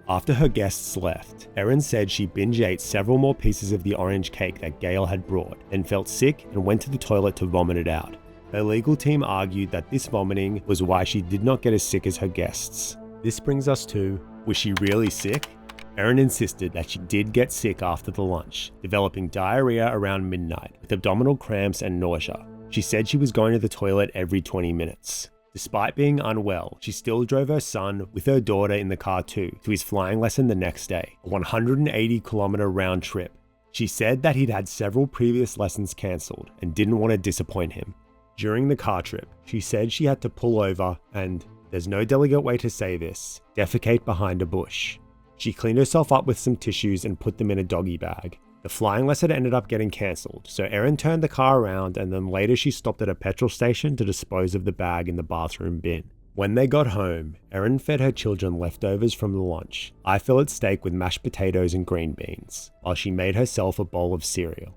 After her guests left, Erin said she binge ate several more pieces of the orange cake that Gail had brought, then felt sick and went to the toilet to vomit it out. Her legal team argued that this vomiting was why she did not get as sick as her guests. This brings us to, was she really sick? Erin insisted that she did get sick after the lunch, developing diarrhea around midnight with abdominal cramps and nausea. She said she was going to the toilet every 20 minutes. Despite being unwell, she still drove her son with her daughter in the car too to his flying lesson the next day, a 180-kilometer round trip. She said that he'd had several previous lessons cancelled and didn't want to disappoint him. During the car trip, she said she had to pull over and, there's no delicate way to say this, defecate behind a bush. She cleaned herself up with some tissues and put them in a doggy bag. The flying lesson ended up getting cancelled, so Erin turned the car around and then later she stopped at a petrol station to dispose of the bag in the bathroom bin. When they got home, Erin fed her children leftovers from the lunch, eye-fillet steak with mashed potatoes and green beans, while she made herself a bowl of cereal.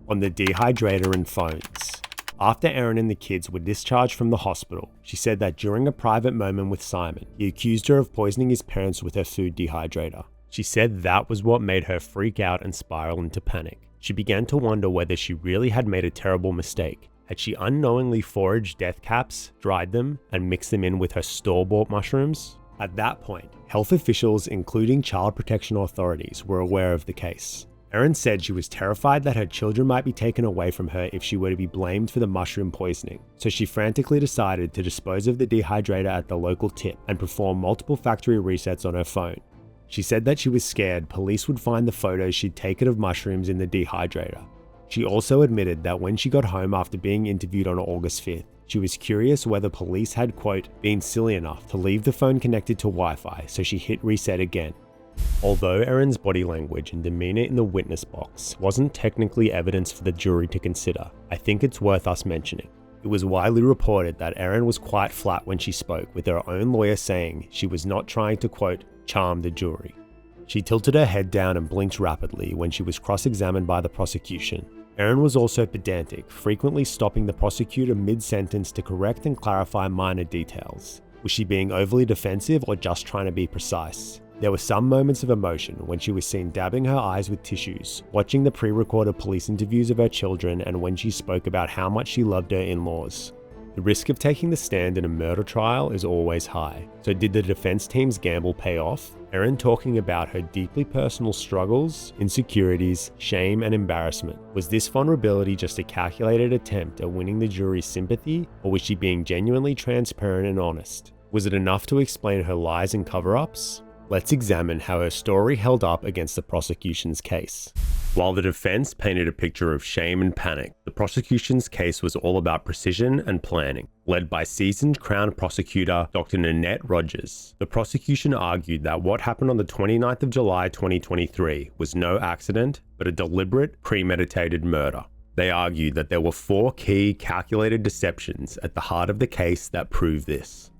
On the dehydrator and phones. After Erin and the kids were discharged from the hospital, she said that during a private moment with Simon, he accused her of poisoning his parents with her food dehydrator. She said that was what made her freak out and spiral into panic. She began to wonder whether she really had made a terrible mistake. Had she unknowingly foraged death caps, dried them, and mixed them in with her store-bought mushrooms? At that point, health officials, including child protection authorities, were aware of the case. Erin said she was terrified that her children might be taken away from her if she were to be blamed for the mushroom poisoning, so she frantically decided to dispose of the dehydrator at the local tip and perform multiple factory resets on her phone. She said that she was scared police would find the photos she'd taken of mushrooms in the dehydrator. She also admitted that when she got home after being interviewed on August 5th, she was curious whether police had, quote, been silly enough to leave the phone connected to Wi-Fi, so she hit reset again. Although Erin's body language and demeanor in the witness box wasn't technically evidence for the jury to consider, I think it's worth us mentioning. It was widely reported that Erin was quite flat when she spoke, with her own lawyer saying she was not trying to, quote, charm the jury. She tilted her head down and blinked rapidly when she was cross-examined by the prosecution. Erin was also pedantic, frequently stopping the prosecutor mid-sentence to correct and clarify minor details. Was she being overly defensive or just trying to be precise? There were some moments of emotion when she was seen dabbing her eyes with tissues, watching the pre-recorded police interviews of her children, and when she spoke about how much she loved her in-laws. The risk of taking the stand in a murder trial is always high, so did the defense team's gamble pay off? Erin talking about her deeply personal struggles, insecurities, shame and embarrassment. Was this vulnerability just a calculated attempt at winning the jury's sympathy, or was she being genuinely transparent and honest? Was it enough to explain her lies and cover-ups? Let's examine how her story held up against the prosecution's case. While the defense painted a picture of shame and panic, the prosecution's case was all about precision and planning. Led by seasoned Crown prosecutor Dr. Nanette Rogers, the prosecution argued that what happened on the 29th of July 2023 was no accident, but a deliberate, premeditated murder. They argued that there were 4 key calculated deceptions at the heart of the case that prove this.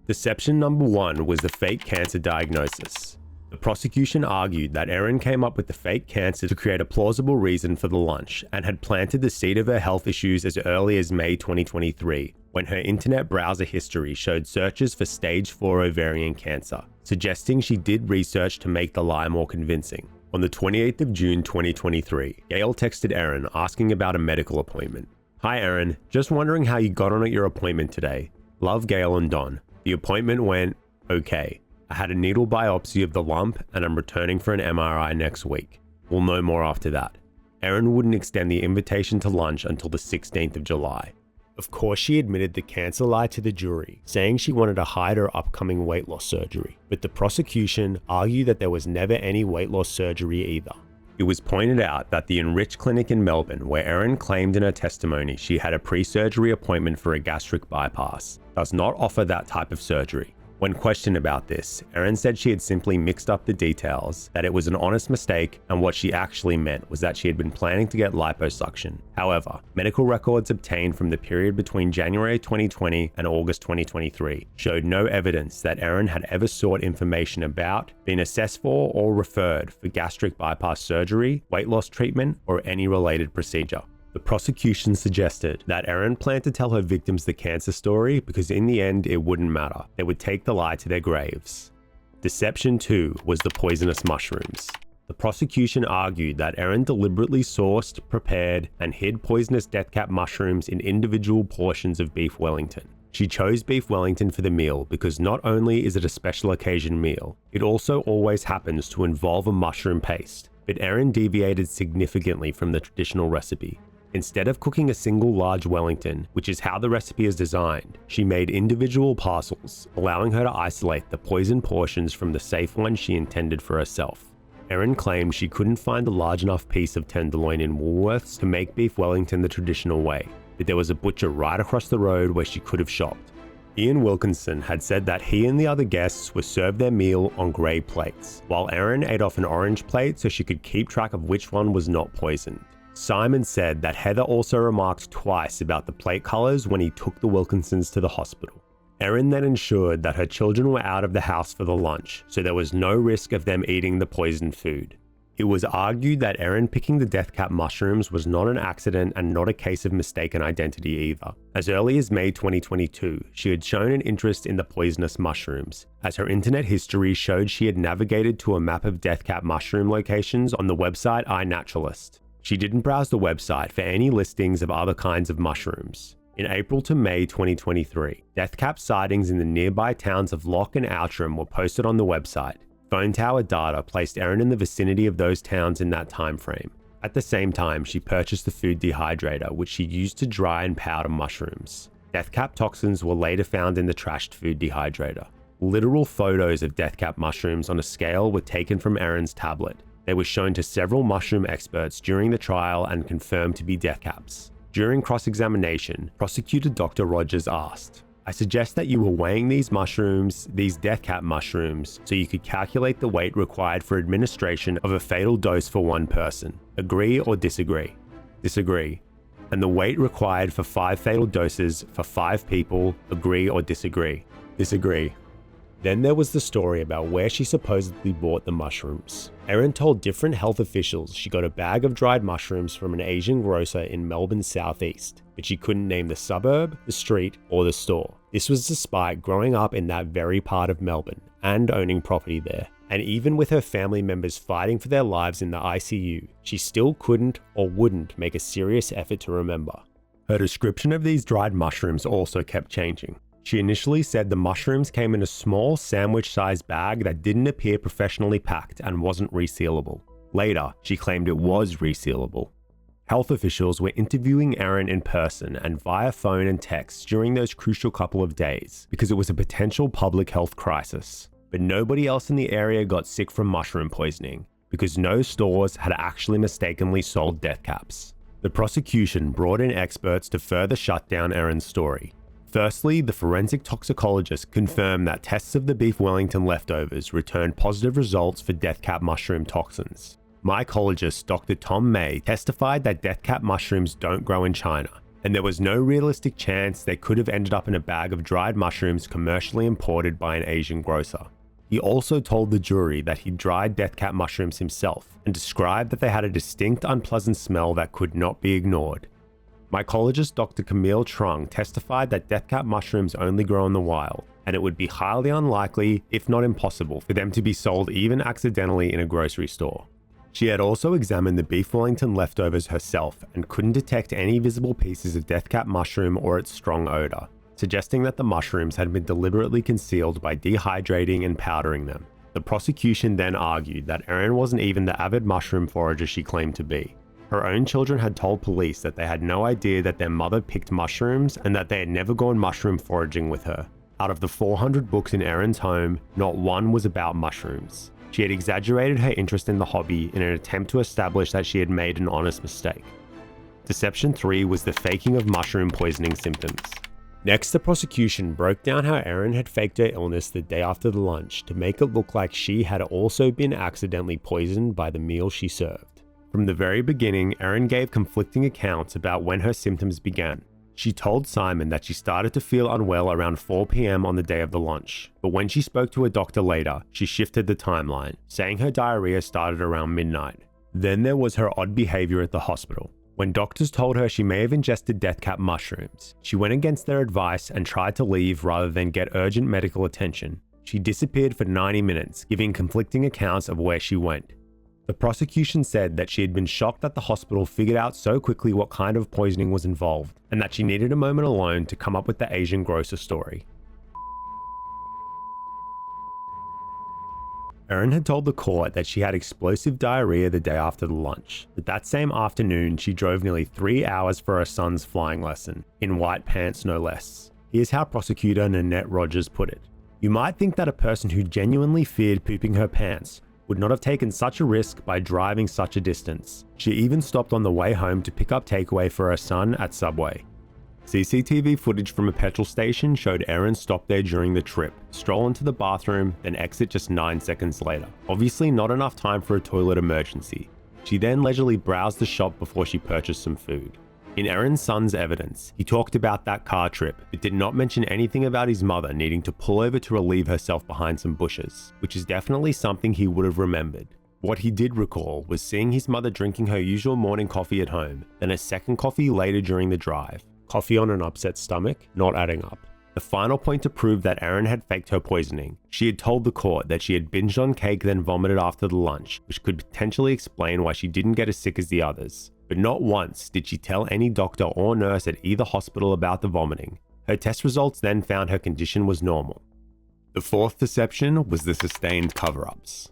Deception number 1 was the fake cancer diagnosis. The prosecution argued that Erin came up with the fake cancer to create a plausible reason for the lunch and had planted the seed of her health issues as early as May 2023, when her internet browser history showed searches for stage 4 ovarian cancer, suggesting she did research to make the lie more convincing. On the 28th of June 2023, Gail texted Erin asking about a medical appointment. "Hi Erin, just wondering how you got on at your appointment today. Love, Gail and Don. The appointment went okay. I had a needle biopsy of the lump and I'm returning for an MRI next week. We'll know more after that." Erin wouldn't extend the invitation to lunch until the 16th of July. Of course, she admitted the cancer lie to the jury, saying she wanted to hide her upcoming weight loss surgery, but the prosecution argued that there was never any weight loss surgery either. It was pointed out that the Enrich Clinic in Melbourne, where Erin claimed in her testimony she had a pre-surgery appointment for a gastric bypass, does not offer that type of surgery. When questioned about this, Erin said she had simply mixed up the details, that it was an honest mistake, and what she actually meant was that she had been planning to get liposuction. However, medical records obtained from the period between January 2020 and August 2023 showed no evidence that Erin had ever sought information about, been assessed for, or referred for gastric bypass surgery, weight loss treatment, or any related procedure. The prosecution suggested that Erin planned to tell her victims the cancer story because in the end it wouldn't matter. They would take the lie to their graves. Deception 2 was the poisonous mushrooms. The prosecution argued that Erin deliberately sourced, prepared, and hid poisonous death cap mushrooms in individual portions of beef Wellington. She chose beef Wellington for the meal because not only is it a special occasion meal, it also always happens to involve a mushroom paste, but Erin deviated significantly from the traditional recipe. Instead of cooking a single large Wellington, which is how the recipe is designed, she made individual parcels, allowing her to isolate the poisoned portions from the safe ones she intended for herself. Erin claimed she couldn't find a large enough piece of tenderloin in Woolworths to make beef Wellington the traditional way, but there was a butcher right across the road where she could have shopped. Ian Wilkinson had said that he and the other guests were served their meal on grey plates, while Erin ate off an orange plate so she could keep track of which one was not poisoned. Simon said that Heather also remarked twice about the plate colours when he took the Wilkinsons to the hospital. Erin then ensured that her children were out of the house for the lunch, so there was no risk of them eating the poisoned food. It was argued that Erin picking the death cap mushrooms was not an accident and not a case of mistaken identity either. As early as May 2022, she had shown an interest in the poisonous mushrooms, as her internet history showed she had navigated to a map of death cap mushroom locations on the website iNaturalist. She didn't browse the website for any listings of other kinds of mushrooms. In April to May 2023, death cap sightings in the nearby towns of Lock and Outram were posted on the website. Phone tower data placed Erin in the vicinity of those towns in that time frame. At the same time, she purchased the food dehydrator, which she used to dry and powder mushrooms. Death cap toxins were later found in the trashed food dehydrator. Literal photos of death cap mushrooms on a scale were taken from Erin's tablet. They were shown to several mushroom experts during the trial and confirmed to be death caps. During cross-examination, prosecutor Dr. Rogers asked, "I suggest that you were weighing these death cap mushrooms, so you could calculate the weight required for administration of a fatal dose for one person. Agree or disagree?" Disagree. "And the weight required for 5 fatal doses for 5 people, agree or disagree?" Disagree. Then there was the story about where she supposedly bought the mushrooms. Erin told different health officials she got a bag of dried mushrooms from an Asian grocer in Melbourne's southeast, but she couldn't name the suburb, the street, or the store. This was despite growing up in that very part of Melbourne and owning property there. And even with her family members fighting for their lives in the ICU, she still couldn't or wouldn't make a serious effort to remember. Her description of these dried mushrooms also kept changing. She initially said the mushrooms came in a small sandwich-sized bag that didn't appear professionally packed and wasn't resealable. Later, she claimed it was resealable. Health officials were interviewing Erin in person and via phone and text during those crucial couple of days because it was a potential public health crisis. But nobody else in the area got sick from mushroom poisoning because no stores had actually mistakenly sold death caps. The prosecution brought in experts to further shut down Erin's story. Firstly, the forensic toxicologist confirmed that tests of the beef Wellington leftovers returned positive results for death cap mushroom toxins. Mycologist Dr. Tom May testified that death cap mushrooms don't grow in China, and there was no realistic chance they could have ended up in a bag of dried mushrooms commercially imported by an Asian grocer. He also told the jury that he dried death cap mushrooms himself and described that they had a distinct unpleasant smell that could not be ignored. Mycologist Dr. Camille Trung testified that death cap mushrooms only grow in the wild, and it would be highly unlikely, if not impossible, for them to be sold even accidentally in a grocery store. She had also examined the beef Wellington leftovers herself and couldn't detect any visible pieces of death cap mushroom or its strong odor, suggesting that the mushrooms had been deliberately concealed by dehydrating and powdering them. The prosecution then argued that Erin wasn't even the avid mushroom forager she claimed to be. Her own children had told police that they had no idea that their mother picked mushrooms and that they had never gone mushroom foraging with her. Out of the 400 books in Erin's home, not one was about mushrooms. She had exaggerated her interest in the hobby in an attempt to establish that she had made an honest mistake. Deception 3 was the faking of mushroom poisoning symptoms. Next, the prosecution broke down how Erin had faked her illness the day after the lunch to make it look like she had also been accidentally poisoned by the meal she served. From the very beginning, Erin gave conflicting accounts about when her symptoms began. She told Simon that she started to feel unwell around 4 p.m. on the day of the lunch, but when she spoke to a doctor later, she shifted the timeline, saying her diarrhea started around midnight. Then there was her odd behavior at the hospital. When doctors told her she may have ingested death cap mushrooms, she went against their advice and tried to leave rather than get urgent medical attention. She disappeared for 90 minutes, giving conflicting accounts of where she went. The prosecution said that she had been shocked that the hospital figured out so quickly what kind of poisoning was involved, and that she needed a moment alone to come up with the Asian grocer story. Erin had told the court that she had explosive diarrhea the day after the lunch, but that same afternoon she drove nearly 3 hours for her son's flying lesson, in white pants no less. Here's how prosecutor Nanette Rogers put it. You might think that a person who genuinely feared pooping her pants would not have taken such a risk by driving such a distance. She even stopped on the way home to pick up takeaway for her son at Subway. CCTV footage from a petrol station showed Erin stop there during the trip, stroll into the bathroom, then exit just 9 seconds later. Obviously not enough time for a toilet emergency. She then leisurely browsed the shop before she purchased some food. In Erin's son's evidence, he talked about that car trip, but did not mention anything about his mother needing to pull over to relieve herself behind some bushes, which is definitely something he would have remembered. What he did recall was seeing his mother drinking her usual morning coffee at home, then a second coffee later during the drive. Coffee on an upset stomach, not adding up. The final point to prove that Erin had faked her poisoning. She had told the court that she had binged on cake then vomited after the lunch, which could potentially explain why she didn't get as sick as the others. But not once did she tell any doctor or nurse at either hospital about the vomiting. Her test results then found her condition was normal. The fourth deception was the sustained cover-ups.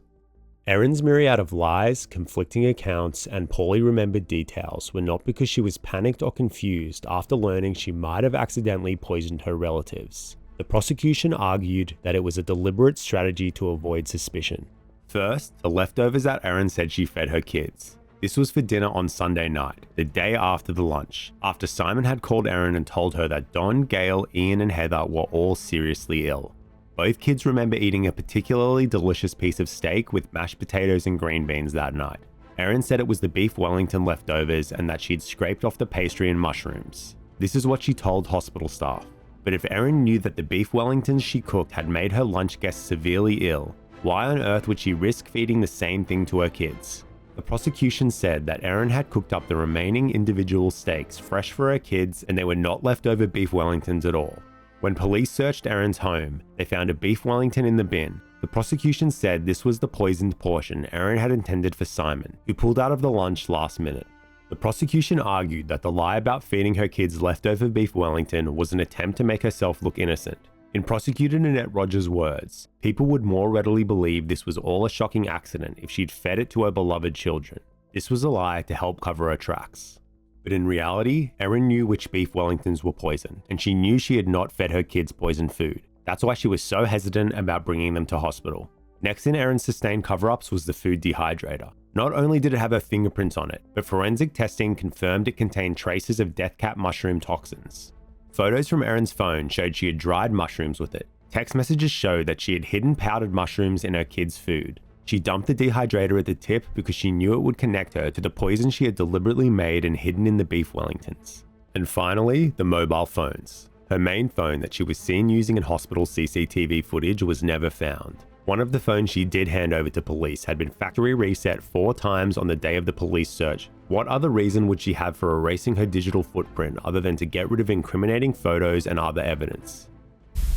Erin's myriad of lies, conflicting accounts, and poorly remembered details were not because she was panicked or confused after learning she might have accidentally poisoned her relatives. The prosecution argued that it was a deliberate strategy to avoid suspicion. First, the leftovers that Erin said she fed her kids. This was for dinner on Sunday night, the day after the lunch, after Simon had called Erin and told her that Don, Gail, Ian, and Heather were all seriously ill. Both kids remember eating a particularly delicious piece of steak with mashed potatoes and green beans that night. Erin said it was the beef Wellington leftovers and that she'd scraped off the pastry and mushrooms. This is what she told hospital staff. But if Erin knew that the beef Wellingtons she cooked had made her lunch guests severely ill, why on earth would she risk feeding the same thing to her kids? The prosecution said that Erin had cooked up the remaining individual steaks fresh for her kids and they were not leftover beef Wellingtons at all. When police searched Erin's home, they found a beef Wellington in the bin. The prosecution said this was the poisoned portion Erin had intended for Simon, who pulled out of the lunch last minute. The prosecution argued that the lie about feeding her kids leftover beef Wellington was an attempt to make herself look innocent. In prosecutor Nanette Rogers' words, people would more readily believe this was all a shocking accident if she'd fed it to her beloved children. This was a lie to help cover her tracks. But in reality, Erin knew which beef Wellingtons were poisoned, and she knew she had not fed her kids poisoned food. That's why she was so hesitant about bringing them to hospital. Next in Erin's sustained cover-ups was the food dehydrator. Not only did it have her fingerprints on it, but forensic testing confirmed it contained traces of death cap mushroom toxins. Photos from Erin's phone showed she had dried mushrooms with it. Text messages showed that she had hidden powdered mushrooms in her kids' food. She dumped the dehydrator at the tip because she knew it would connect her to the poison she had deliberately made and hidden in the beef Wellingtons. And finally, the mobile phones. Her main phone that she was seen using in hospital CCTV footage was never found. One of the phones she did hand over to police had been factory reset 4 times on the day of the police search. What other reason would she have for erasing her digital footprint other than to get rid of incriminating photos and other evidence?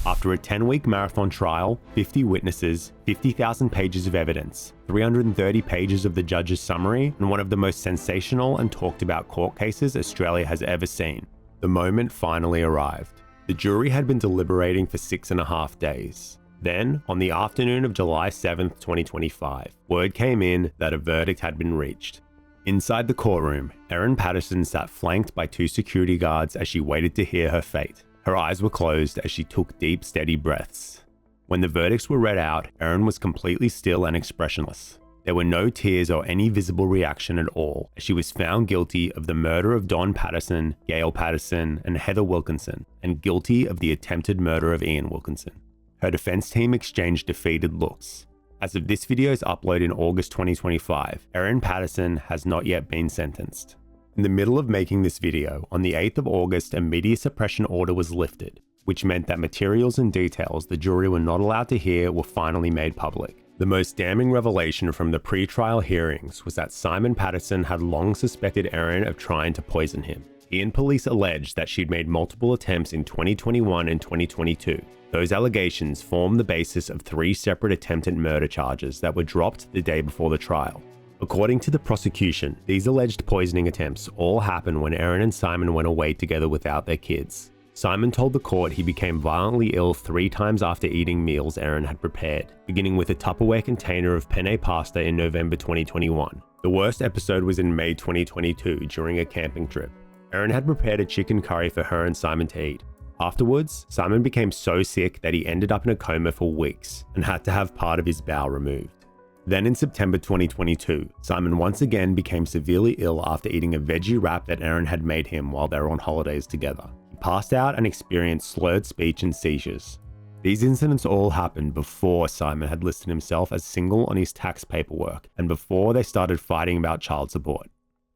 After a 10-week marathon trial, 50 witnesses, 50,000 pages of evidence, 330 pages of the judge's summary, and one of the most sensational and talked about court cases Australia has ever seen, the moment finally arrived. The jury had been deliberating for 6.5 days. Then, on the afternoon of July 7th, 2025, word came in that a verdict had been reached. Inside the courtroom, Erin Patterson sat flanked by 2 security guards as she waited to hear her fate. Her eyes were closed as she took deep, steady breaths. When the verdicts were read out, Erin was completely still and expressionless. There were no tears or any visible reaction at all as she was found guilty of the murder of Don Patterson, Gail Patterson, and Heather Wilkinson, and guilty of the attempted murder of Ian Wilkinson. Her defense team exchanged defeated looks. As of this video's upload in August 2025, Erin Patterson has not yet been sentenced. In the middle of making this video, on the 8th of August, a media suppression order was lifted, which meant that materials and details the jury were not allowed to hear were finally made public. The most damning revelation from the pre-trial hearings was that Simon Patterson had long suspected Erin of trying to poison him. He and police alleged that she'd made multiple attempts in 2021 and 2022. Those allegations formed the basis of 3 separate attempted murder charges that were dropped the day before the trial. According to the prosecution, these alleged poisoning attempts all happened when Erin and Simon went away together without their kids. Simon told the court he became violently ill 3 times after eating meals Erin had prepared, beginning with a Tupperware container of penne pasta in November 2021. The worst episode was in May 2022 during a camping trip. Erin had prepared a chicken curry for her and Simon to eat. Afterwards, Simon became so sick that he ended up in a coma for weeks and had to have part of his bowel removed. Then in September 2022, Simon once again became severely ill after eating a veggie wrap that Erin had made him while they were on holidays together. He passed out and experienced slurred speech and seizures. These incidents all happened before Simon had listed himself as single on his tax paperwork and before they started fighting about child support.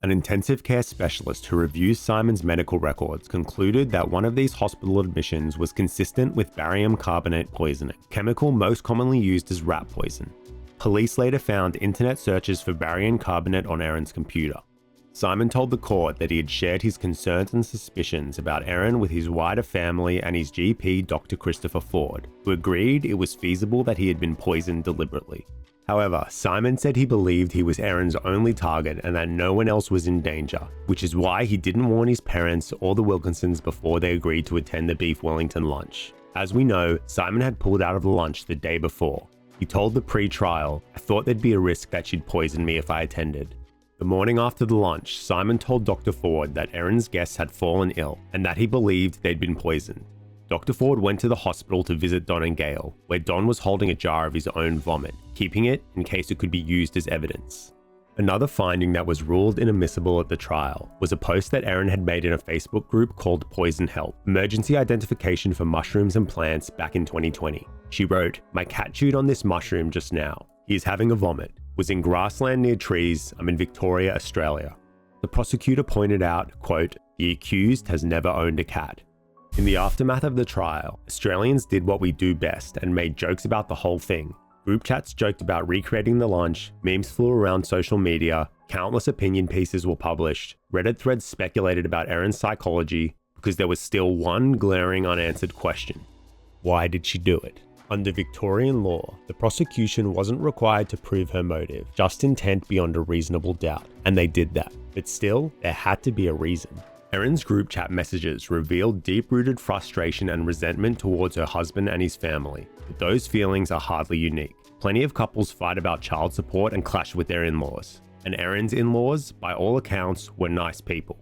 An intensive care specialist who reviews Simon's medical records concluded that one of these hospital admissions was consistent with barium carbonate poisoning, chemical most commonly used as rat poison. Police later found internet searches for barium carbonate on Erin's computer. Simon told the court that he had shared his concerns and suspicions about Erin with his wider family and his GP, Dr. Christopher Ford, who agreed it was feasible that he had been poisoned deliberately. However, Simon said he believed he was Erin's only target and that no one else was in danger, which is why he didn't warn his parents or the Wilkinsons before they agreed to attend the Beef Wellington lunch. As we know, Simon had pulled out of the lunch the day before. He told the pre-trial, "I thought there'd be a risk that she'd poison me if I attended." The morning after the lunch, Simon told Dr. Ford that Erin's guests had fallen ill and that he believed they'd been poisoned. Dr. Ford went to the hospital to visit Don and Gail, where Don was holding a jar of his own vomit, keeping it in case it could be used as evidence. Another finding that was ruled inadmissible at the trial was a post that Erin had made in a Facebook group called Poison Help, Emergency Identification for Mushrooms and Plants back in 2020. She wrote, "My cat chewed on this mushroom just now. He is having a vomit. Was in grassland near trees. I'm in Victoria, Australia." The prosecutor pointed out, quote, "The accused has never owned a cat." In the aftermath of the trial, Australians did what we do best and made jokes about the whole thing. Group chats joked about recreating the lunch, memes flew around social media, countless opinion pieces were published, Reddit threads speculated about Erin's psychology because there was still one glaring unanswered question. Why did she do it? Under Victorian law, the prosecution wasn't required to prove her motive, just intent beyond a reasonable doubt, and they did that. But still, there had to be a reason. Erin's group chat messages revealed deep-rooted frustration and resentment towards her husband and his family, but those feelings are hardly unique. Plenty of couples fight about child support and clash with their in-laws, and Erin's in-laws, by all accounts, were nice people.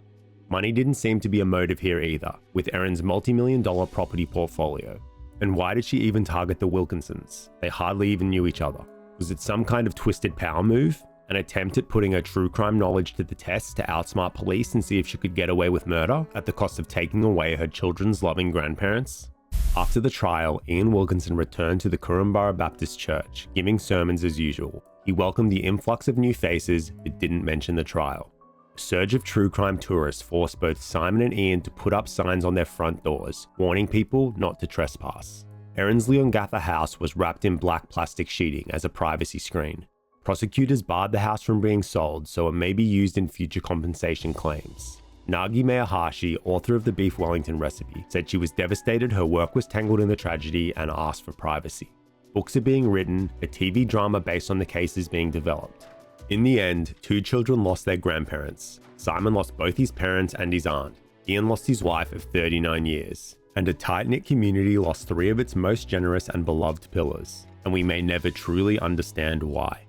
Money didn't seem to be a motive here either, with Erin's multi-million-dollar property portfolio. And why did she even target the Wilkinsons? They hardly even knew each other. Was it some kind of twisted power move? An attempt at putting her true crime knowledge to the test to outsmart police and see if she could get away with murder at the cost of taking away her children's loving grandparents? After the trial, Ian Wilkinson returned to the Corumburra Baptist Church, giving sermons as usual. He welcomed the influx of new faces, but didn't mention the trial. A surge of true crime tourists forced both Simon and Ian to put up signs on their front doors, warning people not to trespass. Erin's Leongatha house was wrapped in black plastic sheeting as a privacy screen. Prosecutors barred the house from being sold so it may be used in future compensation claims. Nagi Mayahashi, author of the Beef Wellington recipe, said she was devastated her work was tangled in the tragedy and asked for privacy. Books are being written, a TV drama based on the case is being developed. In the end, 2 children lost their grandparents. Simon lost both his parents and his aunt. Ian lost his wife of 39 years. And a tight-knit community lost 3 of its most generous and beloved pillars. And we may never truly understand why.